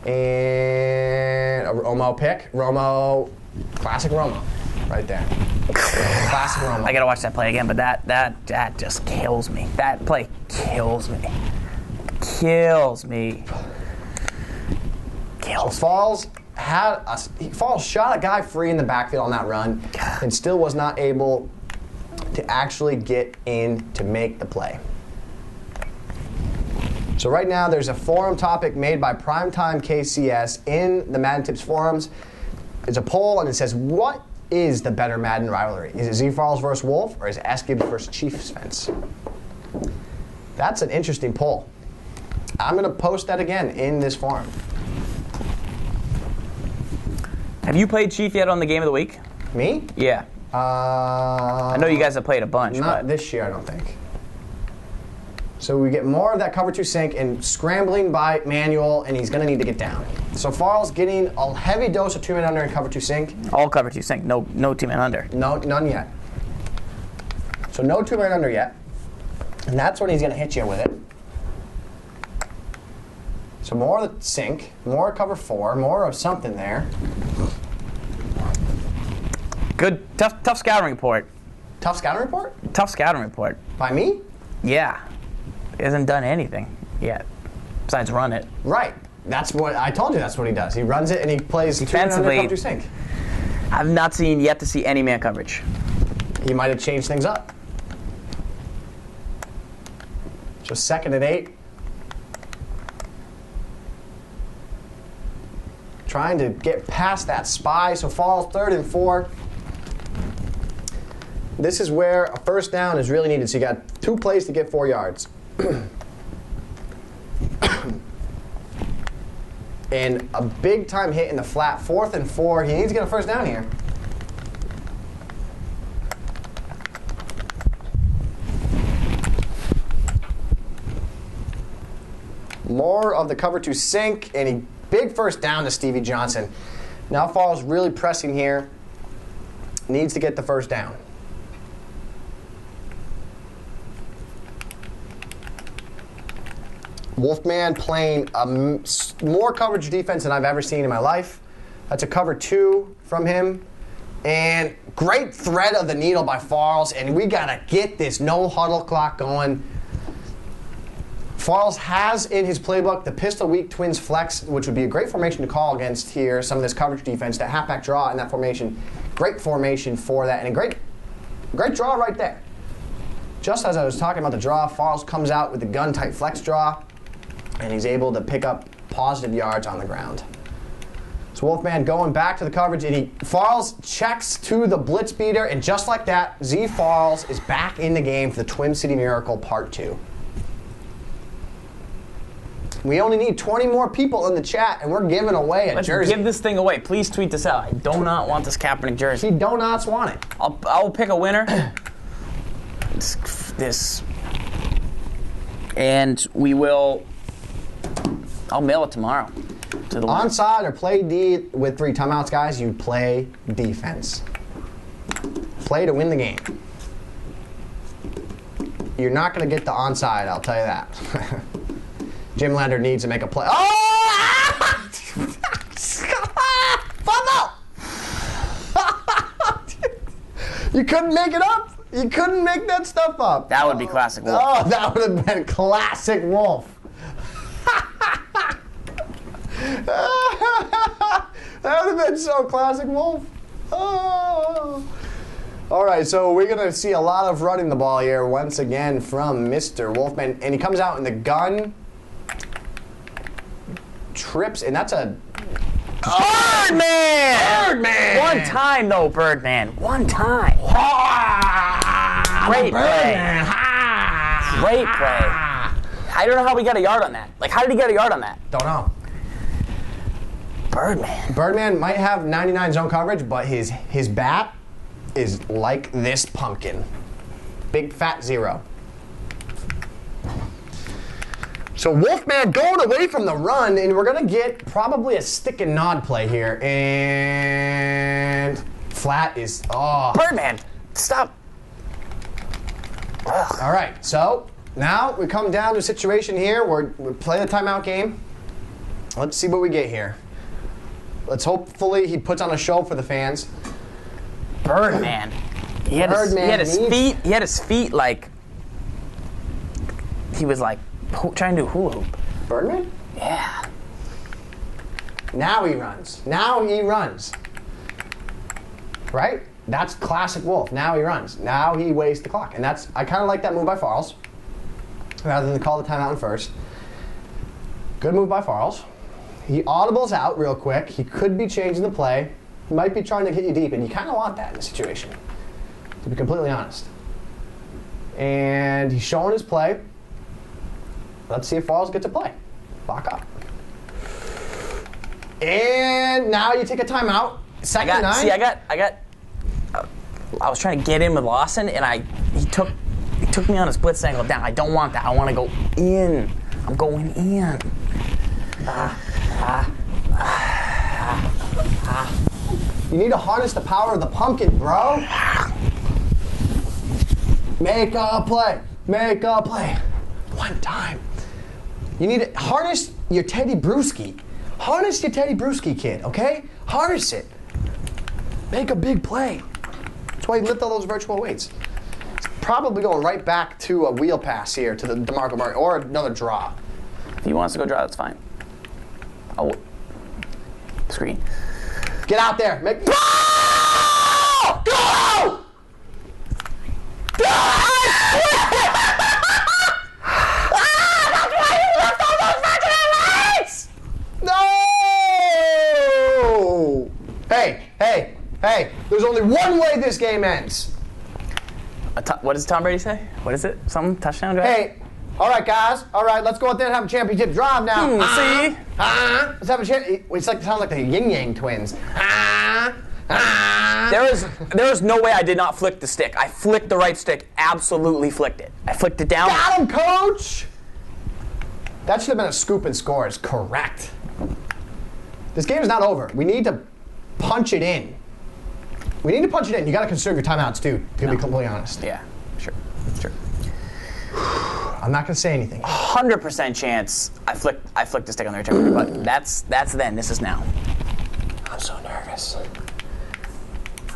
And a Romo pick. Romo, classic Romo, right there. Classic Romo. I gotta watch that play again, but that just kills me. That play kills me. Kills me. So Farls shot a guy free in the backfield on that run, and still was not able to actually get in to make the play. So right now there's a forum topic made by Primetime KCS in the Madden Tips forums. It's a poll, and it says, what is the better Madden rivalry? Is it ZFarls versus Wolf, or is it SGibs versus Chiefs fence? That's an interesting poll. I'm going to post that again in this forum. Have you played Chief yet on the Game of the Week? Me? Yeah. I know you guys have played a bunch. Not this year, I don't think. So we get more of that cover 2 sink and scrambling by manual, and he's going to need to get down. So Farls getting a heavy dose of 2-man under and cover 2 sink. All cover 2 sink. No 2-man under. No, none yet. So no 2-man under yet. And that's when he's going to hit you with it. So more of the sink, more cover 4, more of something there. Good, tough scouting report. Tough scouting report? Tough scouting report. By me? Yeah. He hasn't done anything yet, besides run it. Right. That's what I told you. That's what he does. He runs it and he plays defensively. Cover 2 sink. I've not yet to see any man coverage. He might have changed things up. So 2nd and 8. Trying to get past that spy. So Farls 3rd and 4. This is where a first down is really needed. So you got 2 plays to get 4 yards. And a big time hit in the flat. 4th and 4. He needs to get a first down here. More of the cover 2 sink, and he big first down to Stevie Johnson. Now Farls really pressing here. Needs to get the first down. Wolfman playing more coverage defense than I've ever seen in my life. That's a cover 2 from him. And great thread of the needle by Farls. And we got to get this no huddle clock going. Farls has in his playbook the pistol weak twins flex, which would be a great formation to call against here. Some of this coverage defense, that halfback draw in that formation. Great formation for that. And a great draw right there. Just as I was talking about the draw, Farls comes out with the gun type flex draw. And he's able to pick up positive yards on the ground. So Wolfman going back to the coverage, and Farls checks to the blitz beater, and just like that, ZFarls is back in the game for the Twin City Miracle Part 2. We only need 20 more people in the chat, and we're giving away a jersey. Let's give this thing away. Please tweet this out. I do not want this Kaepernick jersey. He do not want it. I'll pick a winner. And we will... I'll mail it tomorrow to the winner. Onside or play D with 3 timeouts, guys. You play defense. Play to win the game. You're not going to get the onside, I'll tell you that. Jim Lander needs to make a play. Oh! Fumble! You couldn't make it up. You couldn't make that stuff up. That would be classic Wolf. Oh, that would have been classic Wolf. That would have been so classic Wolf. Oh. All right, so we're going to see a lot of running the ball here once again from Mr. Wolfman. And he comes out in the gun, trips, and that's a... Birdman! Birdman! One time, though, Birdman. One time. Great play. Great play. I don't know how we got a yard on that. Like, how did he get a yard on that? Don't know. Birdman. Birdman might have 99 zone coverage, but his bat is like this pumpkin. Big fat 0. So Wolfman going away from the run, and we're going to get probably a stick and nod play here. And flat is, oh. Birdman, stop. Ugh. All right, so now we come down to a situation here where we play the timeout game. Let's see what we get here. Let's hopefully he puts on a show for the fans. Birdman. He had his needs- feet. He had his feet like he was like trying to do hula hoop. Birdman? Yeah. Now he runs. Now he runs. Right? That's classic Wolf. Now he runs. Now he wastes the clock. And I kind of like that move by Farls, rather than call the timeout in first. Good move by Farls. He audibles out real quick. He could be changing the play. He might be trying to hit you deep, and you kind of want that in this situation, to be completely honest. And he's showing his play. Let's see if Farls gets a play. Lock up. And now you take a timeout. Second and 9. See, I was trying to get in with Lawson, and he took me on his blitz angle down. I don't want that. I want to go in. I'm going in. You need to harness the power of the pumpkin, bro. Make a play. Make a play. One time. You need to harness your Teddy Bruschi. Harness your Teddy Bruschi, kid, okay? Harness it. Make a big play. That's why you lift all those virtual weights. It's probably going right back to a wheel pass here to the DeMarco Murray, or another draw. If he wants to go draw, that's fine. Oh, screen. Get out there. Make. Go! Go! No! Hey, there's only one way this game ends. What does Tom Brady say? What is it? Some touchdown drive? Hey, all right, guys. All right, let's go out there and have a championship drive now. See? Let's have a championship. It sounds like the Yin Yang twins. There was no way I did not flick the stick. I flicked the right stick. Absolutely flicked it. I flicked it down. Got him, coach! That should have been a scoop and scores. Correct. This game is not over. We need to punch it in. We need to punch it in. You got to conserve your timeouts, too, to be completely honest. Yeah, sure. I'm not going to say anything. 100% chance I flicked the stick on the return button. That's then. This is now. I'm so nervous.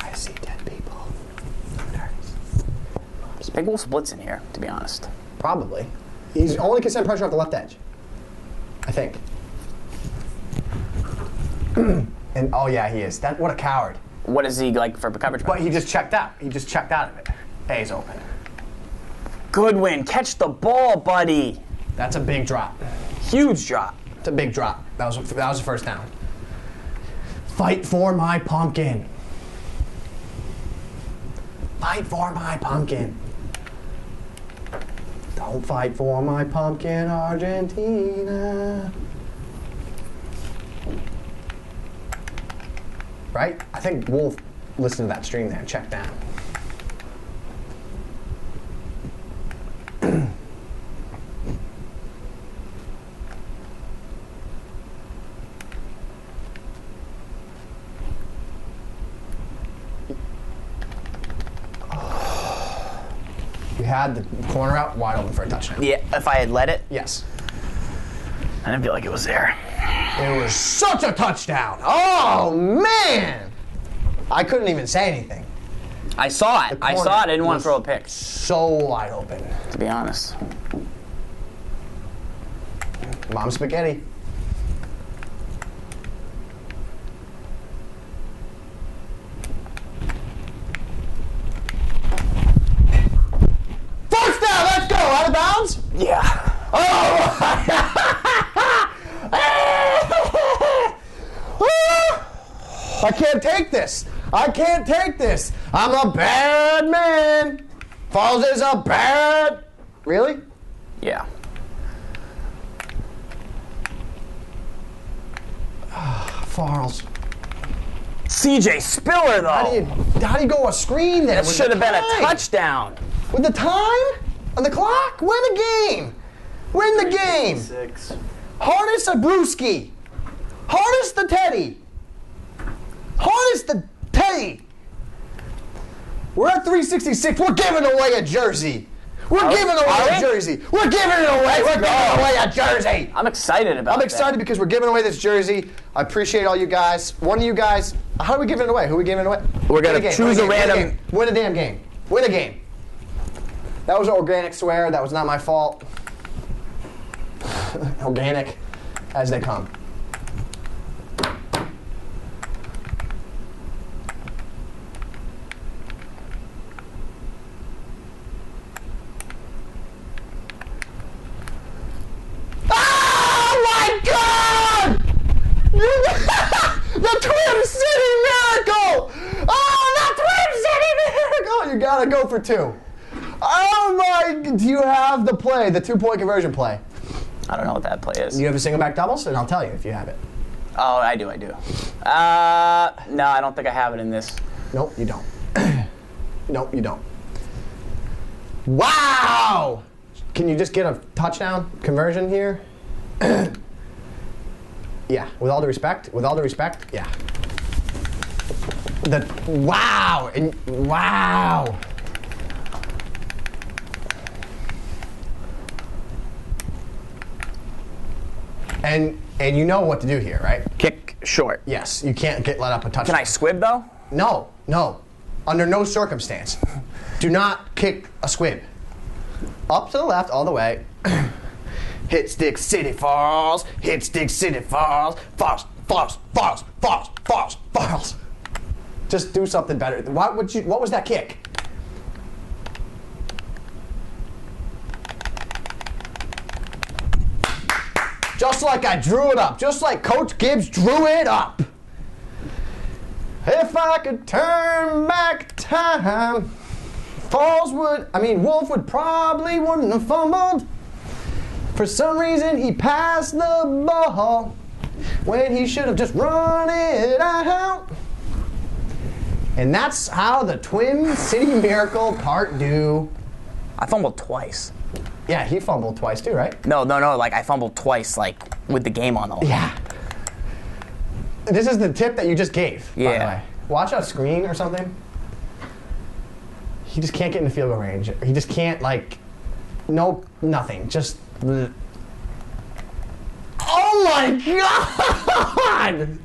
I see dead people. I'm nervous. Big Wolf's blitz in here, to be honest. Probably. He's only can send pressure off the left edge. I think. And oh yeah, he is. What a coward. What is he like for coverage? But he just checked out. He just checked out of it. A's open. Good win. Catch the ball, buddy. That's a big drop. Huge drop. It's a big drop. That was a first down. Fight for my pumpkin. Fight for my pumpkin. Don't fight for my pumpkin, Argentina. Right? I think Wolf listened to that stream there and checked down. You had the corner out wide open for a touchdown. Yeah, if I had let it, Yes. I didn't feel like it was there. It was such a touchdown. Oh, man. I couldn't even say anything. I saw it. I didn't want to throw a pick, So wide open. to be honest. Mom spaghetti. First down, let's go. Out of bounds? Yeah. I can't take this. I can't take this. I'm a bad man. Farls is a bad. Really? Yeah. Farls. CJ Spiller, though. How do you go a screen there? That with should the have been a time? touchdown. With the time on the clock, win the game. Win the game. 6. Harness a brewski. Harness the Teddy. Harness the Teddy. We're at 366. We're giving away a jersey. We're giving away a jersey. We're giving it away. We're giving away a jersey. I'm excited about it. I'm excited because we're giving away this jersey. I appreciate all you guys. One of you guys, how are we giving it away? Who are we giving it away? We're going to choose a random. Win a damn game. Win a game. That was an organic swear. That was not my fault. Organic as they come. The TWIM City Miracle! Oh, the TWIM City Miracle! You gotta go for 2. Oh my! Do you have the play, the 2-point conversion play? I don't know what that play is. Do you have a single back doubles? And I'll tell you if you have it. Oh, I do. No, I don't think I have it in this. Nope, you don't. Nope, you don't. Wow! Can you just get a touchdown conversion here? Yeah, with all due respect, yeah. Wow, and wow. And you know what to do here, right? Kick short. Yes, you can't let up a touchdown. Can I squib though? No. Under no circumstance. Do not kick a squib. Up to the left, all the way. Hit stick city Farls. Hit stick city Farls. Farls. Just do something better. What was that kick? Just like I drew it up. Just like Coach Gibbs drew it up. If I could turn back time, Wolf would probably wouldn't have fumbled. For some reason, he passed the ball when he should have just run it out. And that's how the TWIM City Miracle Part 2. I fumbled twice. Yeah, he fumbled twice too, right? No. Like I fumbled twice, like with the game on the line. Yeah. This is the tip that you just gave. Yeah. By the way. Watch a screen or something. He just can't get in the field goal range. He just can't nothing. Just. Bleh. Oh my God!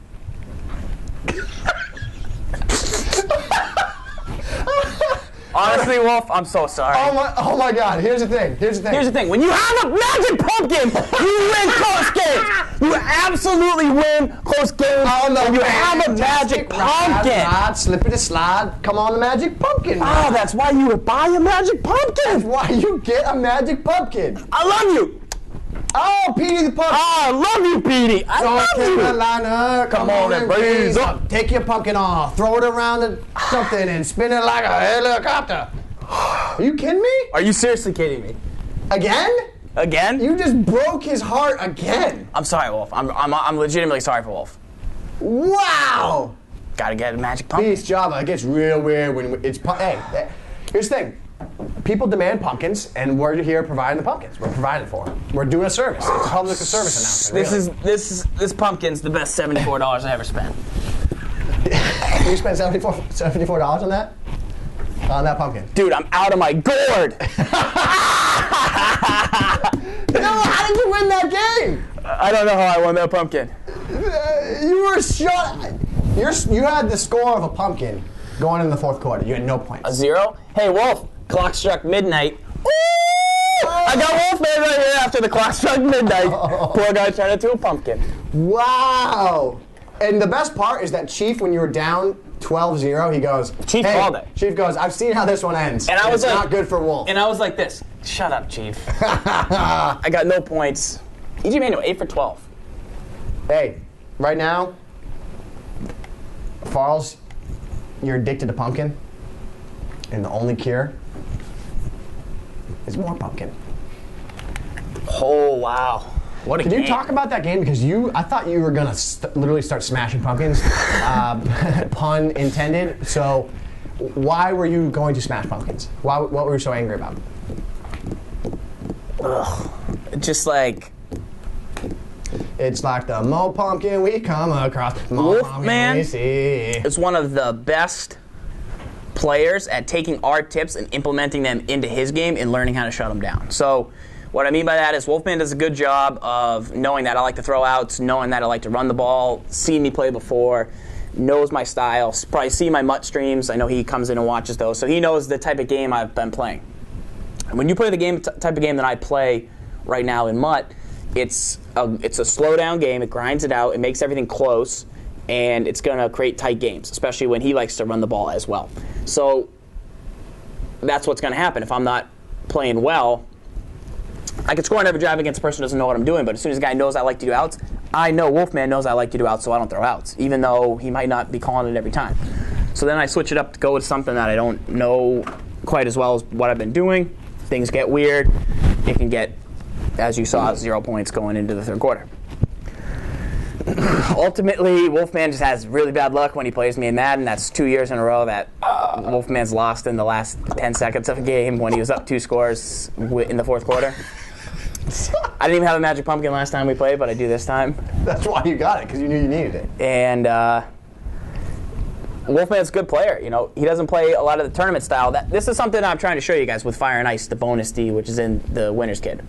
Honestly, Wolf, I'm so sorry. Oh my God! Here's the thing. When you have a magic pumpkin, you win close games. You absolutely win close games. When you have a magic pumpkin. Slippity slide. Come on, the magic pumpkin. Oh, that's why you would buy a magic pumpkin. That's why you get a magic pumpkin. I love you. Oh, Petey the pumpkin. Oh, I love you, Petey. I love you. Carolina, come on and breeze up. Take your pumpkin off, throw it around something, and spin it like a helicopter. Are you kidding me? Are you seriously kidding me? Again? You just broke his heart again. I'm sorry, Wolf. I'm legitimately sorry for Wolf. Wow. Gotta get a magic pumpkin. Beast Java, it gets real weird when it's. Hey, here's the thing. People demand pumpkins, and we're here providing the pumpkins. We're providing for them. We're doing a service. It's a public service announcement. This pumpkin's the best $74 I ever spent. You spent $74 on that? On that pumpkin? Dude, I'm out of my gourd. No, how did you win that game? I don't know how I won that pumpkin. You were shot. You had the score of a pumpkin going in the fourth quarter. You had no points. A 0? Hey, Wolf. Clock struck midnight. Ooh! I got Wolfman right here after the clock struck midnight. Poor guy turned into a pumpkin. Wow. And the best part is that Chief, when you were down 12-0, he goes, Chief called it. Chief goes, I've seen how this one ends. And I was like, not good for Wolf. And I was like this. Shut up, Chief. I got no points. EJ Manuel, 8 for 12. Hey, right now, Farls, you're addicted to pumpkin. And the only cure is more pumpkin. Oh, wow. What a game. Can you talk about that game? Because I thought you were going to literally start smashing pumpkins. Pun intended. So why were you going to smash pumpkins? What were you so angry about? Ugh. Just like... It's like the more pumpkin we come across, the more pumpkin we see. It's one of the best players at taking our tips and implementing them into his game and learning how to shut them down. So what I mean by that is Wolfman does a good job of knowing that I like to throw outs, knowing that I like to run the ball, seen me play before, knows my style, probably see my Mutt streams. I know he comes in and watches those, so he knows the type of game I've been playing. And when you play the type of game that I play right now in Mutt, it's a slow down game. It grinds it out. It makes everything close, and it's going to create tight games, especially when he likes to run the ball as well. So that's what's going to happen. If I'm not playing well, I can score on every drive against a person who doesn't know what I'm doing, but as soon as a guy knows I like to do outs, I know Wolfman knows I like to do outs, so I don't throw outs, even though he might not be calling it every time. So then I switch it up to go with something that I don't know quite as well as what I've been doing. Things get weird. It can get, as you saw, 0 points going into the third quarter. Ultimately, Wolfman just has really bad luck when he plays me in Madden. That's 2 years in a row that Wolfman's lost in the last 10 seconds of a game when he was up 2 scores in the fourth quarter. I didn't even have a magic pumpkin last time we played, but I do this time. That's why you got it, because you knew you needed it. And Wolfman's a good player. You know, he doesn't play a lot of the tournament style. This is something I'm trying to show you guys with Fire and Ice, the bonus D, which is in the winner's kit.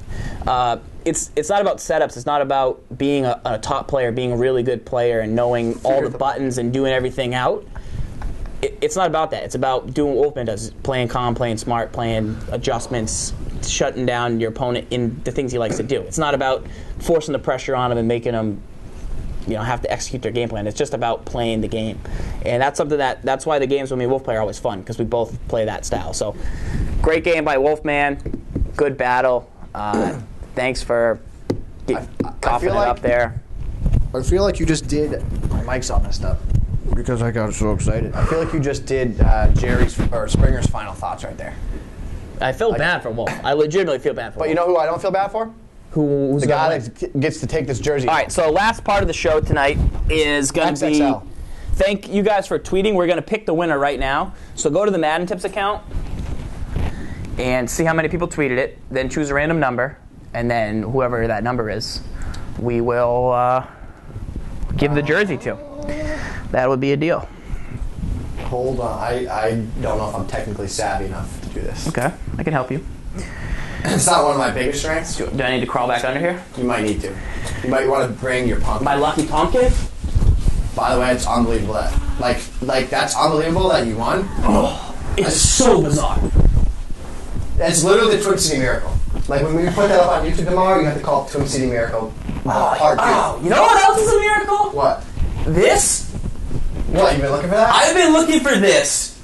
It's not about setups. It's not about being a top player, being a really good player, and knowing all the buttons and doing everything out. It's not about that. It's about doing what Wolfman does, playing calm, playing smart, playing adjustments, shutting down your opponent in the things he likes to do. It's not about forcing the pressure on him and making him, have to execute their game plan. It's just about playing the game. And that's something that's why the games with me and Wolf play are always fun, because we both play that style. So, great game by Wolfman. Good battle. Thanks for coughing it up there. I feel like you just did. My mic's all messed up. Because I got so excited. I feel like you just did Jerry's or Springer's final thoughts right there. I feel bad for Wolf. I legitimately feel bad for Wolf. But you know who I don't feel bad for? Who's the guy that gets to take this jersey. All right, so last part of the show tonight is going to be... XXL. Thank you guys for tweeting. We're going to pick the winner right now. So go to the Madden Tips account and see how many people tweeted it. Then choose a random number. And then whoever that number is, we will give the jersey to. That would be a deal. Hold on. I don't know if I'm technically savvy enough to do this. Okay, I can help you. It's not one of my biggest strengths. Do I need to crawl back under here? You might need to. You might want to bring your pumpkin. My lucky pumpkin? By the way, it's unbelievable that, like that's unbelievable that you won. Oh, it's so bizarre. It's literally the Twin City Miracle. Like when we put that up on YouTube tomorrow, you have to call it Twin City Miracle. You know what else is a miracle? What? This? What, you been looking for that? I've been looking for this.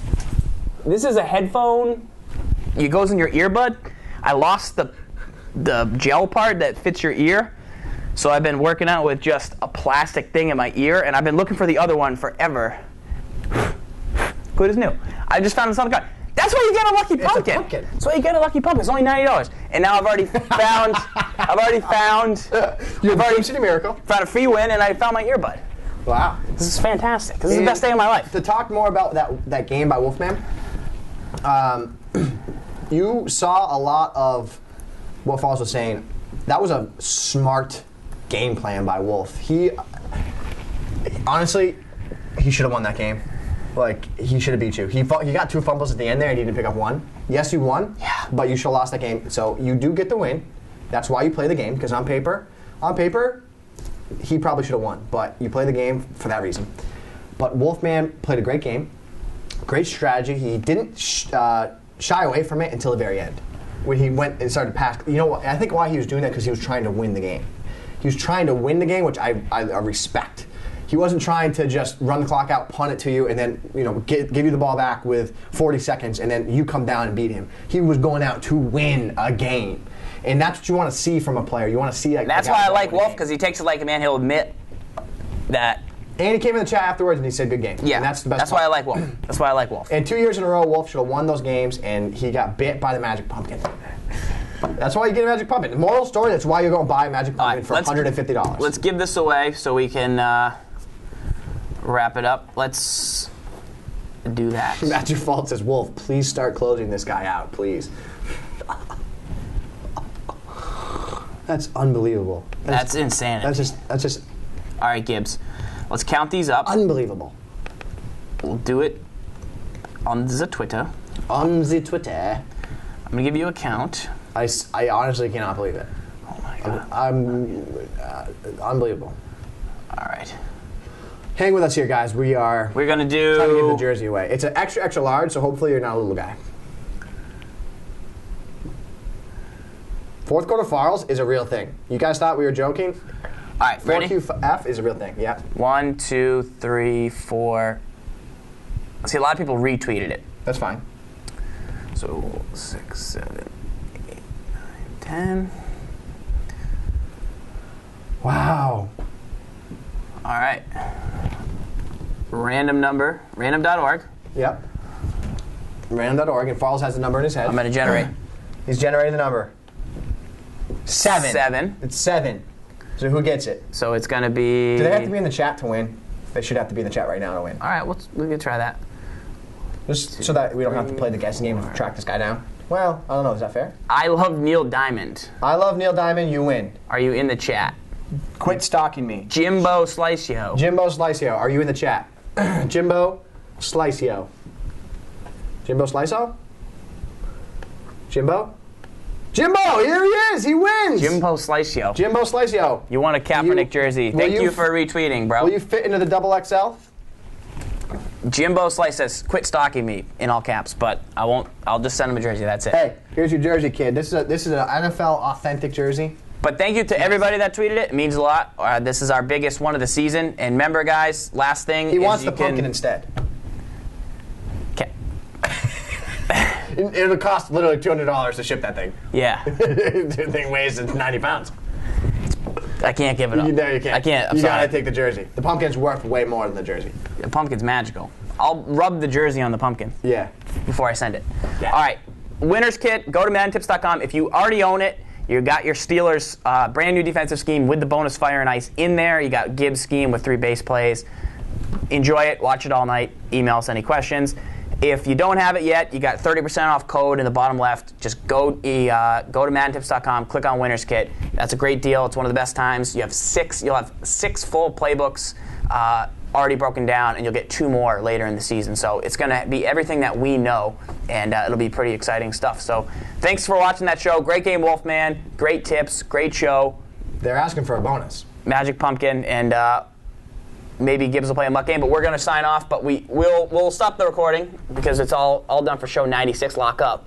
This is a headphone. It goes in your earbud. I lost the gel part that fits your ear. So I've been working out with just a plastic thing in my ear, and I've been looking for the other one forever. Good as new. I just found this on the car. That's why you get a lucky pumpkin. It's a pumpkin. That's why you get a lucky pumpkin. It's only $90. And now I've already found Twin City Miracle. Found a free win, and I found my earbud. Wow. This is fantastic. This is the best day of my life. To talk more about that game by Wolfman, you saw a lot of what Farls was saying. That was a smart game plan by Wolf. Honestly, he should have won that game. Like, he should have beat you. He got 2 fumbles at the end there, and he didn't pick up 1. Yes, you won, but you should have lost that game. So you do get the win. That's why you play the game, because on paper, he probably should have won. But you play the game for that reason. But Wolfman played a great game, great strategy. He didn't shy away from it until the very end, when he went and started to pass. You know what? I think why he was doing that, because he was trying to win the game. He was trying to win the game, which I respect. He wasn't trying to just run the clock out, punt it to you, and then give you the ball back with 40 seconds, and then you come down and beat him. He was going out to win a game, and that's what you want to see from a player. You want to see that. That's why I like Wolf, because he takes it like a man. He'll admit that. And he came in the chat afterwards and he said, "Good game." Yeah, and that's the best. That's why I like Wolf. That's why I like Wolf. And 2 years in a row, Wolf should have won those games, and he got bit by the magic pumpkin. That's why you get a magic pumpkin. The moral story: that's why you're going to buy a magic pumpkin for $150. Let's give this away so we can wrap it up. Let's do that. Matthew Fault says, "Wolf, please start closing this guy out, please." That's unbelievable. That's insanity. That's just. All right, Gibbs. Let's count these up. Unbelievable. We'll do it on the Twitter. On the Twitter. I'm going to give you a count. I honestly cannot believe it. Oh, my God. I'm unbelievable. All right. Hang with us here, guys. We're going to do... Trying to give the jersey away. It's an extra, extra large, so hopefully you're not a little guy. Fourth quarter Farls is a real thing. You guys thought we were joking? All right, ready? 4QF is a real thing, yeah. 1, 2, 3, 4. See, a lot of people retweeted it. That's fine. So 6, 7, 8, 9, 10. Wow. All right. Random number, random.org. Yep. Random.org, and Farls has the number in his head. I'm going to generate. He's generating the number. 7. 7. It's 7. So who gets it? So it's going to be... Do they have to be in the chat to win? They should have to be in the chat right now to win. All right, we can try that. Just so that we don't have to play the guessing game and track this guy down. Well, I don't know. Is that fair? I love Neil Diamond. I love Neil Diamond. You win. Are you in the chat? Quit stalking me. Jimbo Slicio. Jimbo Slicio, are you in the chat? Jimbo Slicio. Jimbo Slicio? Jimbo? Jimbo, here he is. He wins. Jimbo Slicio. Jimbo Slicio. You want a Kaepernick jersey. Thank you for retweeting, bro. Will you fit into the double XL? Jimbo Slice says, quit stalking me, in all caps, but I won't. I'll just send him a jersey. That's it. Hey, here's your jersey, kid. This is an NFL authentic jersey. But thank you to everybody that tweeted it. It means a lot. This is our biggest one of the season. And remember, guys, last thing He is wants you the pumpkin instead. Okay. It'll cost literally $200 to ship that thing. Yeah. The thing weighs 90 pounds. I can't give it up. No, you can't. I can't. I'm you sorry. gotta take the jersey. The pumpkin's worth way more than the jersey. The pumpkin's magical. I'll rub the jersey on the pumpkin. Yeah. Before I send it. Yeah. All right. Winner's kit. Go to MaddenTips.com. If you already own it, you got your Steelers brand new defensive scheme with the bonus fire and ice in there. You got Gibbs scheme with 3 base plays. Enjoy it. Watch it all night. Email us any questions. If you don't have it yet, you got 30% off code in the bottom left. Just go to MaddenTips.com, click on Winner's Kit. That's a great deal. It's one of the best times. You'll have 6 full playbooks already broken down, and you'll get 2 more later in the season. So it's going to be everything that we know, and it'll be pretty exciting stuff. So thanks for watching that show. Great game, Wolfman. Great tips. Great show. They're asking for a bonus. Magic Pumpkin, and maybe Gibbs will play a muck game, but we're going to sign off. But we'll stop the recording because it's all done for show 96. Lock up.